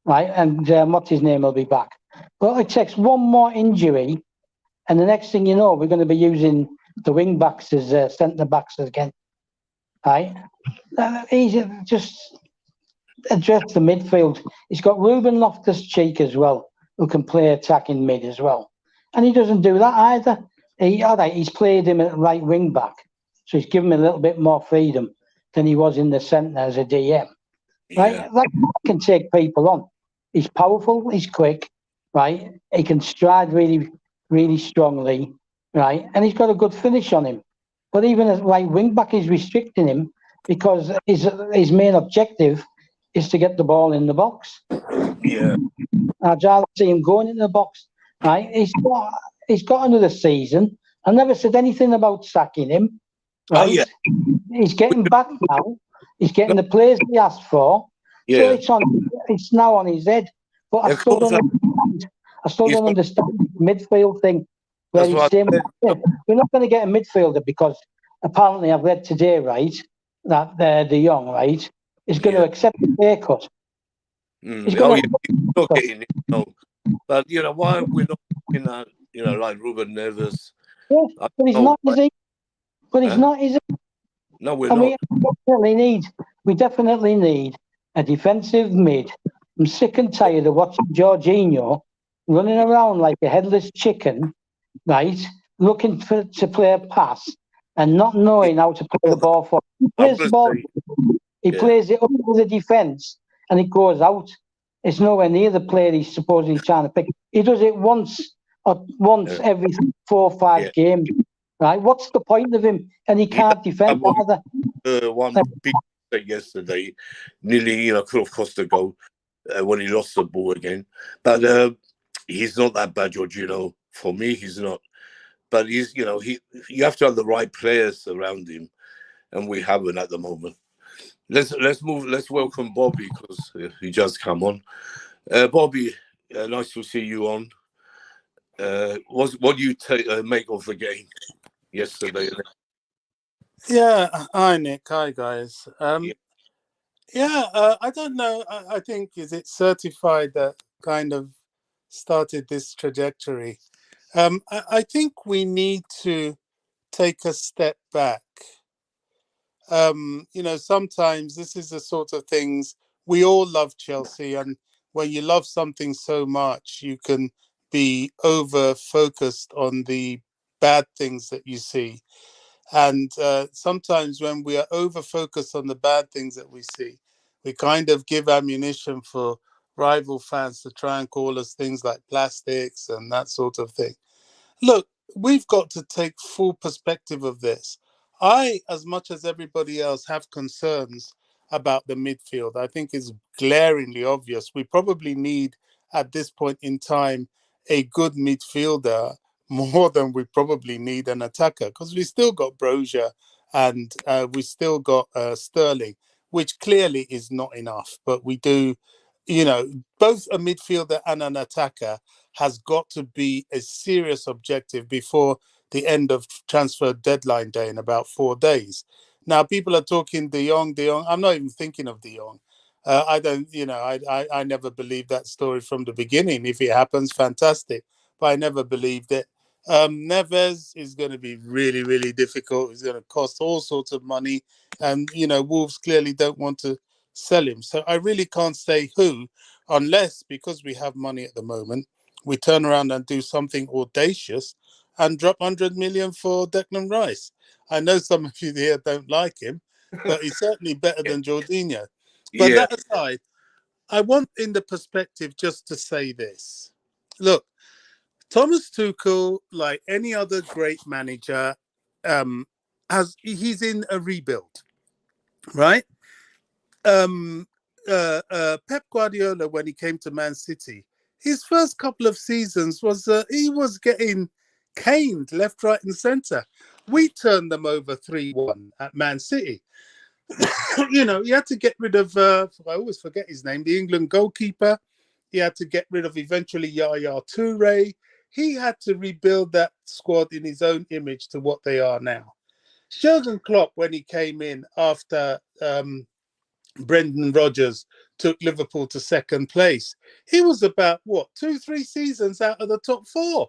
right? And what's his name will be back. But it takes one more injury, and the next thing you know, we're going to be using the wing backs as centre backs again, right? He's just addressed the midfield. He's got Ruben Loftus-Cheek as well, who can play attacking mid as well, and he doesn't do that either. He's played him at right wing back, so he's given him a little bit more freedom than he was in the centre as a DM, right? That can take people on. He's powerful. He's quick. Right, he can stride really, really strongly, right, and he's got a good finish on him. But even as right wing back is restricting him because his main objective is to get the ball in the box. Yeah, I'd rather see him going in the box. Right, he's got another season. I never said anything about sacking him. Right, he's getting back now. He's getting the players he asked for. So it's now on his head. But I still don't understand the midfield thing. Where he's saying we're not going to get a midfielder because apparently I've read today, right, that De Jong, right, is going to accept the pay cut. He's not getting it, no. But you know why we're not looking at like Ruben Neves? Yeah, but he's not, is he? But he's not, is he? No, we're not. We definitely need a defensive mid. I'm sick and tired of watching Jorginho running around like a headless chicken, right? Looking to play a pass and not knowing how to play the ball for. He plays the ball. He plays it over the defence and it goes out. It's nowhere near the player he's supposedly trying to pick. He does it once every 4 or 5 games, right? What's the point of him? And he can't defend either. One big said yesterday, nearly, could have cost a goal when he lost the ball again. But he's not that bad, Jorginho. For me, he's not. But he's, you have to have the right players around him, and we haven't at the moment. Let's move. Let's welcome Bobby because he just come on. Bobby, nice to see you on. What do you make of the game yesterday? Yeah, hi Nick, hi guys. Yeah. I don't know. I think is it certified that kind of started this trajectory. I think we need to take a step back. Sometimes this is the sort of things we all love Chelsea, and when you love something so much, you can be over focused on the bad things that you see. And sometimes when we are over focused on the bad things that we see, we kind of give ammunition for rival fans to try and call us things like plastics and that sort of thing. Look, we've got to take full perspective of this. I, as much as everybody else, have concerns about the midfield. I think it's glaringly obvious. We probably need, at this point in time, a good midfielder more than we probably need an attacker, because we still got Brozier and we still got Sterling, which clearly is not enough. But we do, both a midfielder and an attacker has got to be a serious objective before the end of transfer deadline day in about 4 days. Now, people are talking De Jong, De Jong. I'm not even thinking of De Jong. I don't, I never believed that story from the beginning. If it happens, fantastic. But I never believed it. Neves is going to be really, really difficult. It's going to cost all sorts of money. And, Wolves clearly don't want to sell him. So I really can't say who, unless, because we have money at the moment, we turn around and do something audacious and drop 100 million for Declan Rice. I know some of you here don't like him, but he's certainly better than Jorginho. But Yeah. that aside, I want in the perspective just to say this. Look, Thomas Tuchel, like any other great manager, he's in a rebuild, right? Pep Guardiola, when he came to Man City, his first couple of seasons was he was getting caned left, right, and centre. We turned them over 3-1 at Man City. He had to get rid of I always forget his name, the England goalkeeper. He had to get rid of eventually Yaya Toure. He had to rebuild that squad in his own image to what they are now. Jurgen Klopp, when he came in after Brendan Rodgers took Liverpool to second place, he was about, 2-3 seasons out of the top 4.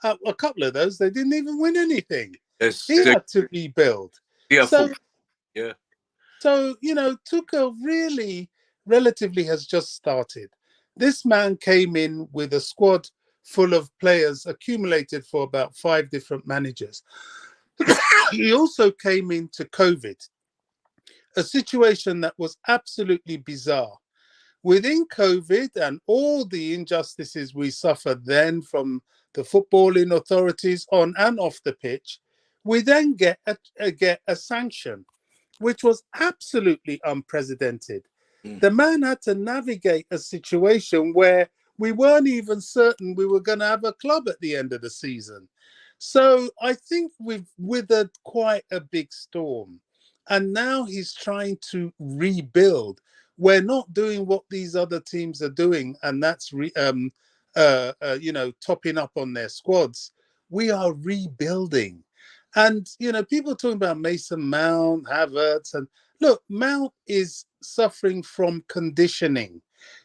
A couple of those, they didn't even win anything. He had to rebuild. Yeah. So, yeah. So, Tuchel really relatively has just started. This man came in with a squad full of players accumulated for about 5 different managers. He also came into COVID, a situation that was absolutely bizarre. Within COVID and all the injustices we suffered then from the footballing authorities on and off the pitch, we then get a sanction, which was absolutely unprecedented. The man had to navigate a situation where we weren't even certain we were going to have a club at the end of the season. So I think we've withered quite a big storm. And now he's trying to rebuild. We're not doing what these other teams are doing, and that's topping up on their squads. We are rebuilding. And, people talking about Mason Mount, Havertz, and look, Mount is suffering from conditioning.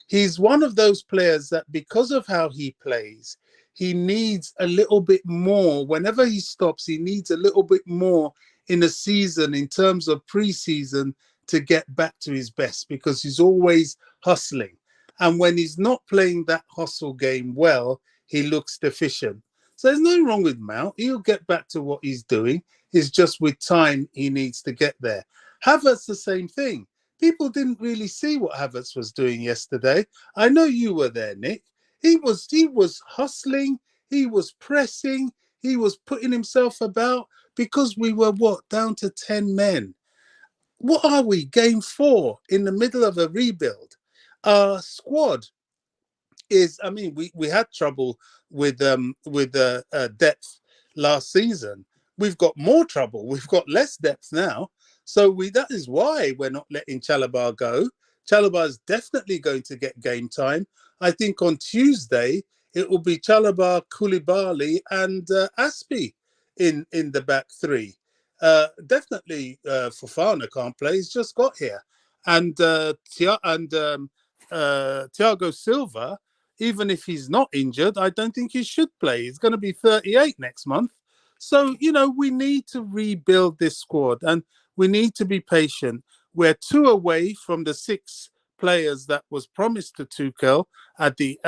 He's one of those players that because of how he plays, he needs a little bit more. Whenever he stops, he needs a little bit more in a season in terms of pre-season to get back to his best, because he's always hustling. And when he's not playing that hustle game well, he looks deficient. So there's nothing wrong with Mount. He'll get back to what he's doing. It's just with time he needs to get there. Havertz, the same thing. People didn't really see what Havertz was doing yesterday. I know you were there, Nick. He was hustling. He was pressing. He was putting himself about, because we were down to 10 men. what are we? Game 4 in the middle of a rebuild. Our squad is, I mean, we had trouble with depth last season. We've got more trouble. We've got less depth now. So that is why we're not letting Chalabar go. Chalabar is definitely going to get game time. I think on Tuesday it will be Chalabar, Koulibaly, and Aspie in the back three. Definitely Fofana can't play. He's just got here, and Thiago Silva, even if he's not injured, I don't think he should play. He's going to be 38 next month. So, we need to rebuild this squad and we need to be patient. We're 2 away from the 6 players that was promised to Tuchel at the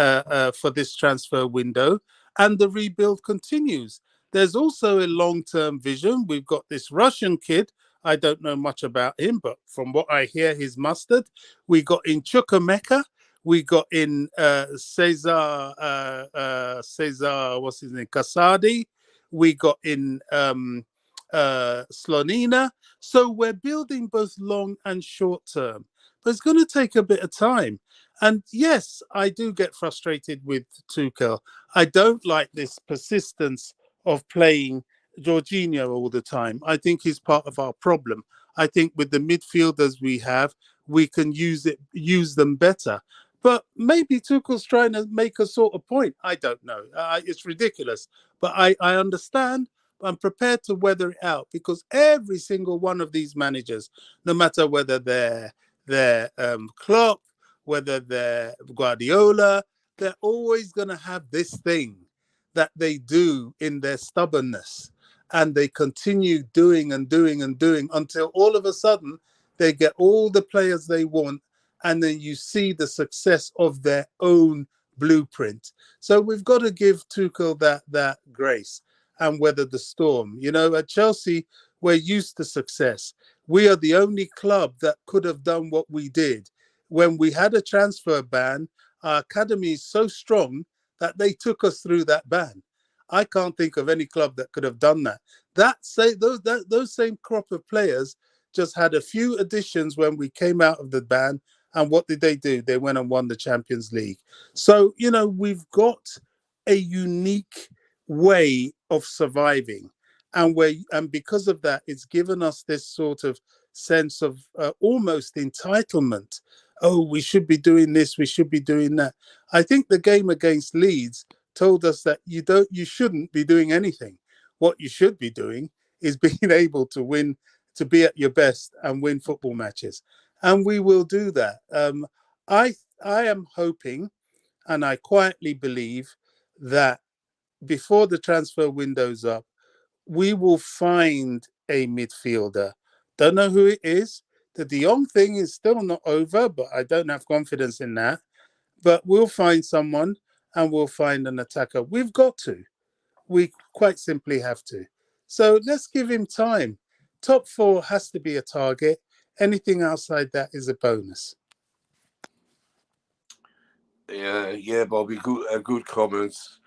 for this transfer window, and the rebuild continues. There's also a long-term vision. We've got this Russian kid. I don't know much about him, but from what I hear, he's mustard. We got in Chukwemeka. We got in Cesar, what's his name, Casadi. We got in Slonina. So we're building both long and short term, but it's going to take a bit of time. And yes, I do get frustrated with Tuchel. I don't like this persistence of playing Jorginho all the time. I think he's part of our problem. I think with the midfielders we have, we can use them better. But maybe Tuchel's trying to make a sort of point. I don't know. It's ridiculous. But I understand. I'm prepared to weather it out, because every single one of these managers, no matter whether they're Klopp, whether they're Guardiola, they're always going to have this thing that they do in their stubbornness. And they continue doing and doing and doing until all of a sudden they get all the players they want, and then you see the success of their own blueprint. So we've got to give Tuchel that grace and weather the storm. At Chelsea, we're used to success. We are the only club that could have done what we did. When we had a transfer ban, our academy is so strong that they took us through that ban. I can't think of any club that could have done that. Those same crop of players just had a few additions when we came out of the ban. And what did they do? They went and won the Champions League. So, we've got a unique way of surviving. And because of that, it's given us this sort of sense of almost entitlement. Oh, we should be doing this, we should be doing that. I think the game against Leeds told us that you shouldn't be doing anything. What you should be doing is being able to win, to be at your best and win football matches. And we will do that. I am hoping, and I quietly believe, that before the transfer window's up, we will find a midfielder. Don't know who it is. The De Jong thing is still not over, but I don't have confidence in that. But we'll find someone, and we'll find an attacker. We've got to. We quite simply have to. So let's give him time. Top 4 has to be a target. Anything outside that is a bonus. Yeah, Bobby. Good comments.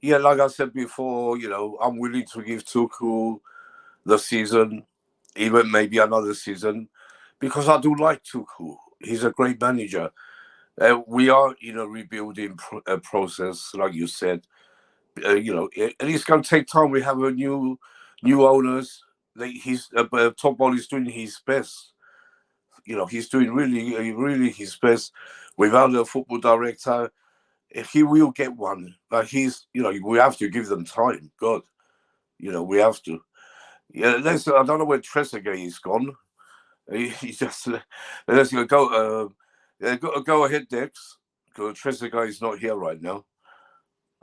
Yeah, like I said before, I'm willing to give Tuchel the season, even maybe another season, because I do like Tuchel. He's a great manager. We are in a rebuilding process, like you said. And it's going to take time. We have a new owners. He's Top Ball is doing his best. He's doing really his best. Without a football director, he will get one. But we have to give them time. God, we have to. Yeah, I don't know where Trezeguet is gone. He just let's go. Go ahead, Dex. Trezeguet is not here right now.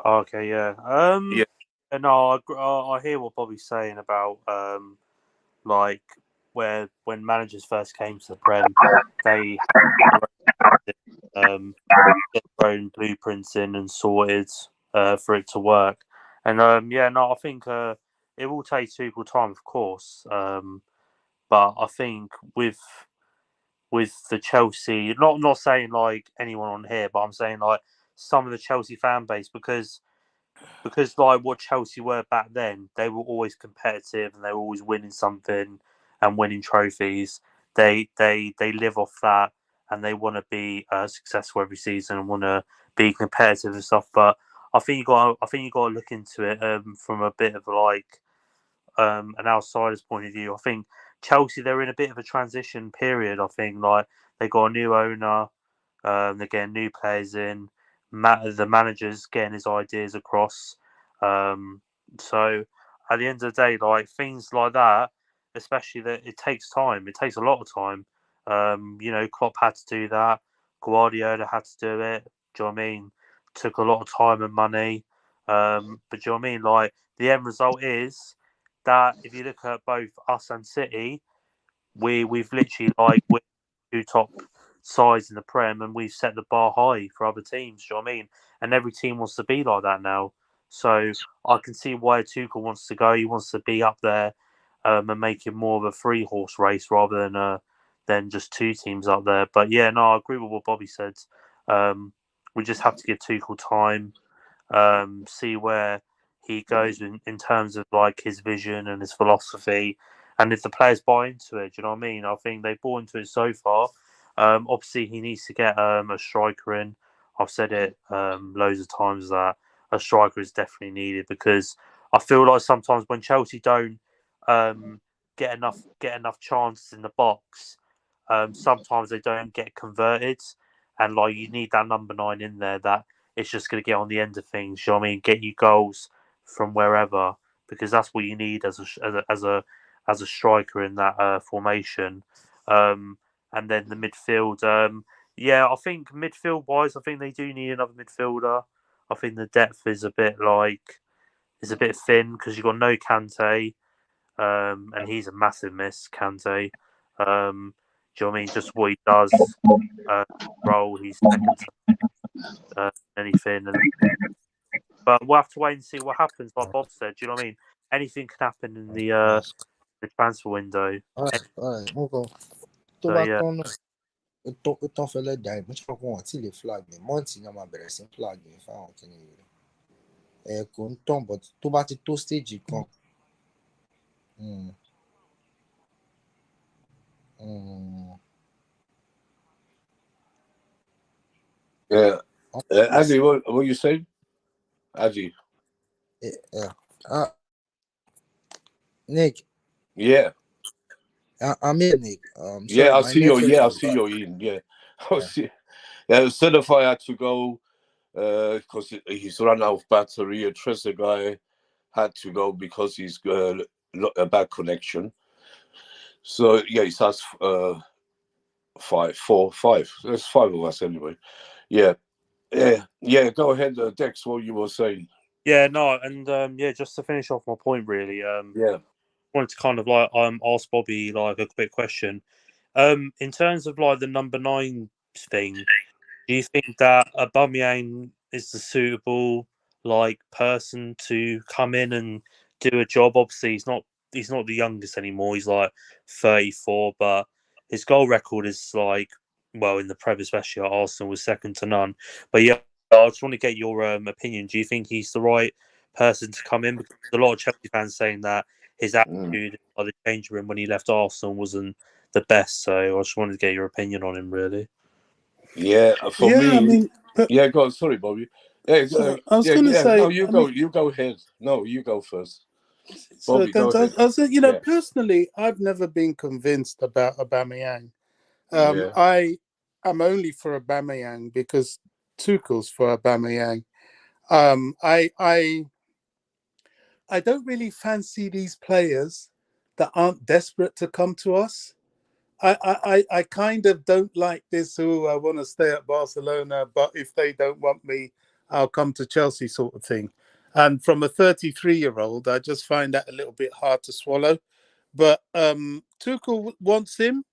Okay, yeah. Yeah. No, I hear what Bobby's saying about like when managers first came to the Prem, they get their own blueprints in and sorted for it to work. And I think it will take Tuchel time, of course. But I think with the Chelsea, not saying like anyone on here, but I'm saying like some of the Chelsea fan base, because like what Chelsea were back then, they were always competitive and they were always winning something and winning trophies. they live off that, and they want to be successful every season and want to be competitive and stuff. But I think you got to look into it from a bit of like an outsider's point of view. I think Chelsea, they're in a bit of a transition period. I think like they got a new owner, they're getting new players in. The manager's getting his ideas across. So at the end of the day, like things like that, especially that it takes time. It takes a lot of time. Klopp had to do that. Guardiola had to do it. Do you know what I mean? Took a lot of time and money. But do you know what I mean? Like the end result is that if you look at both us and City, we've literally like we're two top sides in the Prem, and we've set the bar high for other teams. Do you know what I mean? And every team wants to be like that now. So I can see why Tuchel wants to go. He wants to be up there and make it more of a three horse race rather than just two teams up there. But yeah, no, I agree with what Bobby said. We just have to give Tuchel time, see where he goes in terms of like his vision and his philosophy, and if the players buy into it. Do you know what I mean? I think they've bought into it so far. Obviously, he needs to get a striker in. I've said it loads of times that a striker is definitely needed, because I feel like sometimes when Chelsea don't get enough chances in the box, sometimes they don't get converted, and like you need that number 9 in there that it's just going to get on the end of things. You know what I mean? Get you goals from wherever, because that's what you need as a striker in that formation. And then the midfield. I think midfield wise, I think they do need another midfielder. I think the depth is a bit thin because you've got no Kante, and he's a massive miss, Kante. Do you know what I mean? Just what he does, role, he's second to anything. But we'll have to wait and see what happens. Like Bob said, do you know what I mean? Anything can happen in the transfer window. Nǹkan tó So bá yeah, tán náà ó tán fẹ́lẹ́ dà ìmú tí wọ́n ti lè flag mi mọ́ǹtì ni wọ́n máa bẹ̀rẹ̀ sí flag mi fáwọn kìnìún rẹ̀ kò ń tàn but tó bá ti tó stage kan. Yeah. Adi, what you saying? Adi. Nick. Yeah. I'm here, Nick. Yeah, sorry, I my see you. network Yeah, I is see bad. you're in. Yeah. I see. Yeah, Certify had to go because he's run out of battery. A Tressa guy had to go because he's a bad connection. So yeah, he has 5. There's 5 of us anyway. Yeah. Go ahead, Dex. What you were saying? yeah, no, and just to finish off my point, really. Yeah. Wanted to kind of like ask Bobby like a quick question. In terms of like the number 9 thing, do you think that Aubameyang is the suitable like person to come in and do a job? Obviously, he's not the youngest anymore. He's like 34, but his goal record is like, well, in the Prem, especially at Arsenal, was second to none. But yeah, I just want to get your opinion. Do you think he's the right person to come in? Because there's a lot of Chelsea fans saying that his attitude at the change room when he left Arsenal wasn't the best. So I just wanted to get your opinion on him, really. Yeah, for me. I mean, yeah, go on. Sorry, Bobby. Yeah, I was going to say. No, you go. You go ahead. No, you go first. Bobby, go ahead. I was, personally, I've never been convinced about Aubameyang. I am only for Aubameyang because Tuchel's for Aubameyang. I don't really fancy these players that aren't desperate to come to us. I kind of don't like this. I want to stay at Barcelona, but if they don't want me, I'll come to Chelsea sort of thing. And from a 33-year-old, I just find that a little bit hard to swallow. But Tuchel wants him.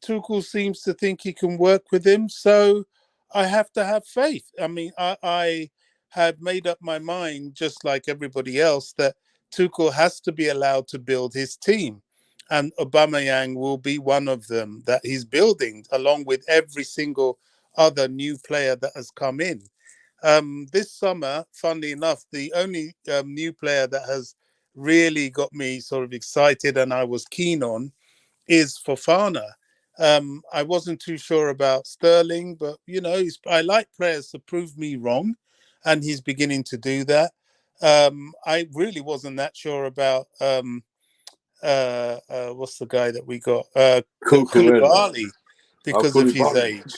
Tuchel seems to think he can work with him. So I have to have faith. I mean, I had made up my mind, just like everybody else, that Tuchel has to be allowed to build his team. And Aubameyang will be one of them that he's building, along with every single other new player that has come in. This summer, funnily enough, the only new player that has really got me sort of excited and I was keen on is Fofana. I wasn't too sure about Sterling, but you know, I like players to prove me wrong, and he's beginning to do that. I really wasn't that sure about what's the guy that we got? Koulibaly, because of his age.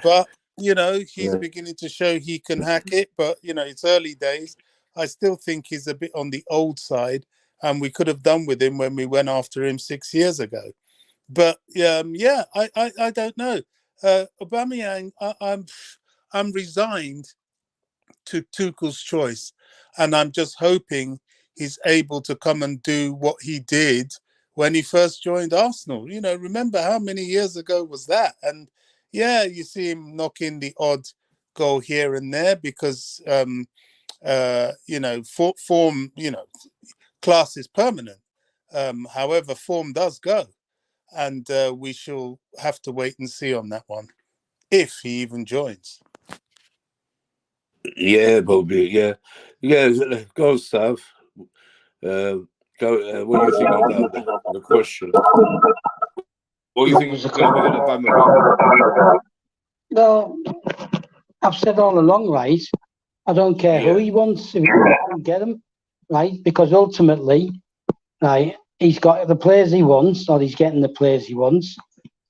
But you know, he's beginning to show he can hack it. But you know, it's early days. I still think he's a bit on the old side, and we could have done with him when we went after him 6 years ago. But I don't know. Aubameyang, I'm resigned to Tuchel's choice, and I'm just hoping he's able to come and do what he did when he first joined Arsenal. You know, remember how many years ago was that? And yeah, you see him knock in the odd goal here and there because you know, form, you know, class is permanent. However, form does go, and we shall have to wait and see on that one, if he even joins. Yeah, Bobby. Yeah. Go, Sav. Go. What do you think about the question? What do you think about Aubameyang? No, I've said all along, right? I don't care who he wants, if he can get him, right? Because ultimately, right, he's got the players he wants, or he's getting the players he wants.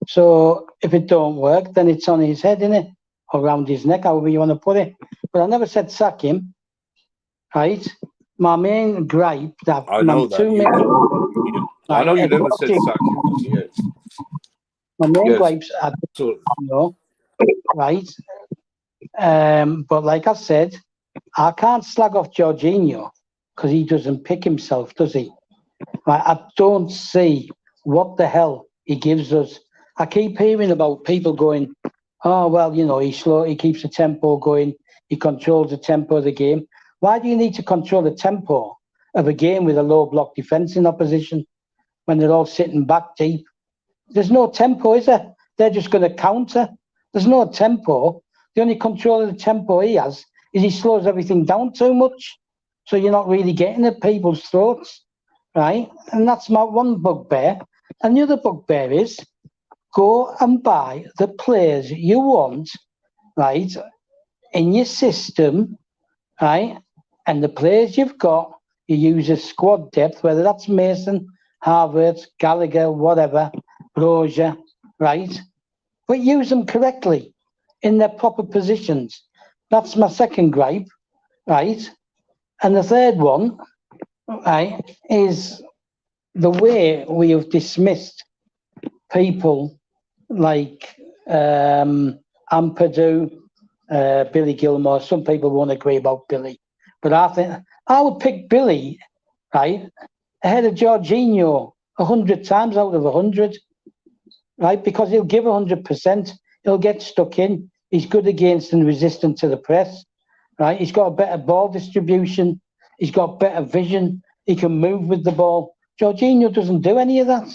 So if it don't work, then it's on his head, innit? Or around his neck, however you want to put it. But I never said sack him, right? My main gripe that I know that. I know you never said sack him. Yes. My main gripes are, right? But like I said, I can't slag off Jorginho because he doesn't pick himself, does he? Right? I don't see what the hell he gives us. I keep hearing about people going, oh, well, you know, he's slow, he keeps the tempo going, he controls the tempo of the game. Why do you need to control the tempo of a game with a low block defence in opposition when they're all sitting back deep? There's no tempo, is there? They're just going to counter. There's no tempo. The only control of the tempo he has is he slows everything down too much. So you're not really getting at people's throats, right? And that's my one bugbear. And the other bugbear is go and buy the players you want, right, in your system, right? And the players you've got, you use as squad depth, whether that's Mason, Harvard, Gallagher, whatever, Brozier, right? But use them correctly in their proper positions. That's my second gripe, right? And the third one, right, is the way we have dismissed people like Ampadu, Billy Gilmore. Some people won't agree about Billy, but I think I would pick Billy, right, ahead of Jorginho 100 times out of 100, right? Because he'll give 100%. He'll get stuck in. He's good against and resistant to the press, right? He's got a better ball distribution. He's got better vision. He can move with the ball. Jorginho doesn't do any of that,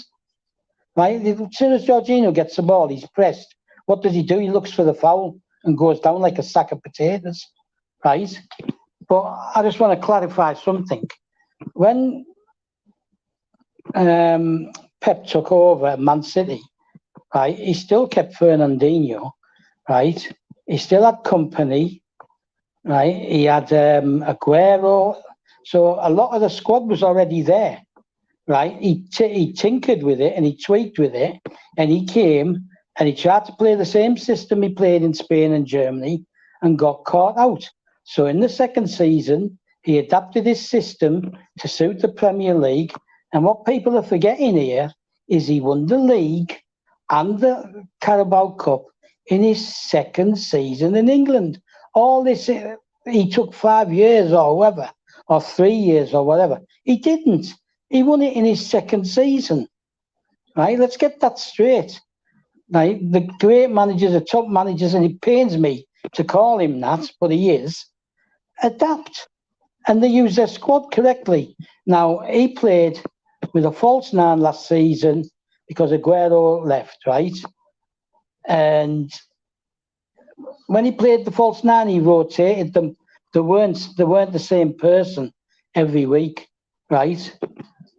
right? As soon as Jorginho gets the ball, he's pressed. What does he do? He looks for the foul and goes down like a sack of potatoes, right? But I just want to clarify something. When Pep took over at Man City, right, he still kept Fernandinho, right? He still had company, right? He had Aguero. So a lot of the squad was already there, right? He tinkered with it and he tweaked with it, and he came and he tried to play the same system he played in Spain and Germany and got caught out. So in the second season, he adapted his system to suit the Premier League. And what people are forgetting here is he won the league and the Carabao Cup in his second season in England. All this, he took 5 years or whatever, or 3 years or whatever. He didn't. He won it in his second season, right? Let's get that straight. Right? The great managers are top managers, and it pains me to call him that, but he is. Adapt. And they use their squad correctly. Now, he played with a false nine last season because Aguero left, right? And when he played the false nine, he rotated them. They weren't the same person every week, right?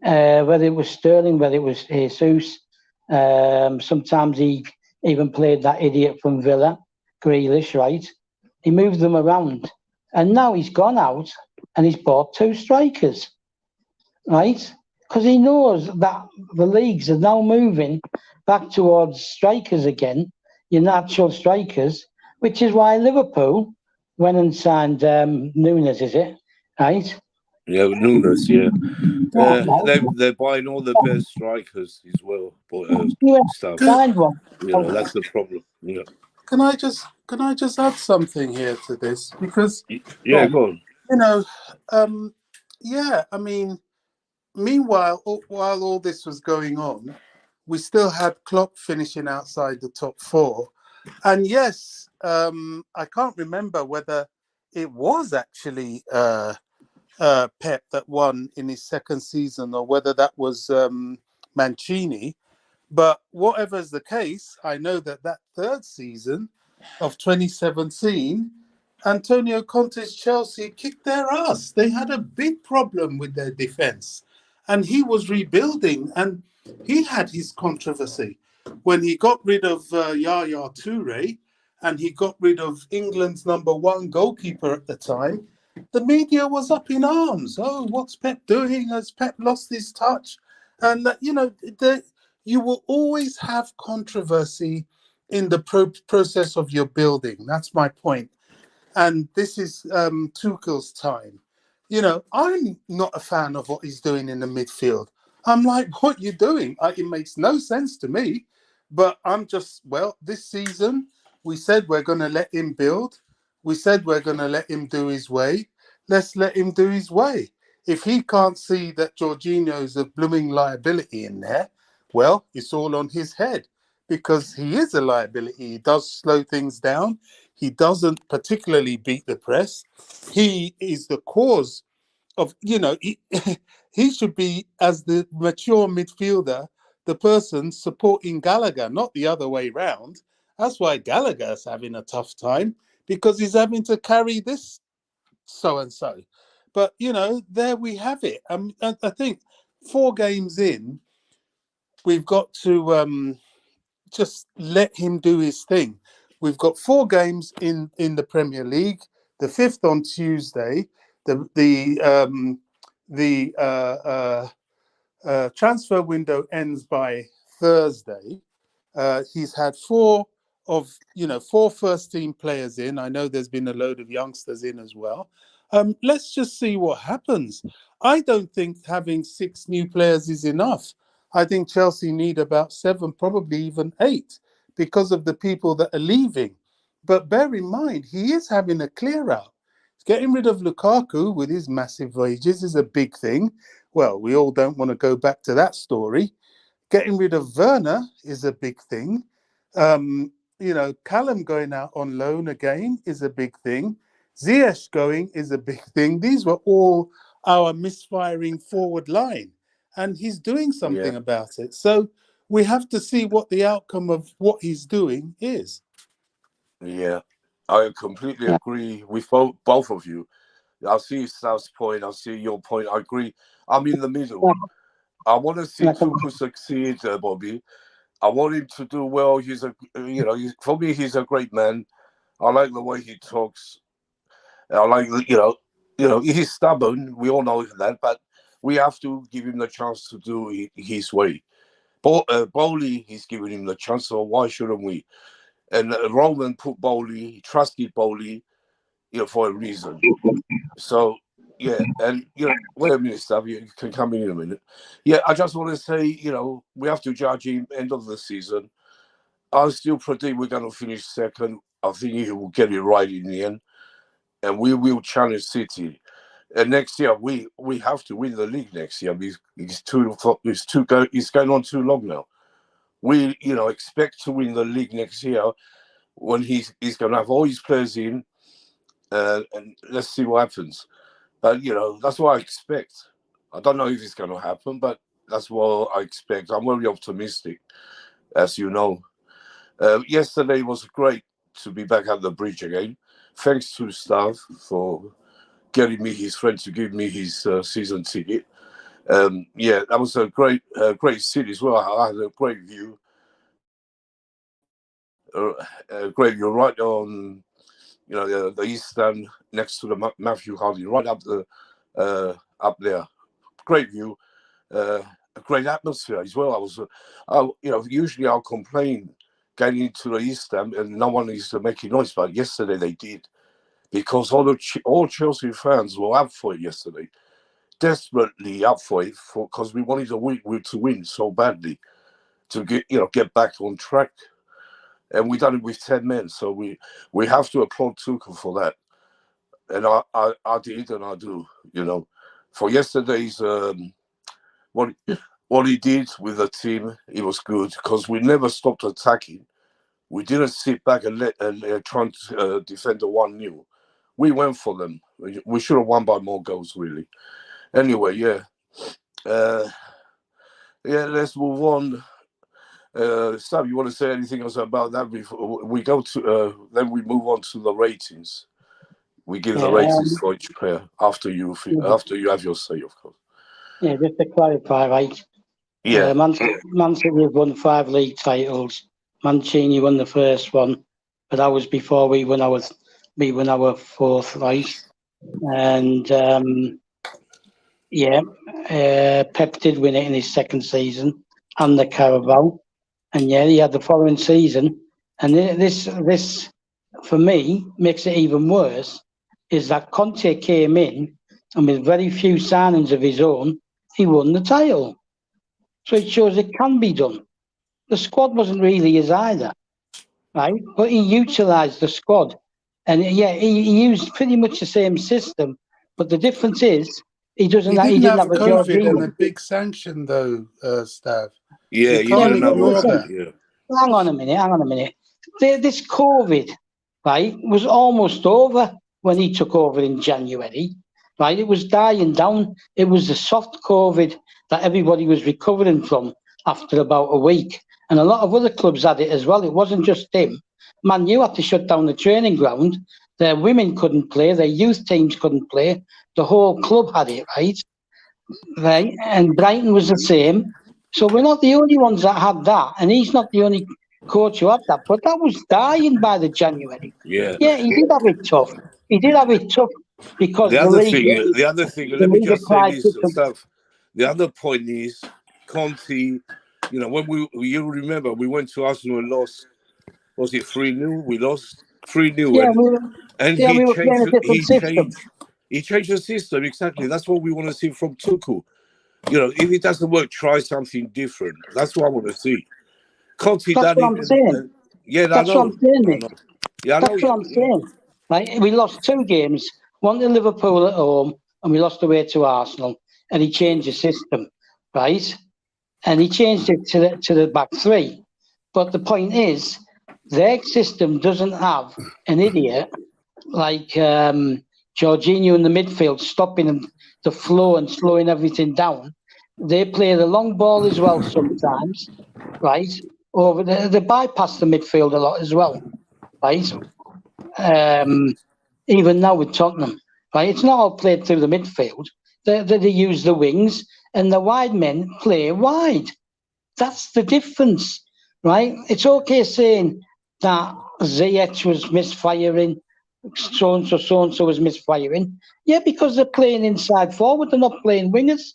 Whether it was Sterling, whether it was Jesus, Sometimes he even played that idiot from Villa, Grealish, right? He moved them around. And now he's gone out and he's bought 2 strikers, right? Because he knows that the leagues are now moving back towards strikers again, your natural strikers, which is why Liverpool went and signed Nunes, is it? Right? Yeah, Nunes, yeah. Right. They're buying all the best strikers as well, but Yeah, stuff. Can, signed one. That's the problem. Yeah. can I just add something here to this? Because, Yeah, go on. you know, yeah, I mean, meanwhile, while all this was going on, we still had Klopp finishing outside the top 4. And yes, I can't remember whether it was actually Pep that won in his second season or whether that was Mancini. But whatever's the case, I know that third season of 2017, Antonio Conte's Chelsea kicked their ass. They had a big problem with their defense. And he was rebuilding, and he had his controversy. When he got rid of Yaya Toure and he got rid of England's number 1 goalkeeper at the time, the media was up in arms. Oh, what's Pep doing? Has Pep lost his touch? And, you will always have controversy in the process of your building. That's my point. And this is Tuchel's time. I'm not a fan of what he's doing in the midfield. I'm like, what you doing? It makes no sense to me. But I'm just, this season, we said we're going to let him build. We said we're going to let him do his way. Let's let him do his way. If he can't see that Jorginho's a blooming liability in there, well, it's all on his head because he is a liability. He does slow things down. He doesn't particularly beat the press. He is the cause of, he should be, as the mature midfielder, the person supporting Gallagher, not the other way round. That's why Gallagher's having a tough time because he's having to carry this so-and-so. But, there we have it. I think 4 games in, we've got to just let him do his thing. We've got 4 games in the Premier League. The 5th on Tuesday. The transfer window ends by Thursday. He's had 4 first team players in. I know there's been a load of youngsters in as well. Let's just see what happens. I don't think having 6 new players is enough. I think Chelsea need about 7, probably even 8, because of the people that are leaving. But bear in mind, he is having a clear out. Getting rid of Lukaku with his massive wages is a big thing. Well, we all don't want to go back to that story. Getting rid of Werner is a big thing. Callum going out on loan again is a big thing. Ziyech going is a big thing. These were all our misfiring forward line. And he's doing something about it. So we have to see what the outcome of what he's doing is. Yeah, I completely agree with both of you. I see Sal's point. I see your point. I agree. I'm in the middle. I want to see Tuchel succeed, Bobby. I want him to do well. For me, he's a great man. I like the way he talks. I like, he's stubborn. We all know that, but we have to give him the chance to do his way. Bowley, he's giving him the chance, so why shouldn't we? And Roman put Bowley, trusted Bowley, for a reason. So, and, wait a minute, Stav, you can come in a minute. Yeah, I just want to say, we have to judge him end of the season. I still predict we're going to finish second. I think he will get it right in the end. And we will challenge City. And next year, we have to win the league next year. It's going on too long now. We, expect to win the league next year when he's going to have all his players in. And let's see what happens. But, that's what I expect. I don't know if it's going to happen, but that's what I expect. I'm very optimistic, as you know. Yesterday was great to be back at the bridge again. Thanks to staff for getting me his friend to give me his season ticket. Yeah, that was a great city as well. I had a great view. A great view right on, the east stand next to the Matthew Hardy, right up there. Great view. A great atmosphere as well. Usually I'll complain getting into the East Stand and no one is making noise, but yesterday they did, because all Chelsea fans were up for it yesterday, desperately up for it, because we wanted to win so badly to get back on track, and we done it with 10 men. So we have to applaud Tuchel for that, and I did and I do. For yesterday's what he did with the team, it was good, because we never stopped attacking. We didn't sit back and try to defend the 1-0. We went for them. We should have won by more goals, really. Anyway, yeah. Let's move on. Sam, you want to say anything else about that before we go to? Then we move on to the ratings. We give the ratings for each player after you have your say, of course. Yeah, just to clarify, right? Yeah. Man City have won 5 league titles. Mancini won the first one, but that was before we won our 4th, right? And Pep did win it in his 2nd season and the Carabao, and he had the following season. And this for me makes it even worse, is that Conte came in and with very few signings of his own, he won the title. So it shows it can be done. The squad wasn't really his either, right? But he utilised the squad. And he used pretty much the same system. But the difference is he didn't have a COVID and Jorginho. a big sanction, though, Stav. Yeah, you can't ignore that. Yeah. Hang on a minute. This COVID, right, was almost over when he took over in January, right? It was dying down. It was the soft COVID that everybody was recovering from after about a week. And a lot of other clubs had it as well. It wasn't just him. Man U had to shut down the training ground. Their women couldn't play. Their youth teams couldn't play. The whole club had it, right? Right? And Brighton was the same. So we're not the only ones that had that. And he's not the only coach who had that. But that was dying by the January. Yeah. Yeah, he did have it tough. He did have it tough because The other thing, let me just say this stuff. The other point is Conte. When you remember, we went to Arsenal and lost. Was it 3-0? We lost 3-0. He changed the system, exactly. That's what we want to see from Tuchel. If it doesn't work, try something different. That's what I want to see. Conte That's what I'm saying. That's what I'm saying. That's what I'm saying. Right? We lost 2 games, one to Liverpool at home, and we lost away to Arsenal. And he changed the system, right? And he changed it to the back 3. But the point is, their system doesn't have an idiot like Jorginho in the midfield stopping the flow and slowing everything down. They play the long ball as well sometimes, right? They bypass the midfield a lot as well, right? Even now with Tottenham, right? It's not all played through the midfield. They use the wings, and the wide men play wide. That's the difference, right? It's okay saying that Ziyech was misfiring, so-and-so was misfiring. Yeah, because they're playing inside forward. They're not playing wingers.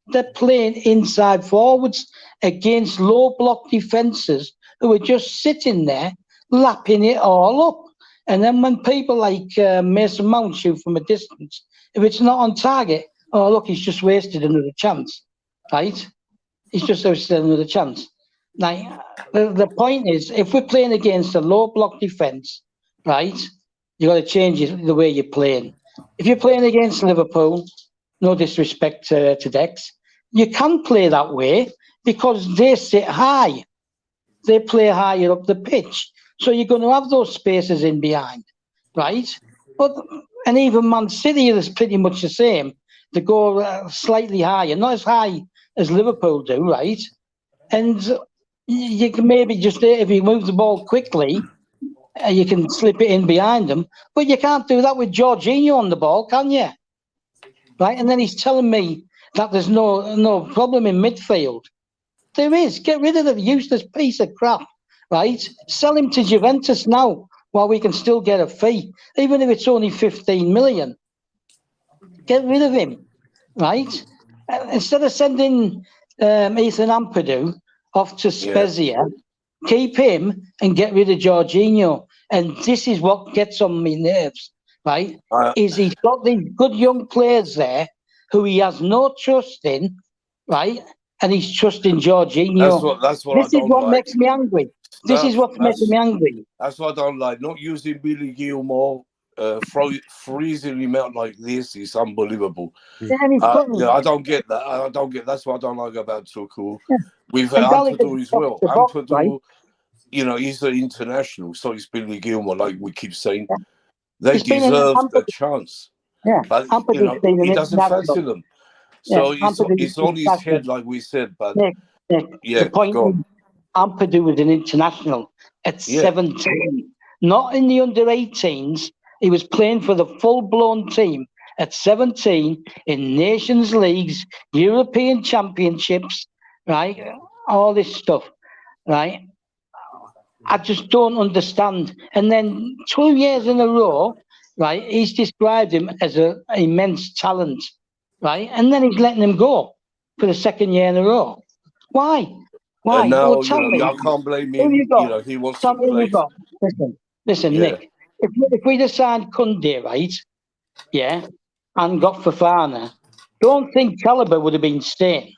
They're playing inside forwards against low block defences who are just sitting there lapping it all up. And then when people like Mason Mount shoot from a distance, if it's not on target, oh, look, he's just wasted another chance, right? He's just wasted another chance. Now, the point is, if we're playing against a low block defence, right, you got to change the way you're playing. If you're playing against Liverpool, no disrespect to Dex, you can play that way because they sit high. They play higher up the pitch. So you're going to have those spaces in behind, right? And even Man City is pretty much the same. They go slightly higher, not as high as Liverpool do, right? And you can maybe just, if you move the ball quickly, you can slip it in behind them. But you can't do that with Jorginho on the ball, can you? Right? And then he's telling me that there's no problem in midfield. There is. Get rid of the useless piece of crap, right? Sell him to Juventus now while we can still get a fee, even if it's only 15 million. Get rid of him, right? Instead of sending Ethan Ampadu off to Spezia, keep him and get rid of Jorginho. And this is what gets on my nerves, right? Is he's got these good young players there who he has no trust in, right? And he's trusting Jorginho. That's what This I don't is what like. makes me angry. This is what's making me angry. That's what I don't like. Not using Billy Gilmore, freezing him out like this is unbelievable. I don't get that. I don't get. That's what I don't like about Tuchel. With Ampadu as well. Ampadu, right? He's an international, so he's Billy Gilmore, like we keep saying. They deserve a chance. Yeah, but he doesn't fancy them. So it's on his head, like we said. But Nick, the point is, Ampadu was an international at 17, not in the under-18s. He was playing for the full-blown team at 17 in Nations Leagues, European Championships, right? All this stuff, right? I just don't understand. And then 2 years in a row, right, he's described him as an immense talent, right? And then he's letting him go for the second year in a row. Why? Why? And now, well, tell me, I can't blame him. He wants to play. Listen, Nick, if we'd have signed Kunde, right, and got Fofana, don't think Chalobah would have been staying.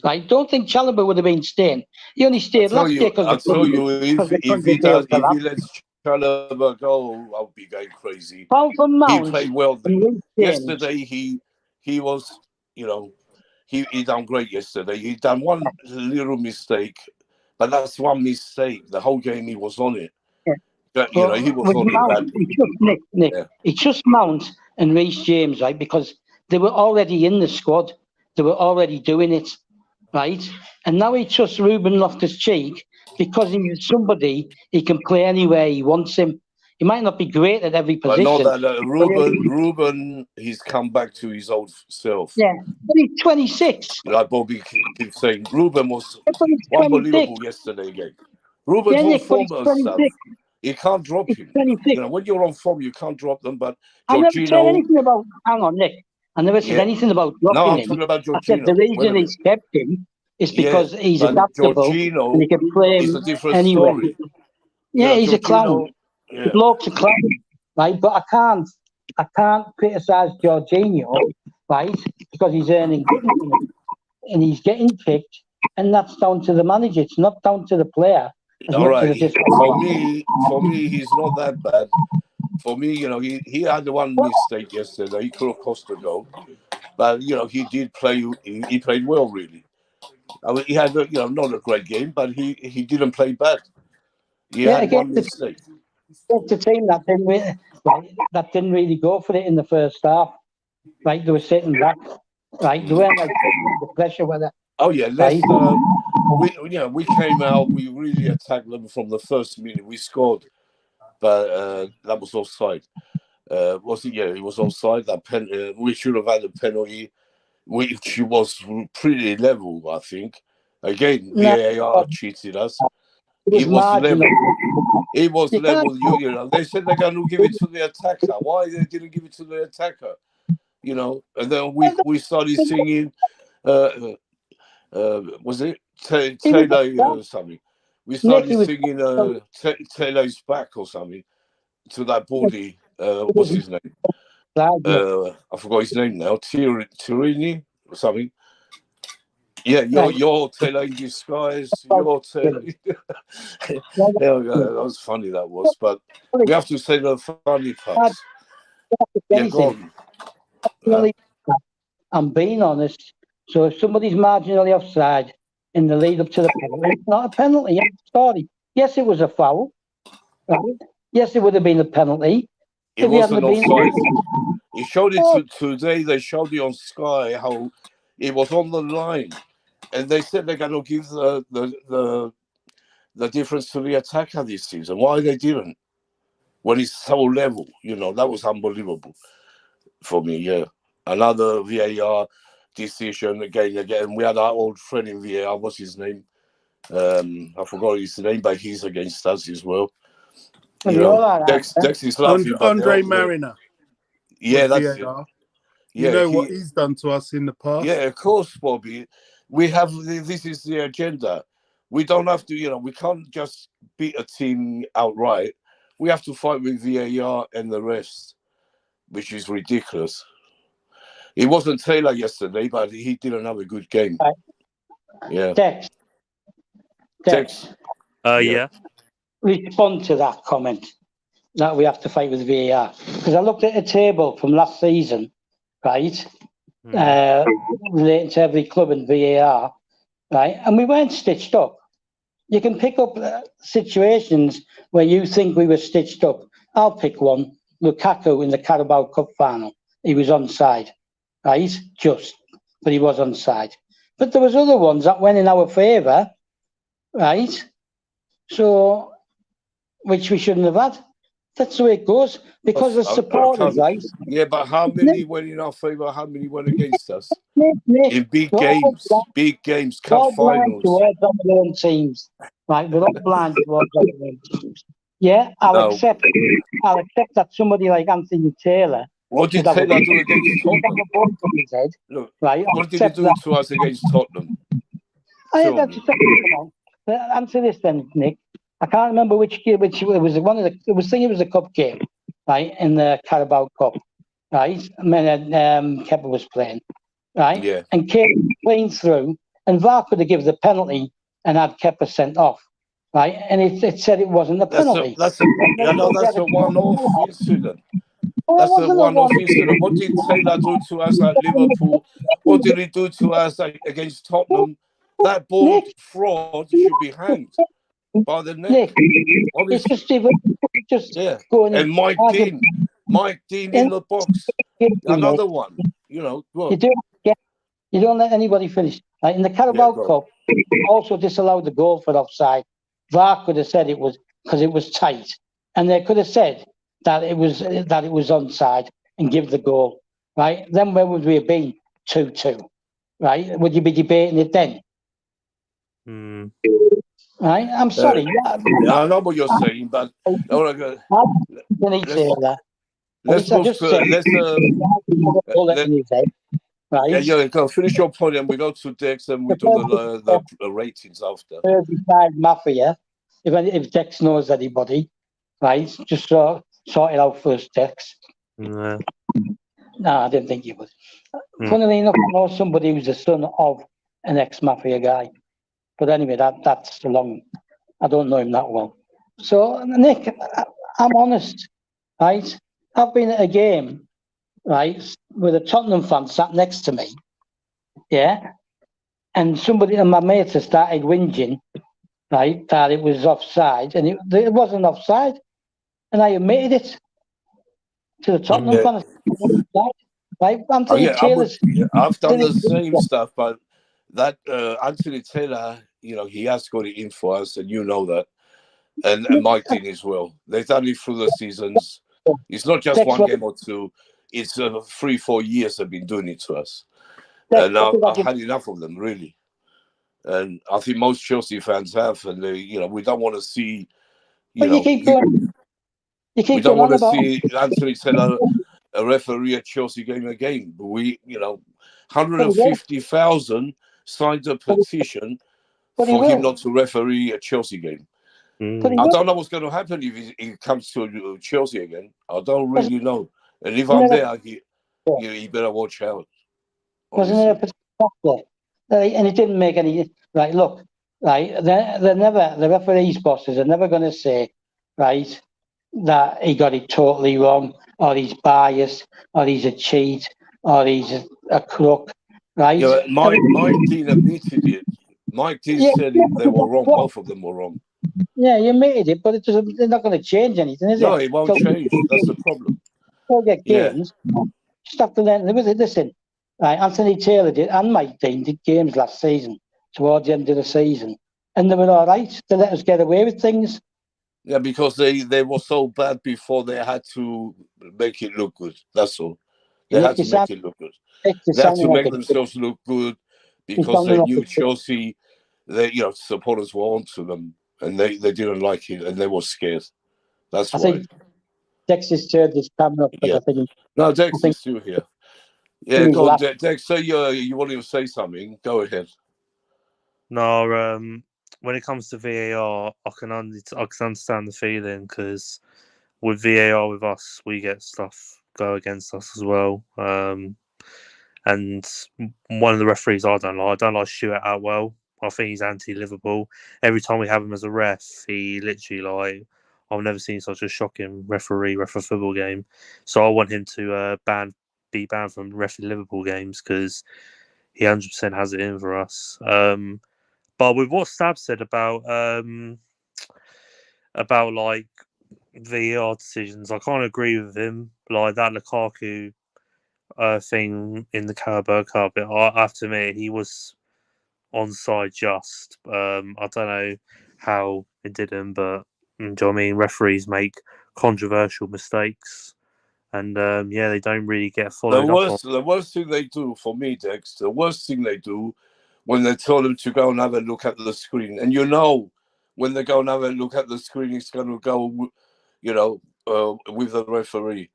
Right? Don't think Chalobah would have been staying. He only stayed last year because if he lets Chalobah go, I'll be going crazy. He played well. Yesterday, he was, he done great yesterday. He done one little mistake, but that's one mistake. The whole game he was on it. Yeah. But, he was on it badly. Nick, he just Mount and Reece James, right? Because they were already in the squad. They were already doing it. Right, and now he trusts Ruben Loftus-Cheek because he's somebody he can play anywhere he wants him. He might not be great at every position. But not that Ruben, he's come back to his old self. Yeah, but he's 26. Like Bobby keeps saying, Ruben was unbelievable yesterday again. Ruben's on form and stuff. You can't drop him. When you're on form, you can't drop them. But I never said anything about. Hang on, Nick. I never said anything about dropping him. Talking about Jorginho. I said the reason he's kept him is because he's adaptable and he can play him anywhere. Story. Yeah, he's Jorginho, a clown. Yeah. The bloke's a clown, right? But I can't criticise Jorginho, right? Because he's earning good money and he's getting picked, and that's down to the manager. It's not down to the player. All right. For me, he's not that bad. For me, he had one mistake yesterday. He could have cost a goal, but he did play. He played well, really. I mean, he had not a great game, but he didn't play bad. He had one mistake. It's a team that didn't really go for it in the first half. Right, they were sitting back. Right, they weren't like the pressure with it. Oh yeah, Leicester. We came out. We really attacked them from the first minute. We scored. But that was offside. Was it? Yeah, it was offside. That we should have had a penalty, which was pretty level, I think. Again, VAR cheated us. It was level. It was level. They said they're going to give it to the attacker. Why they didn't give it to the attacker? And then we started singing. Was it Taylor something? We started singing Taylor's back or something to that body. What's his name? I forgot his name now. Tirini or something. Yeah, your Taylor in disguise. Your Taylor. That was funny, that was. But we have to say the funny parts. Yeah, go on. I'm being honest. So if somebody's marginally offside in the lead up to the penalty, it's not a penalty. I'm sorry. Yes, it was a foul. Right? Yes, it would have been a penalty. It wasn't offside. He showed it today. They showed it on Sky how it was on the line, and they said they're going to give the difference to the attacker this season. Why they didn't? When it's so level, that was unbelievable for me. Yeah, another VAR. decision again. We had our old friend in VAR. What's his name? I forgot his name, but he's against us as well. Well, You they all know, are. Dex is laughing, but Andre Mariner. yeah, with that's VAR. it. You Yeah, know what he's done to us in the past. Yeah, of course, Bobby. We have this is the agenda. We don't have to, we can't just beat a team outright. We have to fight with VAR and the rest, which is ridiculous. It wasn't Taylor yesterday, but he didn't have a good game. Right. Yeah. Dex. Yeah. Respond to that comment that we have to fight with VAR. Because I looked at a table from last season, right? Relating to every club in VAR, right? And we weren't stitched up. You can pick up situations where you think we were stitched up. I'll pick one. Lukaku in the Carabao Cup final. He was onside, right? But he was onside. But there was other ones that went in our favour, right? So, which we shouldn't have had. That's the way it goes. Because the supporters, right? Yeah, but how many went in our favour? How many went against us? Nick, in big games, cup all blind finals. towards our own teams. Right, we're all blind towards our own teams. Yeah, I'll accept that somebody like Anthony Taylor. What did Taylor do against Tottenham? Look, right, what did he do to us against Tottenham? Answer this then, Nick. I can't remember which game, which it was one of the. It was a cup game, right, in the Carabao Cup, right. Kepa was playing, right, yeah, and Kepa playing through, and VAR could have given the penalty and had Kepa sent off, right, and it said it wasn't a penalty. That's a one-off incident. That's a one-off incident. What did Taylor do to us at Liverpool? What did he do to us against Tottenham? That board fraud should be hanged by the neck. It's just going. And Mike Dean in the box. Another one. What? You don't let anybody finish. Like in the Carabao Cup, also disallowed the goal for offside. VAR could have said it was because it was tight, and they could have said that it was onside and give the goal. Right? Then where would we have been? 2-2. Right? Would you be debating it then? Right? I'm sorry. I know what you're saying, but let's move to right? Go finish your point, and we go to Dex, and we do the ratings after. Mafia. If Dex knows anybody, right? Just sort it out first, Dex. No, I didn't think you would. Funnily enough, I know somebody who's the son of an ex-Mafia guy. But anyway, that's the long. I don't know him that well. So, Nick, I'm honest, right? I've been at a game, right, with a Tottenham fan sat next to me, yeah, and somebody and my mates have started whinging, right, that it was offside, and it wasn't offside, and I admitted it to the Tottenham fan. Right, Anthony Taylor's. I've done the same stuff, but that Anthony Taylor, he has got it in for us, and you know that, and Mike Dean as well. They've done it through the seasons. It's not just one game or two. It's 3-4 years they've been doing it to us, and I've had enough of them, really. And I think most Chelsea fans have, and we don't want to see, we don't want to see Anthony Taylor a referee at Chelsea game again. But 150,000 signed a petition for him not to referee a Chelsea game. I don't know what's going to happen if he comes to Chelsea again. I don't really know. And if I'm there, he better watch out. Wasn't there a petition? And it didn't make any. Right, look, right, they're never, the referees' bosses are never going to say, right, that he got it totally wrong, or he's biased, or he's a cheat, or he's a crook, right? Yeah, Mike Dean admitted it. Mike Dean said they were wrong. Both of them were wrong. Yeah, you admitted it, but it's not going to change anything, is it? No, it won't change. That's the problem. We'll get games. Just have to learn. Listen, right, Anthony Taylor did, and Mike Dean did games last season, towards the end of the season, and they were all right. They let us get away with things. Yeah, because they were so bad before, they had to make it look good. That's all. They had You to make sound, it look good. you're They had to sounding like make a dick. themselves look good You're because sounding they like knew a dick. Chelsea. They, supporters were onto them, and they didn't like it, and they were scared. That's I why. think Dex turned his camera off because Yeah. No, I Dex think is still here. Yeah, he's go on, laughing. Dex. Say you want to say something. Go ahead. No, when it comes to VAR, I can understand the feeling because with VAR with us, we get stuff go against us as well. And one of the referees I don't like Stuart Outwell. I think he's anti-Liverpool. Every time we have him as a ref, he literally I've never seen such a shocking ref a football game. So I want him to be banned from reffing Liverpool games because he 100% has it in for us. But with what Stab said about like VAR decisions, I can't agree with him. Like that Lukaku thing in the Carabao Cup, I have to admit he was onside just. I don't know how it didn't, but do you know what I mean? Referees make controversial mistakes, and they don't really get followed up on. The worst thing they do for me, Dex. The worst thing they do when they tell them to go and have a look at the screen, and when they go and have a look at the screen, it's going to go, with the referee.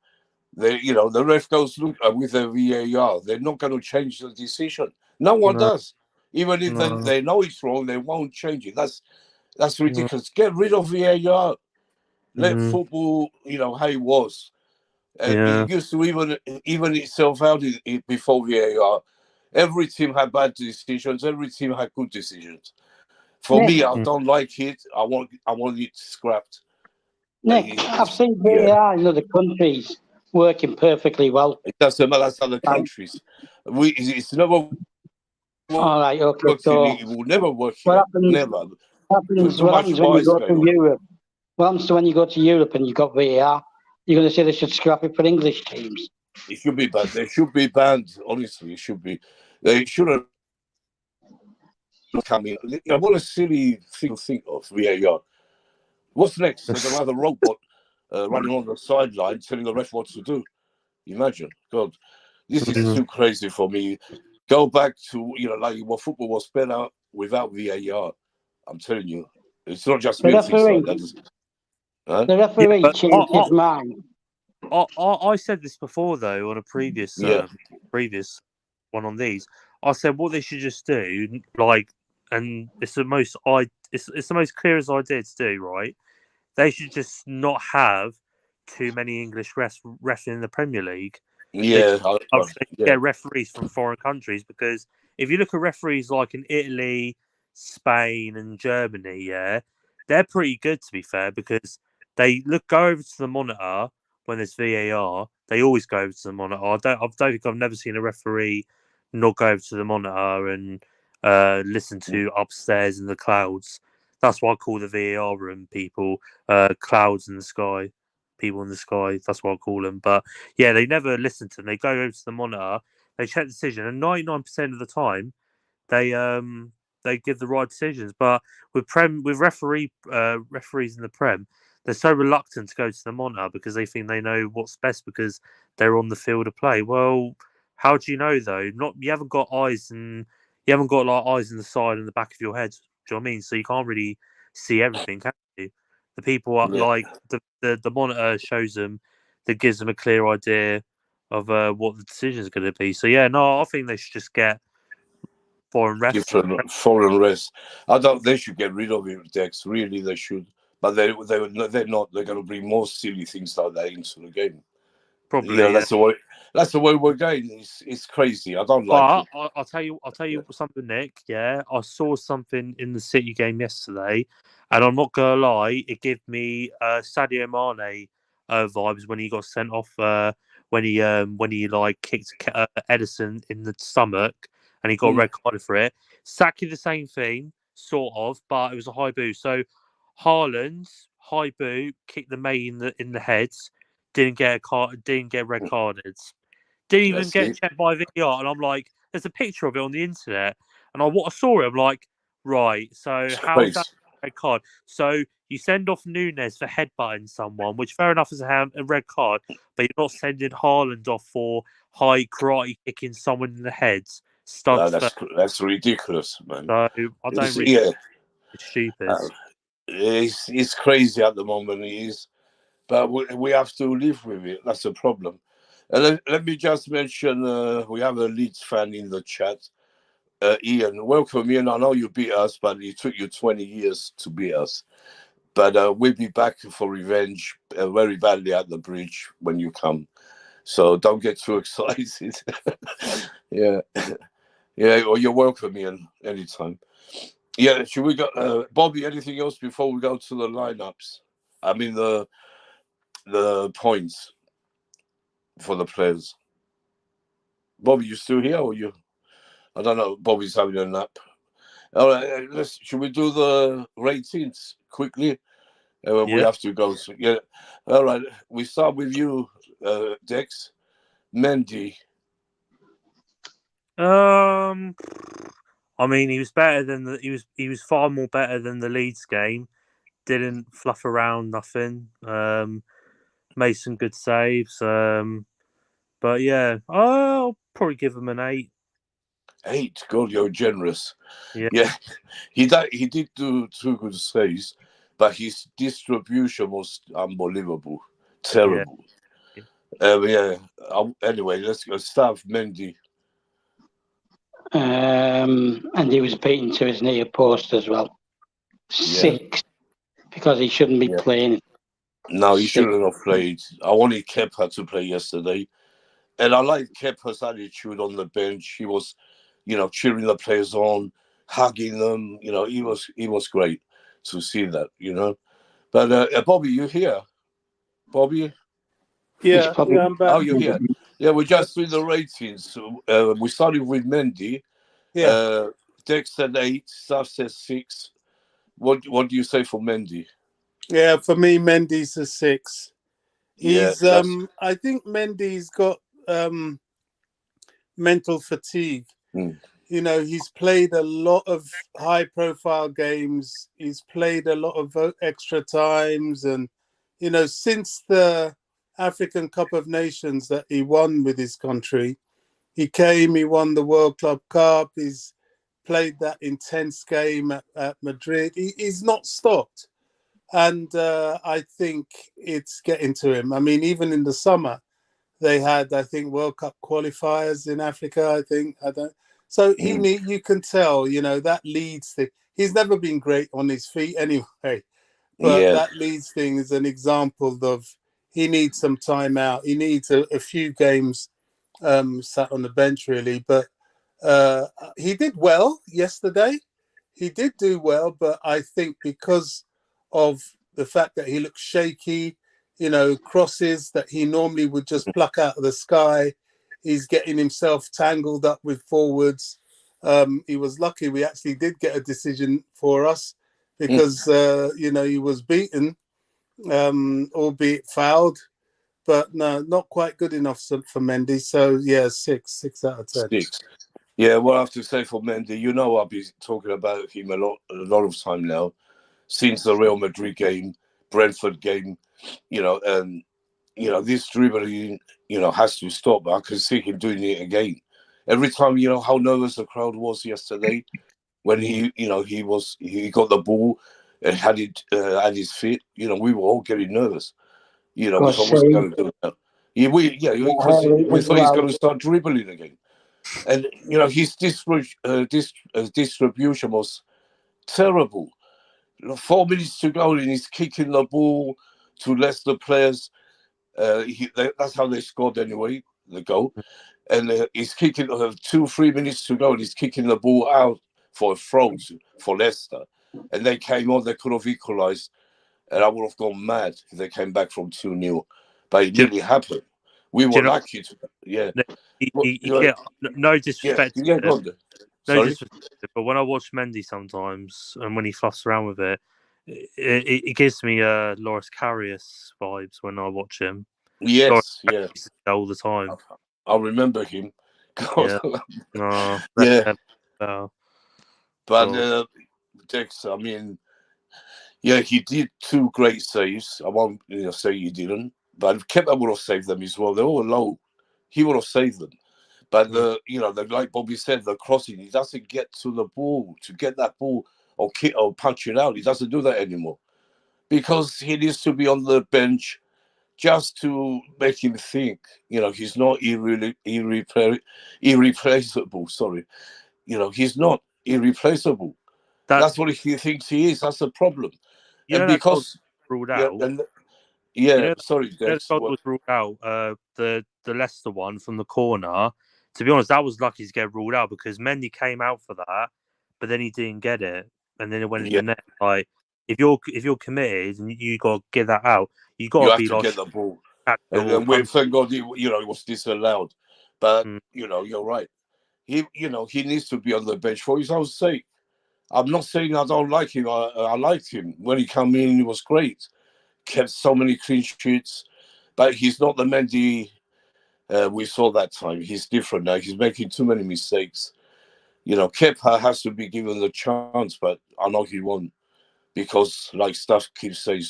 The ref goes look with the VAR. They're not going to change the decision. No one No, does. Even if no, they know it's wrong, they won't change it. That's no. ridiculous. Get rid of VAR. Let Mm, football, how it was. yeah. It used to even itself out before VAR. Every team had bad decisions. Every team had good decisions. For Nick, me, I Mm, don't like it. I want it scrapped. I've seen Yeah, VAR in other countries working perfectly well. it doesn't matter. That's other Right. countries. It's never All right, okay. worked So it will never work what here. happens? Never. Happens? Too What much happens when you bias go going to on. Europe? What happens to when you go to Europe and you've got VAR? You're going to say they should scrap it for English teams? It should be banned. They should be banned. Honestly, it should be. They shouldn't come in. What a silly thing to think of VAR. What's next? There's another robot running on the sideline telling the ref what to do. Imagine, God, this is mm, too crazy for me. Go back to like what football was better without VAR. I'm telling you, it's not just The me who thinks referee, like that. Huh? the yeah, referee but changed his mind. I said this before though on a Yeah, previous one on these. I said what they should just do, like, and it's the most clearest idea to do, right? They should just not have too many English refs in the Premier League. They yeah, they yeah, get referees from foreign countries because if you look at referees like in Italy, Spain, and Germany, yeah, they're pretty good to be fair because they go over to the monitor when there's VAR. They always go over to the monitor. I don't think I've never seen a referee not go over to the monitor and listen to upstairs in the clouds. That's why I call the VAR room people clouds in the sky, people in the sky. That's what I call them. But yeah, they never listen to them. They go over to the monitor, they check the decision, and 99% of the time, they give the right decisions. But with referees in the Prem, they're so reluctant to go to the monitor because they think they know what's best because they're on the field of play. Well, how do you know though? You haven't got eyes and you haven't got like eyes in the side and the back of your head. Do you know what I mean? So you can't really see everything, can you? The people are yeah. like the monitor shows them that gives them a clear idea of what the decision is going to be. So yeah, no, I think they should just get foreign refs. Different foreign rest. I don't. They should get rid of it, Dex. Really, they should. But they're not. They're going to bring more silly things like that into the game. Probably, yeah. That's the way. That's the way we're going. It's crazy. I don't like But it. I'll tell Yeah. you something, Nick. Yeah, I saw something in the City game yesterday, and I'm not gonna lie, it gave me Sadio Mane vibes when he got sent off. When he like kicked Edison in the stomach, and he got Mm. red carded for it. Exactly the same thing, sort of, but it was a high boot. So Haaland's high boot kicked the mate in the head, didn't get red carded. Didn't even That's get it. checked by VR, and I'm like, there's a picture of it on the internet, and I saw it. I'm like, right. So It's crazy. red card. So you send off Nunes for headbutting someone, which fair enough is a red card, but you're not sending Haaland off for high karate kicking someone in the head. Studs That's ridiculous, man. So I don't really. Yeah, It's stupid. it's crazy at the moment. It is, but we have to live with it. That's the problem. And let me just mention, we have a Leeds fan in the chat. Ian, welcome, Ian. I know you beat us, but it took you 20 years to beat us. But we'll be back for revenge very badly at the bridge when you come. So don't get too excited. Yeah. Yeah, well, you're welcome, Ian, anytime. Yeah, should we go, Bobby, anything else before we go to the lineups? I mean, the points for the players. Bobby, you still here or you? I don't know. Bobby's having a nap. All right, should we do the ratings quickly? We have to go. So, yeah. All right, we start with you, Dex. Mendy. I mean, he was better than he was far more better than the Leeds game. Didn't fluff around nothing. Made some good saves. But yeah, I'll probably give him an 8. 8, God, you're generous. Yeah, he did do 2 good saves, but his distribution was unbelievable, terrible. Yeah. Anyway, let's go. Start with Mendy. And he was beaten to his near post as well. 6, because he shouldn't be playing. No, he shouldn't have played. I wanted Kepa to play yesterday. And I like Kepa's attitude on the bench. He was, cheering the players on, hugging them. He was great to see that, But Bobby, you here? Bobby? Yeah, I'm back. Oh, you're here. Yeah, we just doing the ratings. We started with Mendy. Yeah. Dex said 8, Staff says 6. What do you say for Mendy? Yeah, for me, Mendy's a 6. He's Yeah, I think Mendy's got mental fatigue. He's played a lot of high-profile games. He's played a lot of extra times, and since the African Cup of Nations that he won with his country, he won the World Club Cup. He's played that intense game at Madrid. He's not stopped. And I think it's getting to him. I mean, even in the summer, they had, I think, World Cup qualifiers in Africa. So you can tell, that Leeds thing. He's never been great on his feet anyway, but that Leeds thing is an example of he needs some time out. He needs a few games sat on the bench, really. But he did well yesterday. He did do well, but I think because of the fact that he looked shaky, crosses that he normally would just pluck out of the sky, he's getting himself tangled up with forwards. He was lucky we actually did get a decision for us because, he was beaten, albeit fouled. But no, not quite good enough for Mendy. So, yeah, 6 out of 10. 6. Yeah, what I have to say for Mendy, I've been talking about him a lot of time now, since the Real Madrid game, Brentford game, and, this dribbling, has to stop. I can see him doing it again. Every time, how nervous the crowd was yesterday when he got the ball and had it at his feet. We were all getting nervous. We thought, what's he going to do now? Because we thought he's going to start dribbling again. And, his distribution was terrible. 4 minutes to go and he's kicking the ball to Leicester players. That's how they scored anyway, the goal. And he's kicking 2-3 minutes to go and he's kicking the ball out for a throw for Leicester. And they came on, they could have equalised. And I would have gone mad if they came back from 2-0. But it didn't happen. We were lucky to, no disrespect. No disrespect. But when I watch Mendy sometimes, and when he fluffs around with it gives me Loris Karius vibes when I watch him. Yes, all the time. I remember him. Yeah. No. Yeah. But Dex, I mean, Yeah, he did 2 great saves. I won't say he didn't, but Kepa would have saved them as well. They're all low. He would have saved them. But like Bobby said, the crossing, he doesn't get to the ball to get that ball or kick or punch it out. He doesn't do that anymore because he needs to be on the bench just to make him think. He's not irreplaceable. Sorry, he's not irreplaceable. That's what he thinks he is. That's the problem. You And know that goal because ruled out. sorry, that Dex. goal was ruled out. The Leicester one from the corner. To be honest, that was lucky to get ruled out because Mendy came out for that, but then he didn't get it, and then it went in the net. Like if you're committed and you got to get that out, you got You to have be to like get the ball. or And punch. thank God, it was disallowed. But you're right. He needs to be on the bench for his own sake. I'm not saying I don't like him. I liked him when he came in. He was great. Kept so many clean sheets, but he's not the Mendy we saw that time. He's different now. He's making too many mistakes. Kepa has to be given the chance, but I know he won't because, like Stuff keeps saying,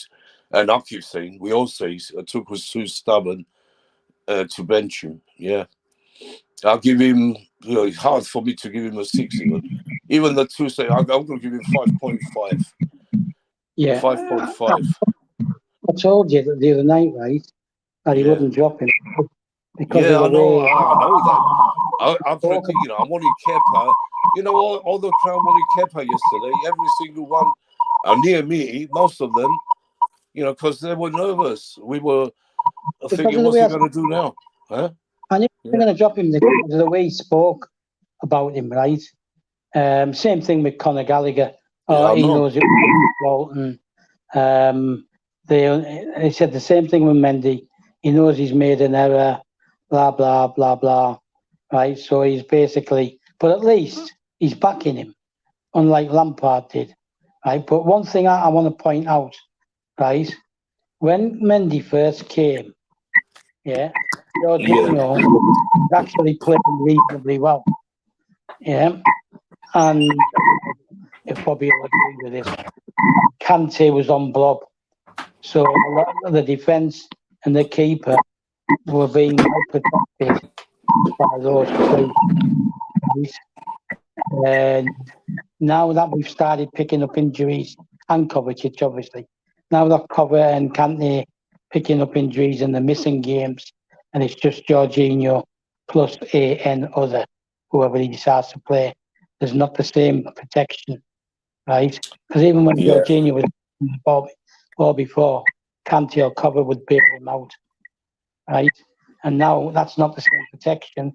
and I keep saying, we all say, Tuchel was too stubborn to bench him. Yeah, I'll give him. It's hard for me to give him a 6 even the 2 say I'm going to give him 5.5. Yeah, 5.5. I told you that the other night, right, that he wouldn't drop him because of Yeah, the I know. way. I know that. I wanted Kepa. All the crowd wanted Kepa yesterday. Every single one near me, most of them, because they were nervous. We were thinking, what's he going to do now? Huh? I knew they were going to drop him because of the way he spoke about him, right? Same thing with Conor Gallagher. He knows it was they said the same thing with Mendy. He knows he's made an error, blah, blah, blah, blah. Right? So he's basically, but at least he's backing him, unlike Lampard did. Right? But one thing I want to point out, right? When Mendy first came, Jorginho actually played reasonably well. Yeah. And if Bobby will agree with this, Kante was on blob. So a lot of the defence and the keeper were being well protected by those two. And now that we've started picking up injuries, and Kovacic obviously, now that Cover and Kante picking up injuries and they're missing games, and it's just Jorginho plus AN other, whoever he decides to play, there's not the same protection, right? Because even when Jorginho was in the ball before, Kante or Cover would bail him out, right? And now that's not the same protection.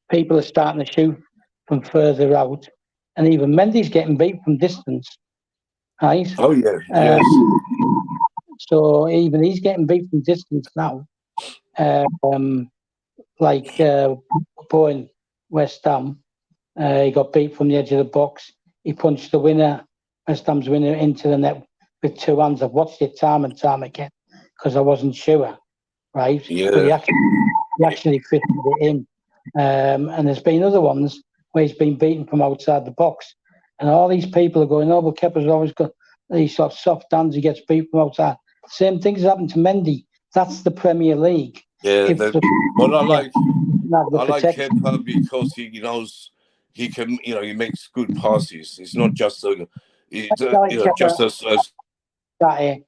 People are starting to shoot from further out, and even Mendy's getting beat from distance, right? Oh yeah, yes. So even he's getting beat from distance now. Like Bowen, West Ham, he got beat from the edge of the box. He punched the winner, West Ham's winner, into the net with 2 hands. I've watched it time and time again because I wasn't sure, right? Yeah. But he actually fitted it in. And there's been other ones where he's been beaten from outside the box. And all these people are going, but Kepa's always got these sort of soft hands. He gets beat from outside. Same things happened to Mendy. That's the Premier League. Yeah, but I like Kepa because he knows he can. He makes good passes. It's not just just as right.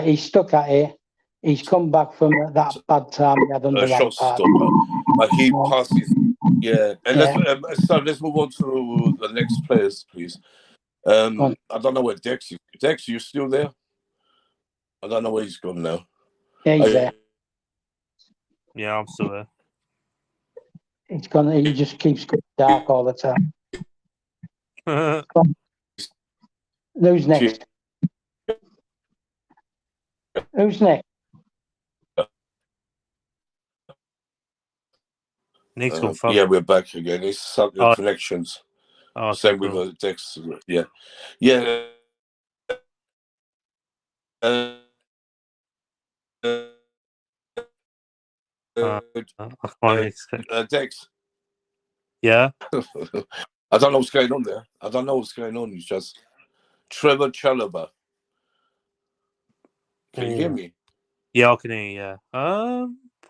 He's stuck at it. He's come back from that bad time he had under a shot stopper, but he passes. Yeah, and let's move on to the next players, please. I don't know where Dex is. Dex, you still there? I don't know where he's gone now. Yeah, he's there. Yeah, I'm still there. It's gone. He just keeps going dark all the time. Who's next? Who's next? Nick's gone yeah, we're back again. It's some connections. Same with Dex. Yeah, yeah. Dex. Yeah. I don't know what's going on there. It's just Trevor Chalobah. Can you hear me? Yeah, I can hear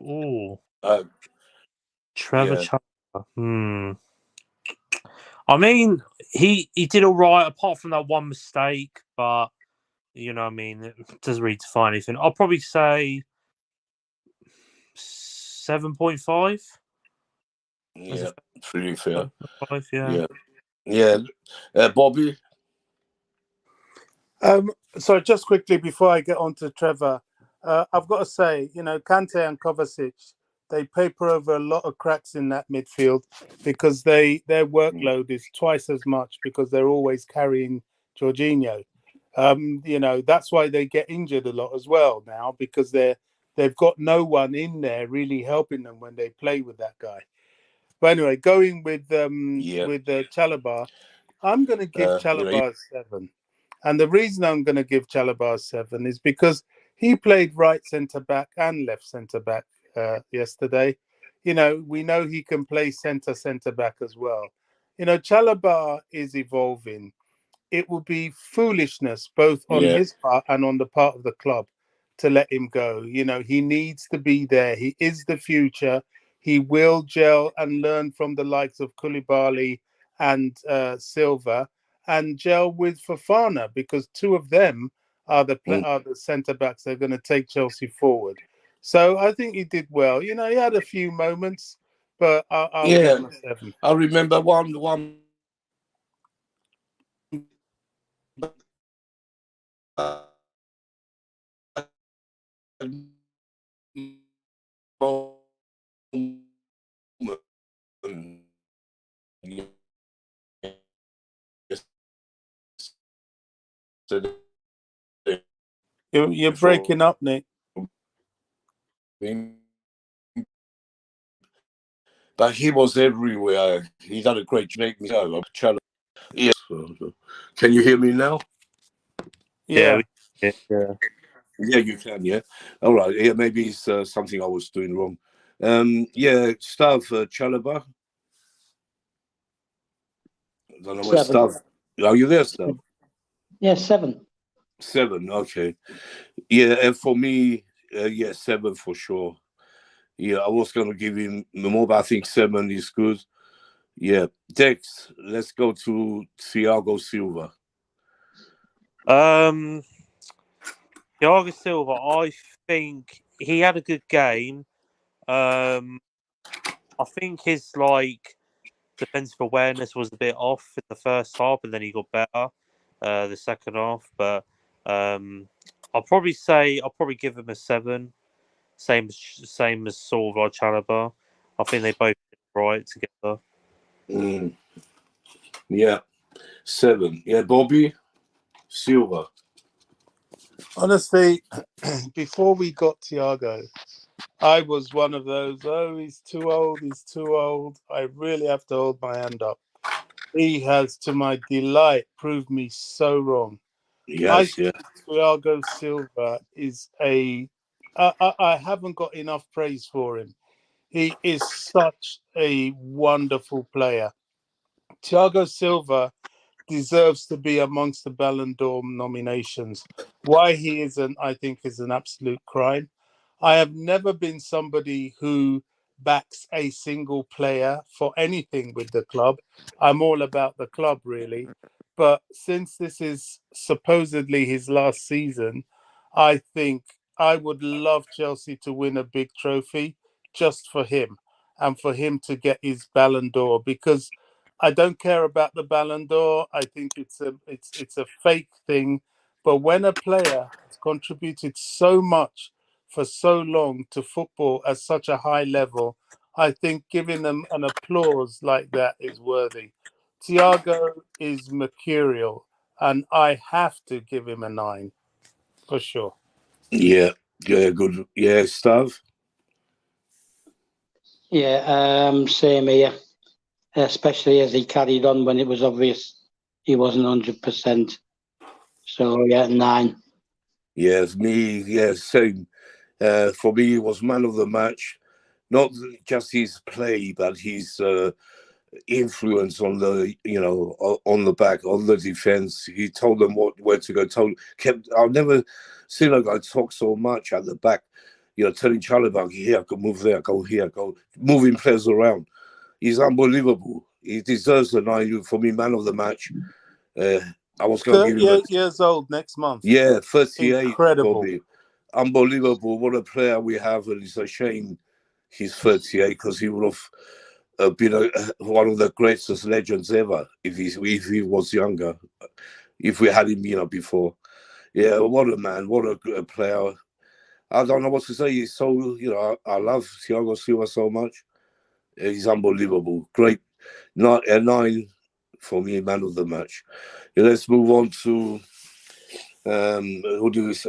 you. Yeah. Trevor Yeah. Chandler. I mean, he did all right apart from that one mistake, but you know, what I mean, it doesn't really define anything. I'll probably say 7.5. Yeah, pretty fair. 7.5, yeah. Yeah. Bobby? So just quickly before I get on to Trevor, I've got to say, Kante and Kovacic, they paper over a lot of cracks in that midfield because their workload is twice as much because they're always carrying Jorginho. That's why they get injured a lot as well now because they've got no one in there really helping them when they play with that guy. But anyway, going with Chalabar, I'm going to give Chalabar 7. And the reason I'm going to give Chalabar 7 is because he played right centre-back and left centre-back yesterday. We know he can play centre-back as well. Chalabar is evolving. It will be foolishness both on his part and on the part of the club to let him go. He needs to be there. He is the future. He will gel and learn from the likes of Koulibaly and Silva and gel with Fofana because two of them are the centre backs that are going to take Chelsea forward. So I think he did well. He had a few moments, but I'll give him a 7. I remember one You're breaking up, Nick. But he was everywhere. He done a great job. Yes. Can you hear me now? Yeah. Yeah, you can. Yeah. All right. Yeah, maybe it's something I was doing wrong. Stav Chalaba. I don't know what 7. Stav. Are you there, Stav? Yeah, 7. 7. Okay. Yeah, and for me, 7 for sure. Yeah, I was going to give him more, but I think 7 is good. Yeah. Dex, let's go to Thiago Silva. Thiago Silva, I think he had a good game. I think his defensive awareness was a bit off in the first half, and then he got better the second half. But I'll probably give him a 7. Same as Silva, Chalaba. I think they both did right together. Yeah, 7. Yeah, Bobby Silva. Honestly, before we got Thiago, I was one of those, he's too old. I really have to hold my hand up. He has, to my delight, proved me so wrong. Yes, I think Thiago Silva is I haven't got enough praise for him. He is such a wonderful player. Thiago Silva deserves to be amongst the Ballon d'Or nominations. Why he isn't, I think, is an absolute crime. I have never been somebody who backs a single player for anything with the club. I'm all about the club, really. But since this is supposedly his last season, I think I would love Chelsea to win a big trophy just for him and for him to get his Ballon d'Or because I don't care about the Ballon d'Or. I think it's a fake thing. But when a player has contributed so much for so long to football at such a high level, I think giving them an applause like that is worthy. Thiago is mercurial, and I have to give him a 9 for sure. Yeah, good. Yeah, Stav. Yeah, same here. Especially as he carried on when it was obvious he wasn't 100%. So yeah, 9. Yes, me. Yeah, same. For me, he was man of the match. Not just his play, but his influence on the on the back on the defense. He told them where to go. I've never seen a guy talk so much at the back. Telling Chalobah, here, go move there, go here, go moving players around. He's unbelievable. He deserves the night for me, man of the match. I was going to give him 38 years old next month. 38. Incredible. Bobby. Unbelievable. What a player we have, and it's a shame he's 38 because he would have been one of the greatest legends ever if he was younger. If we had him, before. Yeah, what a man! What a player! I don't know what to say. He's so, I love Thiago Silva so much. He's unbelievable. Great. 9 for me, man of the match. Let's move on to who do this?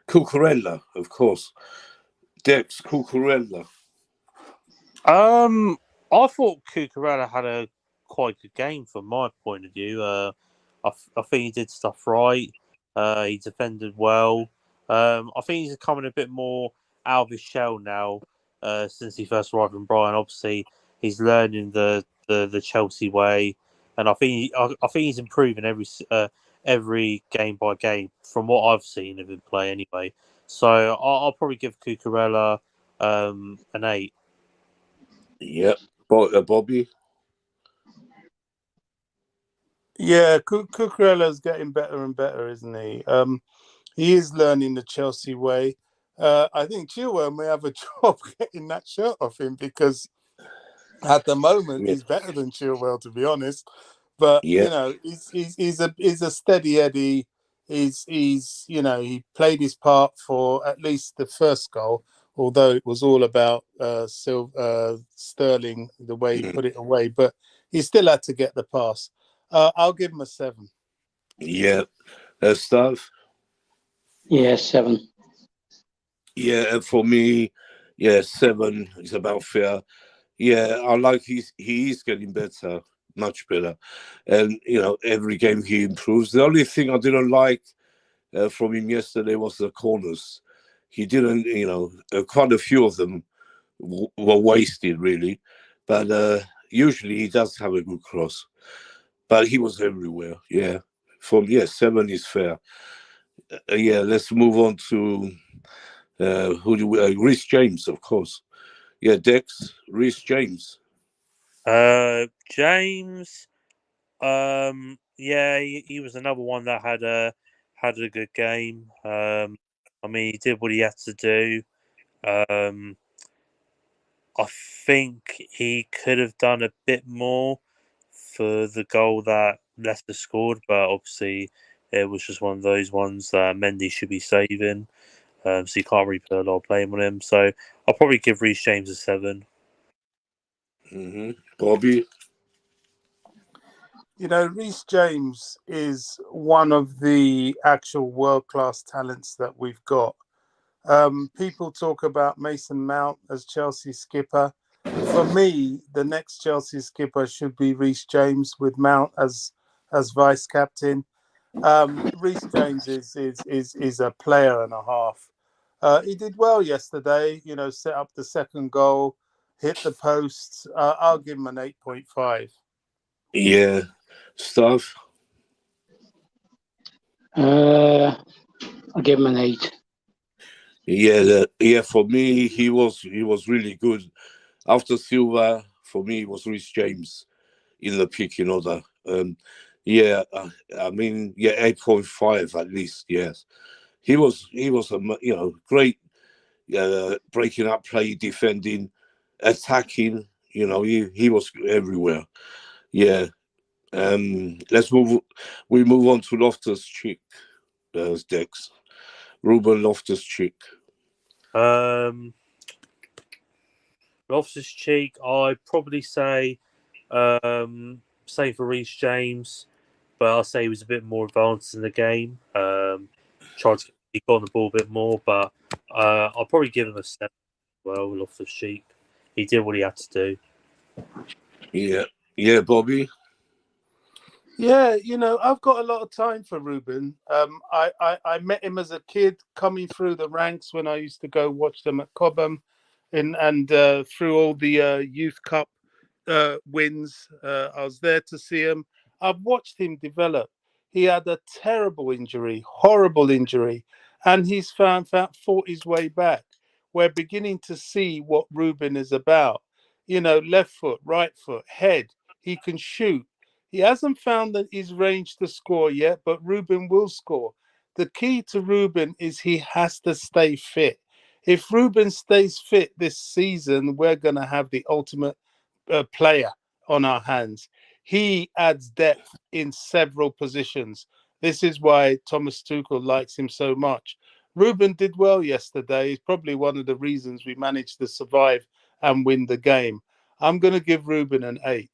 Cucurella, of course. Dex Cucurella. I thought Cucurella had a quite good game from my point of view. I think he did stuff right. He defended well. I think he's coming a bit more out of his shell now since he first arrived in Brighton. Obviously, he's learning the Chelsea way, and I think he's improving every game by game from what I've seen of him play anyway. So I'll probably give Cucurella an 8. Yep. Bobby. Yeah, Cucurella's getting better and better, isn't he? He is learning the Chelsea way. I think Chilwell may have a job getting that shirt off him because at the moment he's better than Chilwell, to be honest. But he's a steady Eddie. He played his part for at least the first goal, although it was all about Sterling, the way he put it away. But he still had to get the pass. I'll give him a 7. Yeah. Stuff. Yeah, 7. Yeah, for me, 7 is about fair. Yeah, I like he is getting better, much better. And, every game he improves. The only thing I didn't like from him yesterday was the corners. He didn't, quite a few of them were wasted, really. But usually he does have a good cross. But he was everywhere, yeah. 7 is fair. Let's move on to who do we? Reece James, of course. Yeah, Dex, Reece James. James, he was another one that had a good game. I mean, he did what he had to do. I think he could have done a bit more for the goal that Leicester scored, but obviously it was just one of those ones that Mendy should be saving. So you can't really put a lot of blame on him. So I'll probably give Reece James a 7. Bobby. Reece James is one of the actual world-class talents that we've got. People talk about Mason Mount as Chelsea skipper. For me, the next Chelsea skipper should be Reece James with Mount as vice captain. Reece James is a player and a half. He did well yesterday. Set up the second goal, hit the posts. I'll give him an 8.5. Yeah, Stuff. I'll give him an 8. Yeah, for me, he was really good. After Silva, for me, it was Reece James in the picking order. I mean, 8.5 at least. Yes, he was a great breaking up play, defending, attacking. He was everywhere. Yeah. We move on to Loftus-Cheek, Dex. Ruben Loftus-Cheek. Loftus-Cheek, I'd probably say same for Reece James, but I'll say he was a bit more advanced in the game. Tried to get on the ball a bit more, but I'll probably give him a 7 as well, Loftus-Cheek. He did what he had to do. Yeah, Bobby. Yeah, I've got a lot of time for Ruben. I met him as a kid coming through the ranks when I used to go watch them at Cobham, and through all the Youth Cup wins. I was there to see him. I've watched him develop. He had a terrible injury, horrible injury, and he's fought his way back. We're beginning to see what Ruben is about. You know, left foot, right foot, head. He can shoot. He hasn't found that his range to score yet, but Ruben will score. The key to Ruben is he has to stay fit. If Ruben stays fit this season, we're going to have the ultimate player on our hands. He adds depth in several positions. This is why Thomas Tuchel likes him so much. Ruben did well yesterday. He's probably one of the reasons we managed to survive and win the game. I'm going to give Ruben an 8.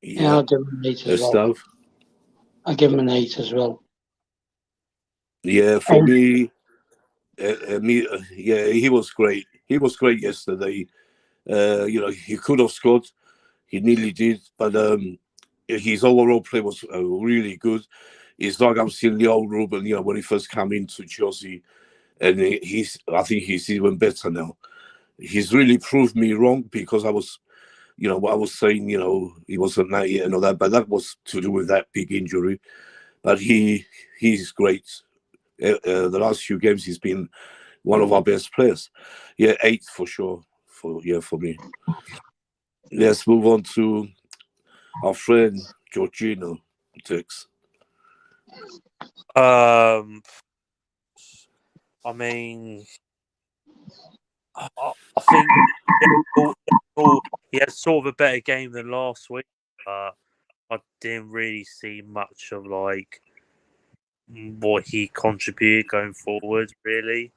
Yeah, I'll give him an 8 as well. Stuff. I'll give him an 8 as well. Yeah, for me, yeah, he was great. He was great yesterday. You know, he could have scored. He nearly did, but his overall play was really good. It's like I've seen the old Ruben, you know, when he first came into Chelsea, and I think he's even better now. He's really proved me wrong because I was, you know, what I was saying, you know, he wasn't that yet and all that, but that was to do with that big injury. But he's great. The last few games, he's been one of our best players. Yeah, 8 for sure. For me. Let's move on to our friend Jorginho. Tex. I mean, I think he had sort of a better game than last week, but I didn't really see much of like what he contributed going forward. Really,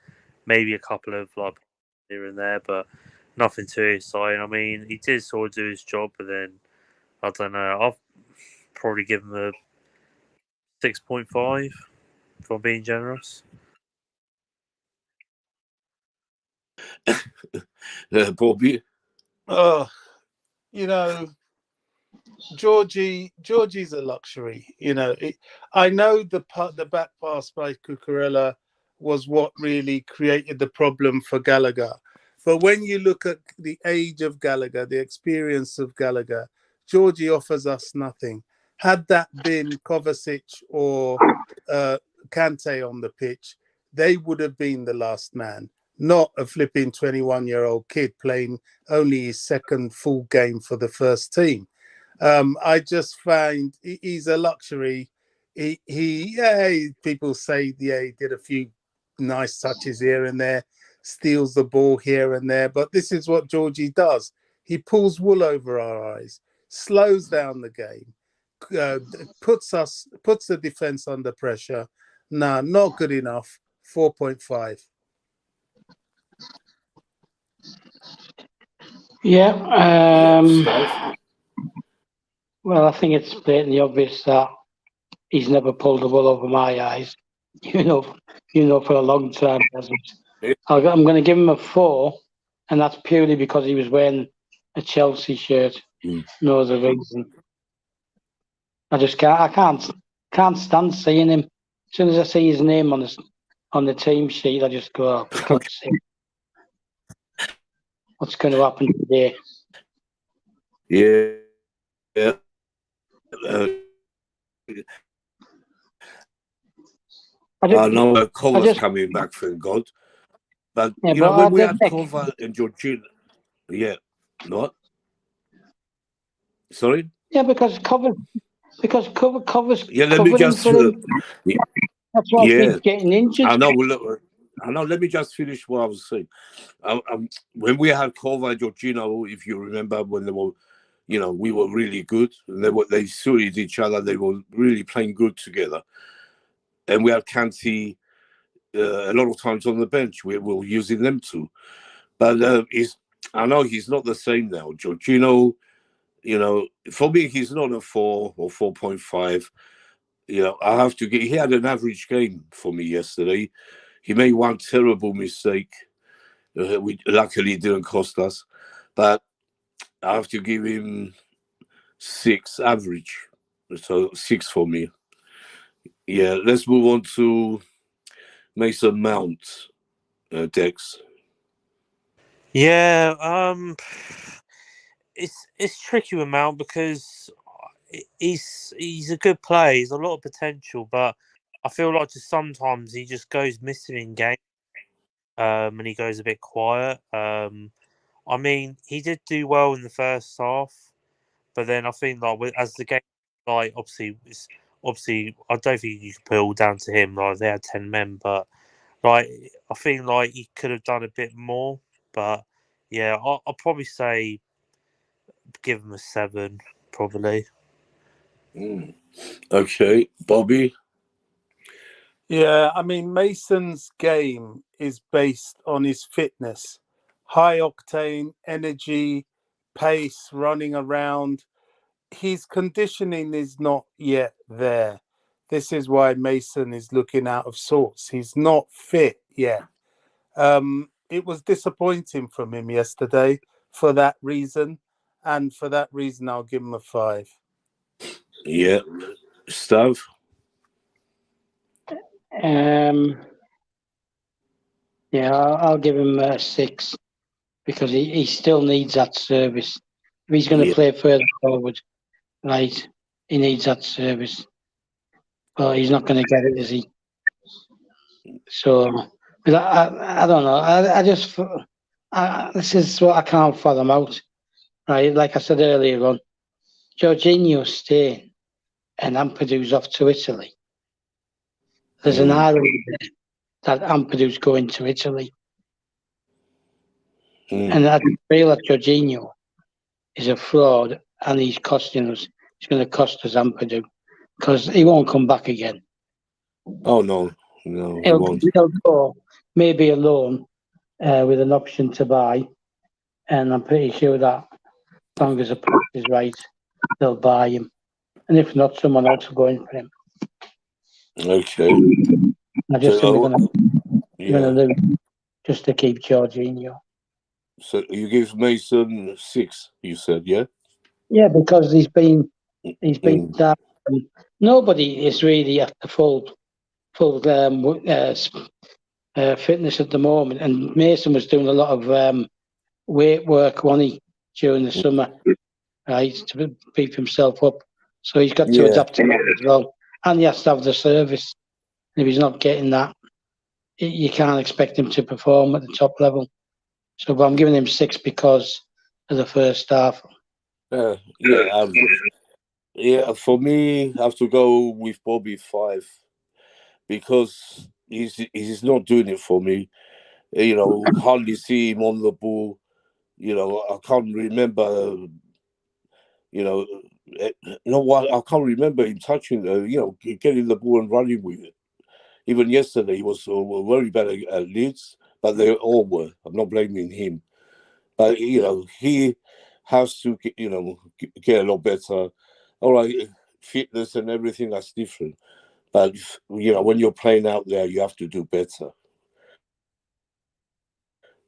maybe a couple of like here and there, but nothing too exciting. I mean, he did sort of do his job, but then I don't know. I'll probably give him a 6.5 for being generous. Bobby. Oh, you know, Georgie's a luxury. You know, I know the back pass by Cucurella was what really created the problem for Gallagher. But when you look at the age of Gallagher, the experience of Gallagher, Georgie offers us nothing. Had that been Kovacic or Kante on the pitch, they would have been the last man, not a flipping 21-year-old kid playing only his second full game for the first team. I just find he's a luxury. People say, yeah, he did a few nice touches here and there, steals the ball here and there, but this is what Georgie does. He pulls wool over our eyes, slows down the game, puts the defense under pressure. Nah, not good enough. 4.5. Yeah. Well, I think it's blatantly obvious that he's never pulled the wool over my eyes. You know, for a long time. I'm going to give him a 4, and that's purely because he was wearing a Chelsea shirt. No other reason. I just can't stand seeing him. As soon as I see his name on the team sheet, I just go, oh, for God's sake. What's going to happen today? Yeah. I know Cover's coming back, thank God. But, yeah, you know, when we had Cover and Jorginho, yeah, what? Sorry? Yeah, because covers. Yeah, let me just. That's why he's getting injured. I know. Let me just finish what I was saying. When we had Cover and Jorginho, if you remember, when they were, you know, we were really good. They suited each other. They were really playing good together. And we had Kante a lot of times on the bench. We were using them too. But I know he's not the same now. Jorginho, you know, for me, he's not a 4 or 4.5. You know, I have to get. He had an average game for me yesterday. He made one terrible mistake. We luckily it didn't cost us, but I have to give him 6 average. So 6 for me. Yeah, let's move on to Mason Mount, Dex. Yeah, it's tricky with Mount because he's a good player. He's a lot of potential, but I feel like just sometimes he just goes missing in game, and he goes a bit quiet. I mean, he did do well in the first half, but then I think as the game, obviously I don't think you can put it all down to him. Like they had 10 men, but like I think like he could have done a bit more. But yeah, I'll probably say give him a 7, probably. Okay, Bobby. Yeah, I mean, Mason's game is based on his fitness, high octane, energy, pace, running around. His conditioning is not yet there. This is why Mason is looking out of sorts. He's not fit yet. It was disappointing from him yesterday for that reason. And for that reason, I'll give him a 5. Yeah. Stav. Yeah, I'll give him a 6 because he still needs that service. If he's going to Yeah. play further forward, right, he needs that service. But he's not going to get it, is he? So, but I don't know. This is what I can't fathom out. Right, like I said earlier on, Jorginho's staying and Ampadu's off to Italy. There's an irony there that Ampadu's going to Italy. And I feel that Jorginho is a fraud and he's costing us. He's going to cost us Ampadu because he won't come back again. Oh, no, he won't. He'll go maybe a loan with an option to buy. And I'm pretty sure that as long as the price is right, they'll buy him. And if not, someone else will go in for him. Okay. I just think they're going to lose just to keep Jorginho. So you give Mason 6, you said, yeah? Yeah, because he's been that. Nobody is really at the full fitness at the moment. And Mason was doing a lot of weight work, wasn't he, during the summer, right, to beef himself up. So he's got to adapt to that as well. And he has to have the service. If he's not getting that, you can't expect him to perform at the top level. So but I'm giving him 6 because of the first half. Average. Yeah, for me, I have to go with Bobby 5 because he's not doing it for me. You know, hardly see him on the ball. You know, I can't remember. You know, I can't remember him touching. Getting the ball and running with it. Even yesterday, he was very bad at Leeds, but they all were. I'm not blaming him, but he has to get a lot better. All right, fitness and everything, that's different, but when you're playing out there, you have to do better.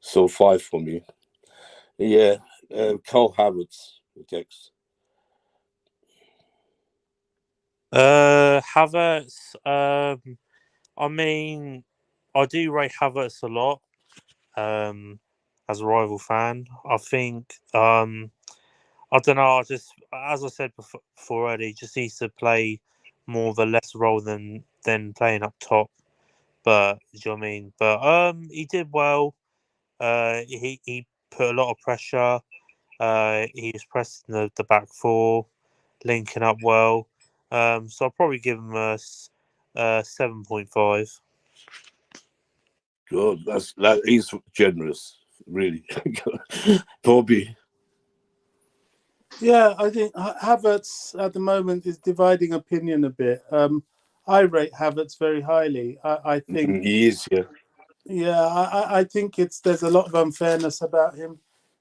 So 5 for me. Yeah, Carl Havertz next. Havertz. I mean, I do rate Havertz a lot. As a rival fan, I think. I don't know. I just, as I said before already, just needs to play more of a less role than playing up top. But do you know what I mean? But he did well. He put a lot of pressure. He was pressing the back four, linking up well. So I'll probably give him a 7.5. God, that is generous, really. Bobby. Yeah, I think Havertz at the moment is dividing opinion a bit. I rate Havertz very highly. I think He is, yeah. Yeah, I think there's a lot of unfairness about him.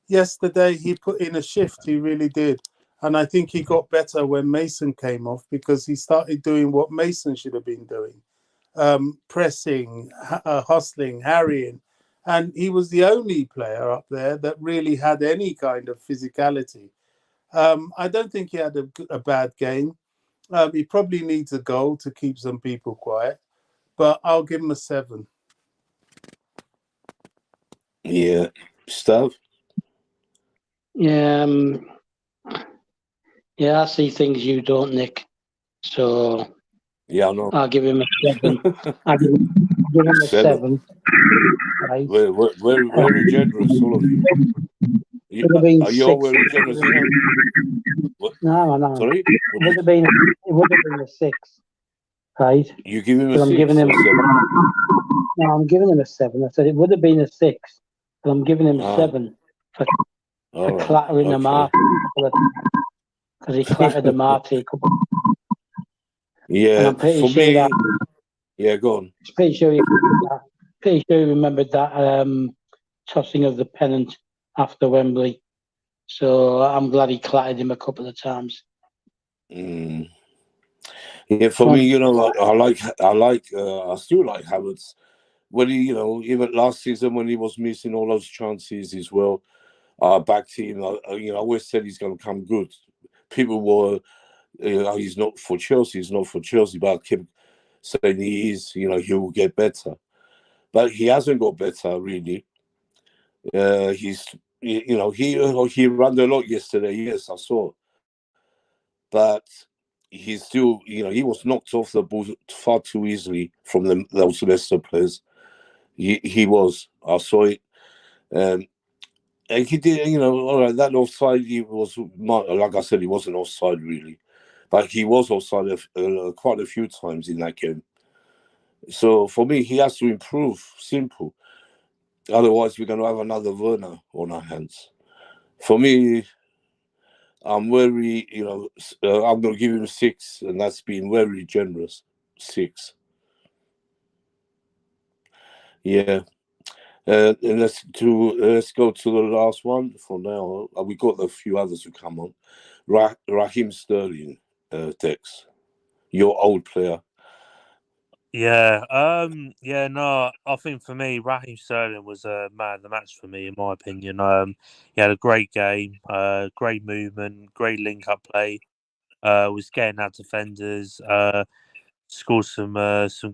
Yesterday he put in a shift, he really did. And I think he got better when Mason came off because he started doing what Mason should have been doing. Pressing, hustling, harrying. And he was the only player up there that really had any kind of physicality. I don't think he had a bad game. He probably needs a goal to keep some people quiet, but I'll give him a 7. Yeah. Stav? Yeah, I see things you don't, Nick. So Yeah, I know. I'll give him a 7. I'll give him a 7. Right. We're very generous, all of you. Would have been Are you all 6. very generous, you know? What? No. Sorry? It would have been a 6. Right. You give him a But I'm 6 giving him or 7? No, I'm giving him a 7. I said it would have been a 6, but I'm giving him 7 for clattering the Marty because he clattered the Marty a couple. Yeah, and I'm pretty for sure me. that. Yeah, go on. Pretty sure he remembered that tossing of the pennant after Wembley. So I'm glad he clattered him a couple of times. Yeah, for me, you know, like, I still like Havertz. When he, you know, even last season when he was missing all those chances as well, I backed him. I always said he's going to come good. People were, he's not for Chelsea. He's not for Chelsea, but I kept saying he is. You know, he will get better, but he hasn't got better really. He's, you know, he ran a lot yesterday. Yes, I saw, but he's still, you know, he was knocked off the ball far too easily from those Leicester players. He was. I saw it. And he did, you know, all right, that offside, he was, like I said, he wasn't offside really. But he was offside quite a few times in that game. So for me, he has to improve. Simple. Otherwise, we're going to have another Werner on our hands. For me, I'm very, you know, I'm going to give him 6, and that's been very generous. 6. Yeah. And let's go to the last one for now. We got a few others to come on. Raheem Sterling, Dex, your old player. Yeah, no, I think for me, Raheem Sterling was a man of the match for me, in my opinion. He had a great game, great movement, great link-up play. Was getting out defenders, scored some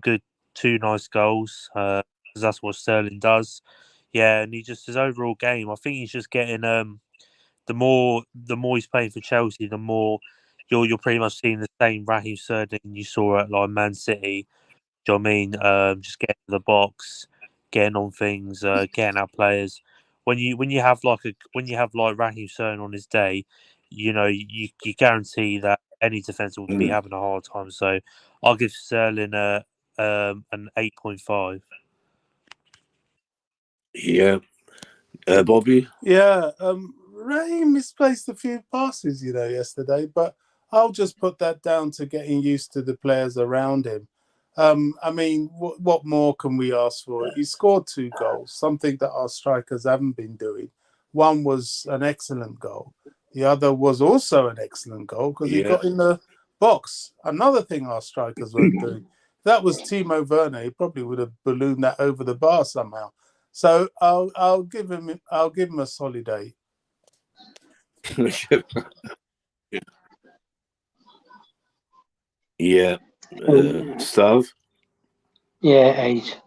good 2 nice goals. Because that's what Sterling does. Yeah, and his overall game, I think he's just getting the more he's playing for Chelsea, the more you're pretty much seeing the same Raheem Sterling you saw at like Man City. Do you know what I mean? Just getting to the box, getting on things, getting out players. When you have like Raheem Sterling on his day, you know you guarantee that any defender would be having a hard time. So I'll give Sterling an 8.5. Yeah, Bobby. Yeah, Ray misplaced a few passes, you know, yesterday, but I'll just put that down to getting used to the players around him. I mean, what more can we ask for? He scored 2 goals, something that our strikers haven't been doing. One was an excellent goal. The other was also an excellent goal because he got in the box. Another thing our strikers weren't doing. If that was Timo Werner, he probably would have ballooned that over the bar somehow. So I'll give him a solid 8. Yeah, Stav. Yeah, 8.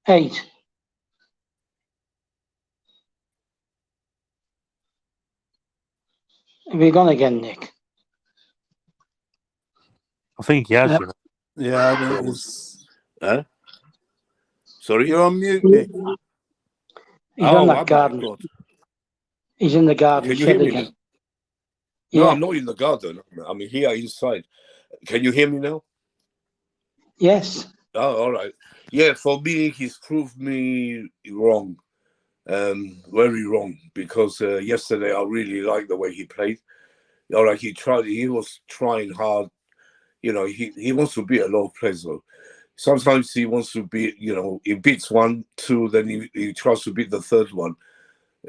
8. Have you gone again, Nick? I think he has. Yep. You know. Yeah, I think it's. Huh? Sorry? You're on mute, Nick. He's on that my garden. God. He's in the garden Can you shed hear me again. now? No, Yeah. I'm not in the garden. I'm here inside. Can you hear me now? Yes. Oh, all right. Yeah, for me, he's proved me wrong. Very wrong, because yesterday I really liked the way he played. All right, he was trying hard. You know, he wants to beat a lot of players though. Sometimes he wants to beat, you know, he beats 1, 2, then he tries to beat the third one.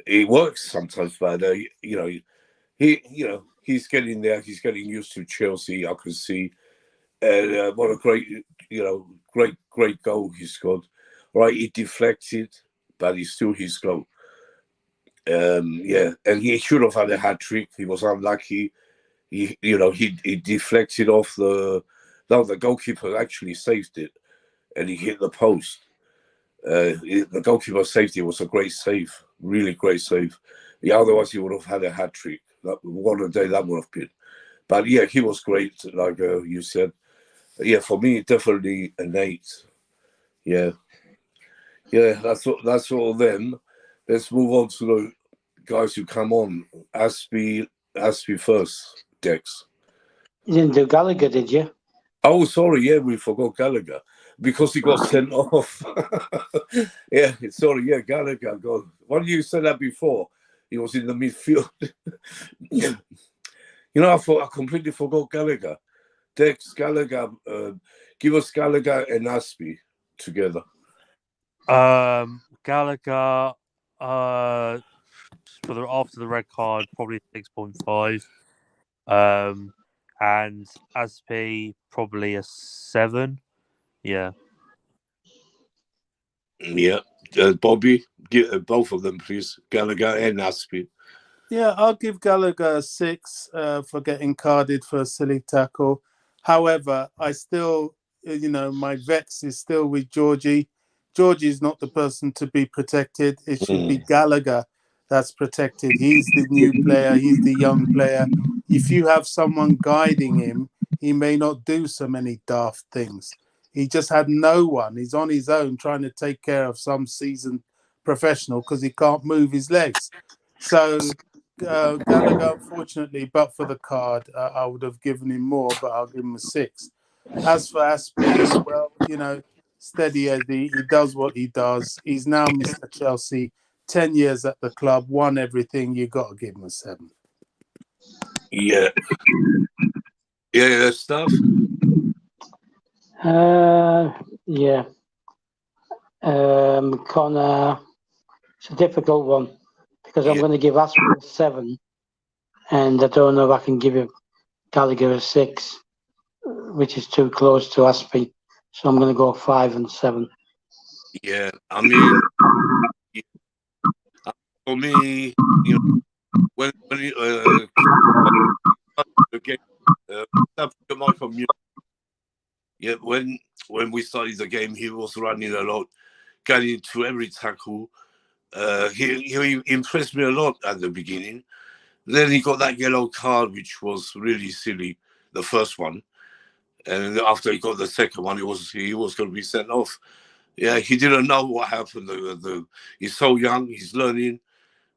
It works sometimes, but you know, he's getting there. He's getting used to Chelsea. I can see, and what a great, you know, great goal he scored. Right, he deflected, but he's still his goal. Yeah, and he should have had a hat trick. He was unlucky. He deflected off the. No, the goalkeeper actually saved it, and he hit the post. The goalkeeper safety was a great save, really great save. Yeah, otherwise, he would have had a hat trick. What a day that would have been. But yeah, he was great, like you said. Yeah, for me, definitely an 8. Yeah, yeah, that's all. Then let's move on to the guys who come on. Aspie first, Dex. You didn't do Gallagher, did you? Oh, sorry, yeah, we forgot Gallagher because he got sent off. Yeah, sorry, yeah, Gallagher got. Why did you say that before? He was in the midfield. You know, I completely forgot Gallagher. Dex, Gallagher, give us Gallagher and Aspie together. Gallagher, after the red card, probably 6.5. And Aspie probably a 7. Yeah. Yeah, Bobby, give both of them, please. Gallagher and Aspie. Yeah, I'll give Gallagher a 6 for getting carded for a silly tackle. However, I still, my vex is still with Georgie. Georgie's not the person to be protected. It should be Gallagher that's protected. He's the new player. He's the young player. If you have someone guiding him, he may not do so many daft things. He just had no one. He's on his own trying to take care of some seasoned professional because he can't move his legs. So Gallagher, unfortunately, but for the card, I would have given him more, but I'll give him a 6. As for Aspie, well, steady Eddie. He does what he does. He's now Mr. Chelsea, 10 years at the club, won everything. You got to give him a 7. Yeah. Yeah, stuff. Yeah. Connor, it's a difficult one because I'm going to give Aspie a 7, and I don't know if I can give him Gallagher a 6, which is too close to Aspie. So I'm going to go 5 and 7. Yeah, I mean, for me, when the game, your mic on mute. Yeah, when we started the game, he was running a lot, getting into every tackle. He impressed me a lot at the beginning. Then he got that yellow card, which was really silly, the first one. And after he got the second one, he was going to be sent off. Yeah, he didn't know what happened. He's so young, he's learning.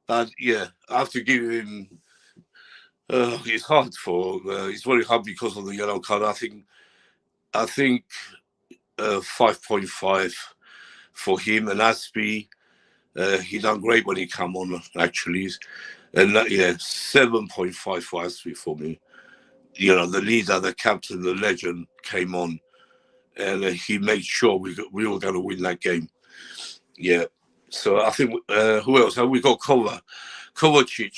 But yeah, I have to give him. It's hard it's very hard because of the yellow card. I think 5.5 for him. And Aspie, he done great when he come on actually. And 7.5 for Aspie for me. The leader, the captain, the legend came on, and he made sure we were going to win that game. Yeah. So I think who else? We got Kovacic,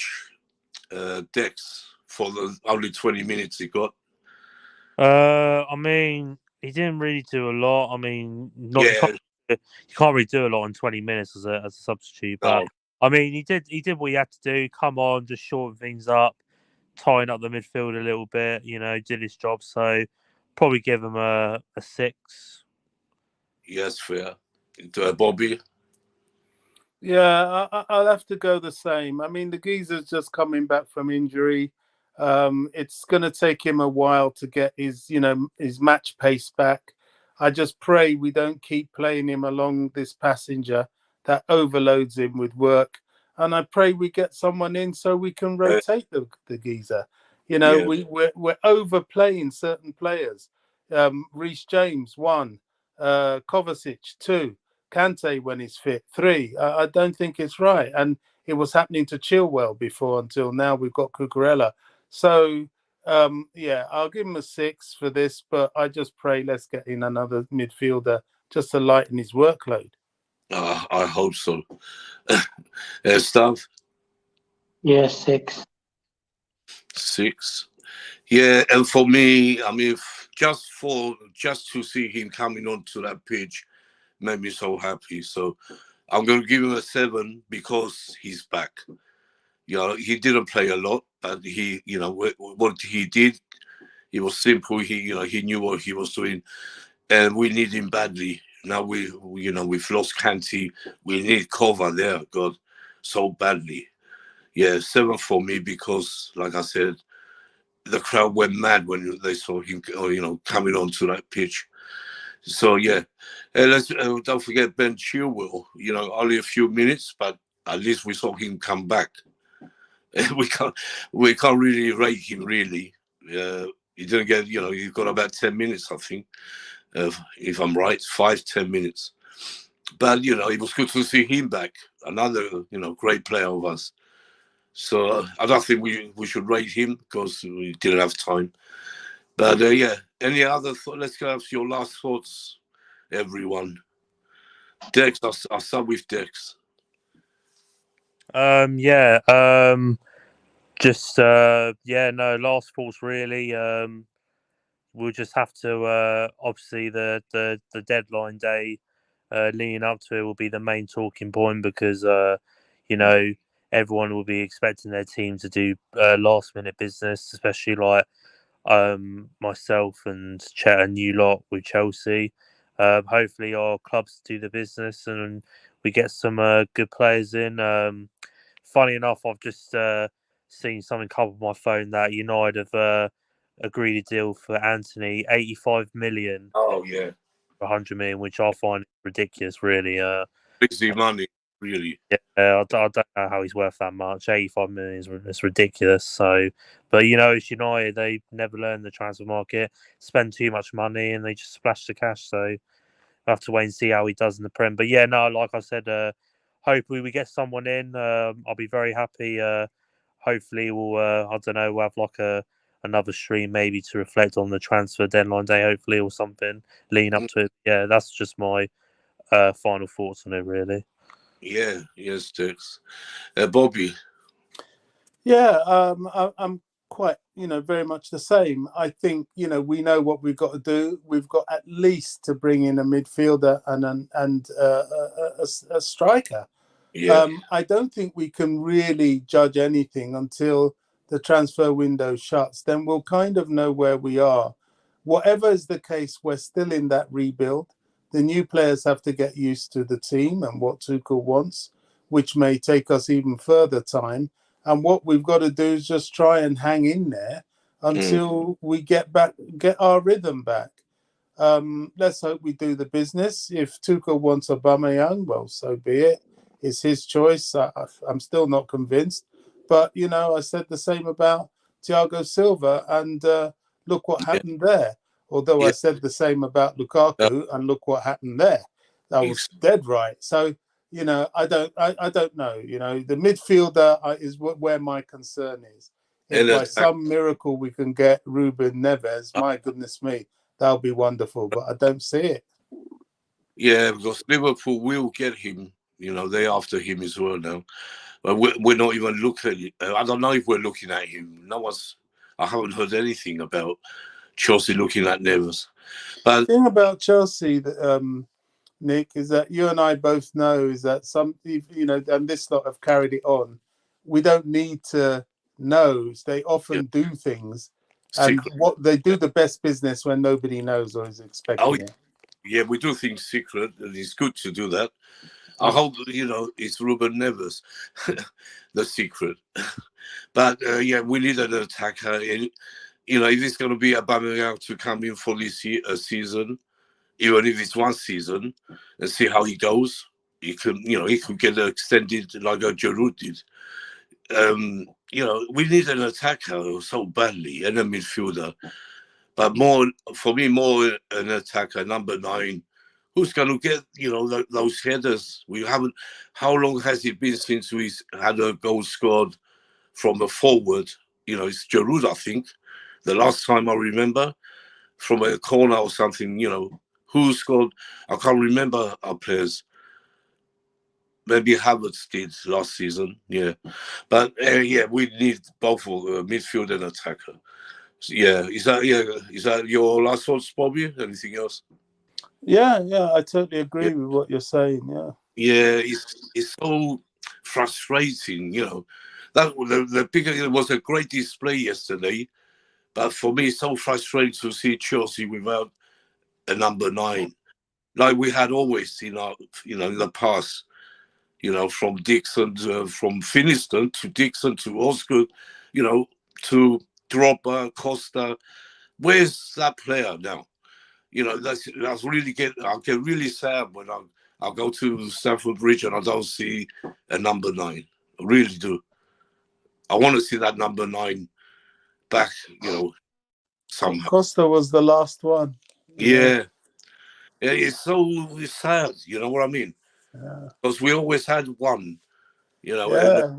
Dex for the only 20 minutes he got. I mean, he didn't really do a lot. I mean, you can't really do a lot in 20 minutes as a substitute. But I mean, he did what he had to do. Come on, just shorten things up, tying up the midfield a little bit. Did his job. So probably give him a 6. Yes, fair. Bobby. Yeah, I'll have to go the same. I mean, the geezer's just coming back from injury. It's going to take him a while to get his match pace back. I just pray we don't keep playing him along this passenger that overloads him with work. And I pray we get someone in so we can rotate the geezer. We're overplaying certain players. Reece James, 1. Kovacic, 2. Kante when he's fit, 3. I don't think it's right. And it was happening to Chilwell before until now we've got Cucurella. So, I'll give him a 6 for this, but I just pray let's get in another midfielder just to lighten his workload. I hope so. Stav? Yeah, 6. 6. Yeah, and for me, I mean, just to see him coming onto that pitch made me so happy. So I'm going to give him a 7 because he's back. He didn't play a lot, but he, what he did, it was simple. He knew what he was doing, and we need him badly now we've lost Kanti. We need cover there, God, so badly. Yeah, 7 for me because, like I said, the crowd went mad when they saw him, coming onto that pitch. So yeah, let's don't forget Ben Chilwell. Only a few minutes, but at least we saw him come back. we can't really rate him really. He didn't get, he got about 10 minutes, I think, if I'm right, 5-10 minutes. But it was good to see him back. Another great player of us. So I don't think we should rate him because we didn't have time. But yeah, any other thought? Let's go have your last thoughts, everyone. Dex, I'll start with Dex. Yeah. No, last thoughts really. We'll just have to obviously the deadline day leading up to it will be the main talking point because everyone will be expecting their team to do last minute business, especially like myself and Chet and you lot with Chelsea. Hopefully our clubs do the business and we get some good players in. Funny enough, I've just seen something come up on my phone that United have agreed a deal for Anthony, 85 million. Oh yeah, 100 million, which I find ridiculous, really. Crazy money, really. Yeah, I don't know how he's worth that much. 85 million is ridiculous. So, but it's United. They never learn the transfer market, spend too much money, and they just splash the cash. So, we'll have to wait and see how he does in the Prem. But yeah, no, like I said, hopefully we get someone in. I'll be very happy. Hopefully we'll, I don't know, we'll have like another stream maybe to reflect on the transfer deadline day, hopefully, or something leading up to it. Yeah, that's just my final thoughts on it, really. Yeah, yes, Dex. Bobby. Yeah, I'm quite, very much the same. I think, we know what we've got to do. We've got at least to bring in a midfielder and a striker. Yeah. I don't think we can really judge anything until the transfer window shuts. Then we'll kind of know where we are. Whatever is the case, we're still in that rebuild. The new players have to get used to the team and what Tuchel wants, which may take us even further time. And what we've got to do is just try and hang in there until we get our rhythm back. Let's hope we do the business. If Tuchel wants Aubameyang, well, so be it. It's his choice. I'm still not convinced. But, I said the same about Thiago Silva, and look what happened there. Although I said the same about Lukaku, and look what happened there. I was dead right. So, I don't know. The midfielder is where my concern is. If by some miracle we can get Ruben Neves, my goodness me, that'll be wonderful. But I don't see it. Yeah, because Liverpool will get him. They're after him as well now. But we're not even looking. I don't know if we're looking at him. I haven't heard anything about Chelsea looking at Neves. But the thing about Chelsea, Nick, is that you and I both know is that and this lot have carried it on. We don't need to know. They often do things, and what they do the best business when nobody knows or is expecting it. Yeah, we do things secret, and it's good to do that. I hope it's Ruben Neves, the secret. But we need an attacker. And, if it's going to be Aubameyang to come in for this season, even if it's one season, and see how he goes, he could get extended like a Giroud did. We need an attacker so badly and a midfielder. But more an attacker, number 9, who's going to get, those headers. We haven't. How long has it been since we had a goal scored from a forward? It's Giroud, I think. The last time I remember, from a corner or something. Who scored? I can't remember our players. Maybe Havertz did last season. Yeah, but we need both midfield and attacker. So, is that your last thoughts, Bobby? Anything else? Yeah, I totally agree with what you're saying. Yeah, it's so frustrating. That the bigger it was a great display yesterday, but for me, it's so frustrating to see Chelsea without a number 9. like we had always in our, in the past. From Dixon, from Finiston to Dixon to Osgood, to Drogba, Costa. Where's that player now? That's really I get really sad when I go to Stamford Bridge and I don't see a number 9. I really do. I want to see that number 9 back, somehow. Costa was the last one. Yeah. It's sad, you know what I mean? Yeah. Because we always had one, Yeah,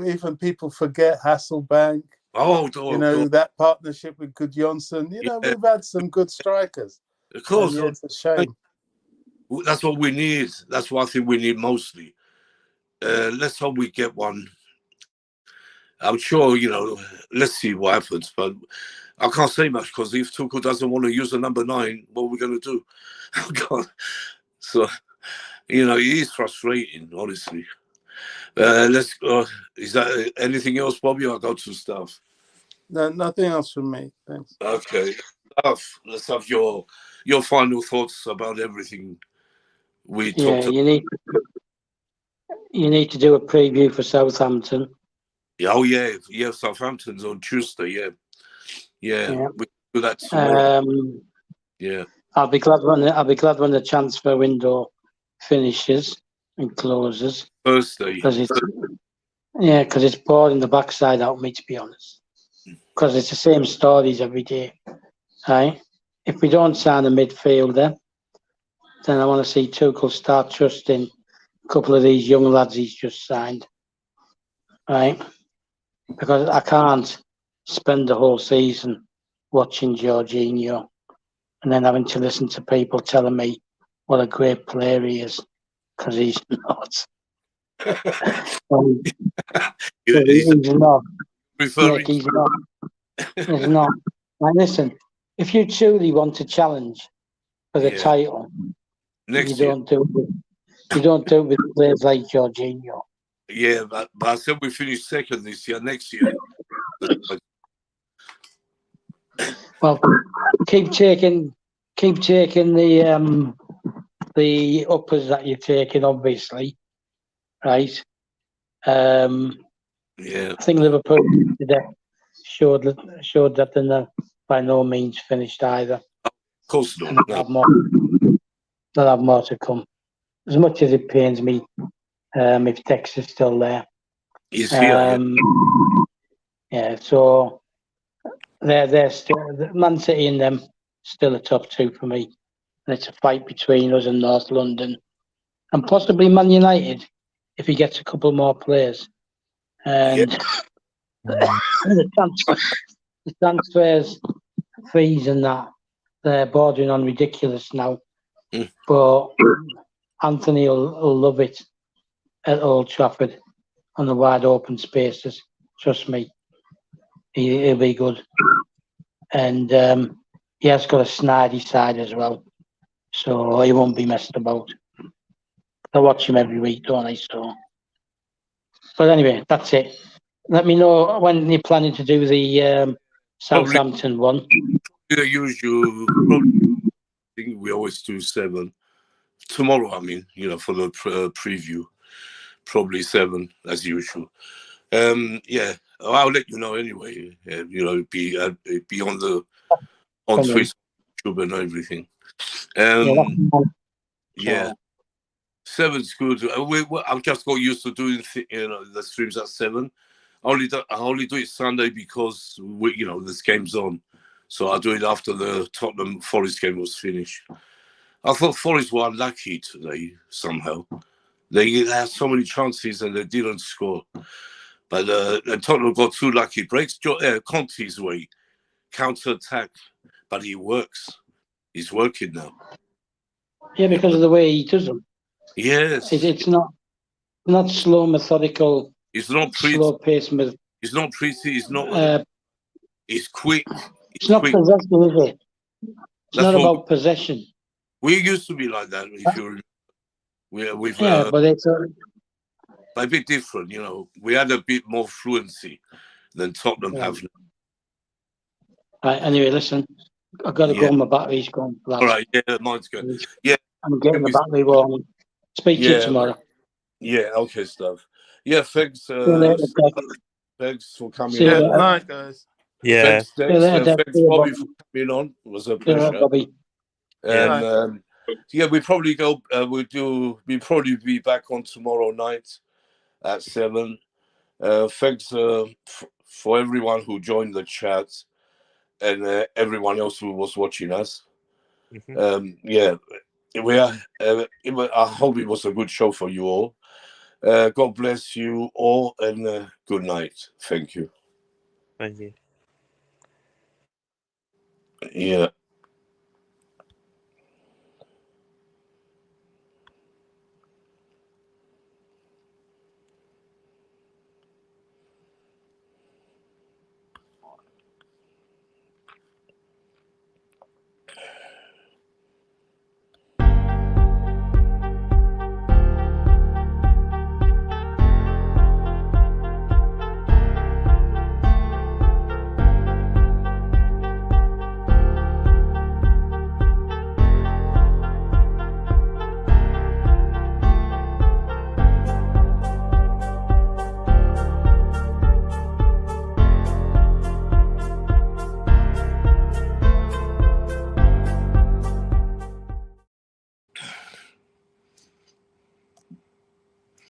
even people forget Hasselbank. That partnership with Gudjonsson. We've had some good strikers. Of course. And it's a shame. That's what we need. That's what I think we need mostly. Let's hope we get one. I'm sure, let's see what happens. But I can't say much because if Tuchel doesn't want to use the number 9, what are we going to do? So, it is frustrating, honestly. Let's go. Is that anything else, Bobby? I'll go to stuff. No, nothing else from me. Thanks. Okay. Let's have your final thoughts about everything we talked about. You need to do a preview for Southampton. Oh yeah, Southampton's on Tuesday. Yeah. We do that tomorrow. Yeah. I'll be glad when the transfer window finishes and closes. Thursday. Because it's boring the backside out of me, to be honest. Because it's the same stories every day, right? If we don't sign a midfielder, then I want to see Tuchel start trusting a couple of these young lads he's just signed, right? Because I can't spend the whole season watching Jorginho and then having to listen to people telling me what a great player he is, because he's not. He's not. He's not. Now listen, if you truly want to challenge for the title, you don't do it with players like Jorginho. Yeah, but I said we finish second this year. Next year. Well, keep taking the uppers that you're taking, obviously, right? I think Liverpool today showed that they're by no means finished either. Of course not. They'll have more to come. As much as it pains me, if Tex is still there. He's here. Yeah, so they're still Man City and them still a top 2 for me. And it's a fight between us and North London, and possibly Man United if he gets a couple more players. And the transfers, fees, and that, they're bordering on ridiculous now. But Anthony will love it at Old Trafford on the wide open spaces. Trust me, he'll be good. And he has got a snidey side as well, so he won't be messed about. I watch him every week, don't I? So, but anyway, that's it. Let me know when you're planning to do the Southampton one. The usual. I think we always do 7. Tomorrow, I mean, for the preview, probably 7 as usual. Yeah, I'll let you know anyway. Be on Twitter, YouTube, and everything. Yeah. 7's good. I've just got used to doing the streams at 7. I only do it Sunday because this game's on, so I do it after the Tottenham Forest game was finished. I thought Forest were unlucky today somehow. They had so many chances and they didn't score. But Tottenham got 2 lucky breaks. Conte's way, counter-attack, but he works. He's working now. Yeah, because of the way he does them. Yes. It's not slow, methodical. It's not slow pace. It's not pretty. It's not. It's quick. It's not possession, is it? It's not about possession. We used to be like that. If you remember, but it's a bit different. We had a bit more fluency than Tottenham have now. Right. Anyway, listen. I've got to go. My battery's gone flat. All right. Yeah, mine's good. Yeah. I'm getting the battery warning. Speak to you tomorrow. Yeah, okay, stuff. Yeah, thanks. See you later, Dad. Thanks for coming See you on. later. Night, guys. Yeah. Thanks, See you Dex. later, Dad. Thanks, See you, Bobby, Bobby. for coming on. It was a See you later, pleasure. Bobby. Yeah. And yeah, we probably go. We probably be back on tomorrow night at 7. Thanks for everyone who joined the chat and everyone else who was watching us. Yeah, we are. I hope it was a good show for you all. God bless you all, and good night. Thank you. Thank you. Yeah.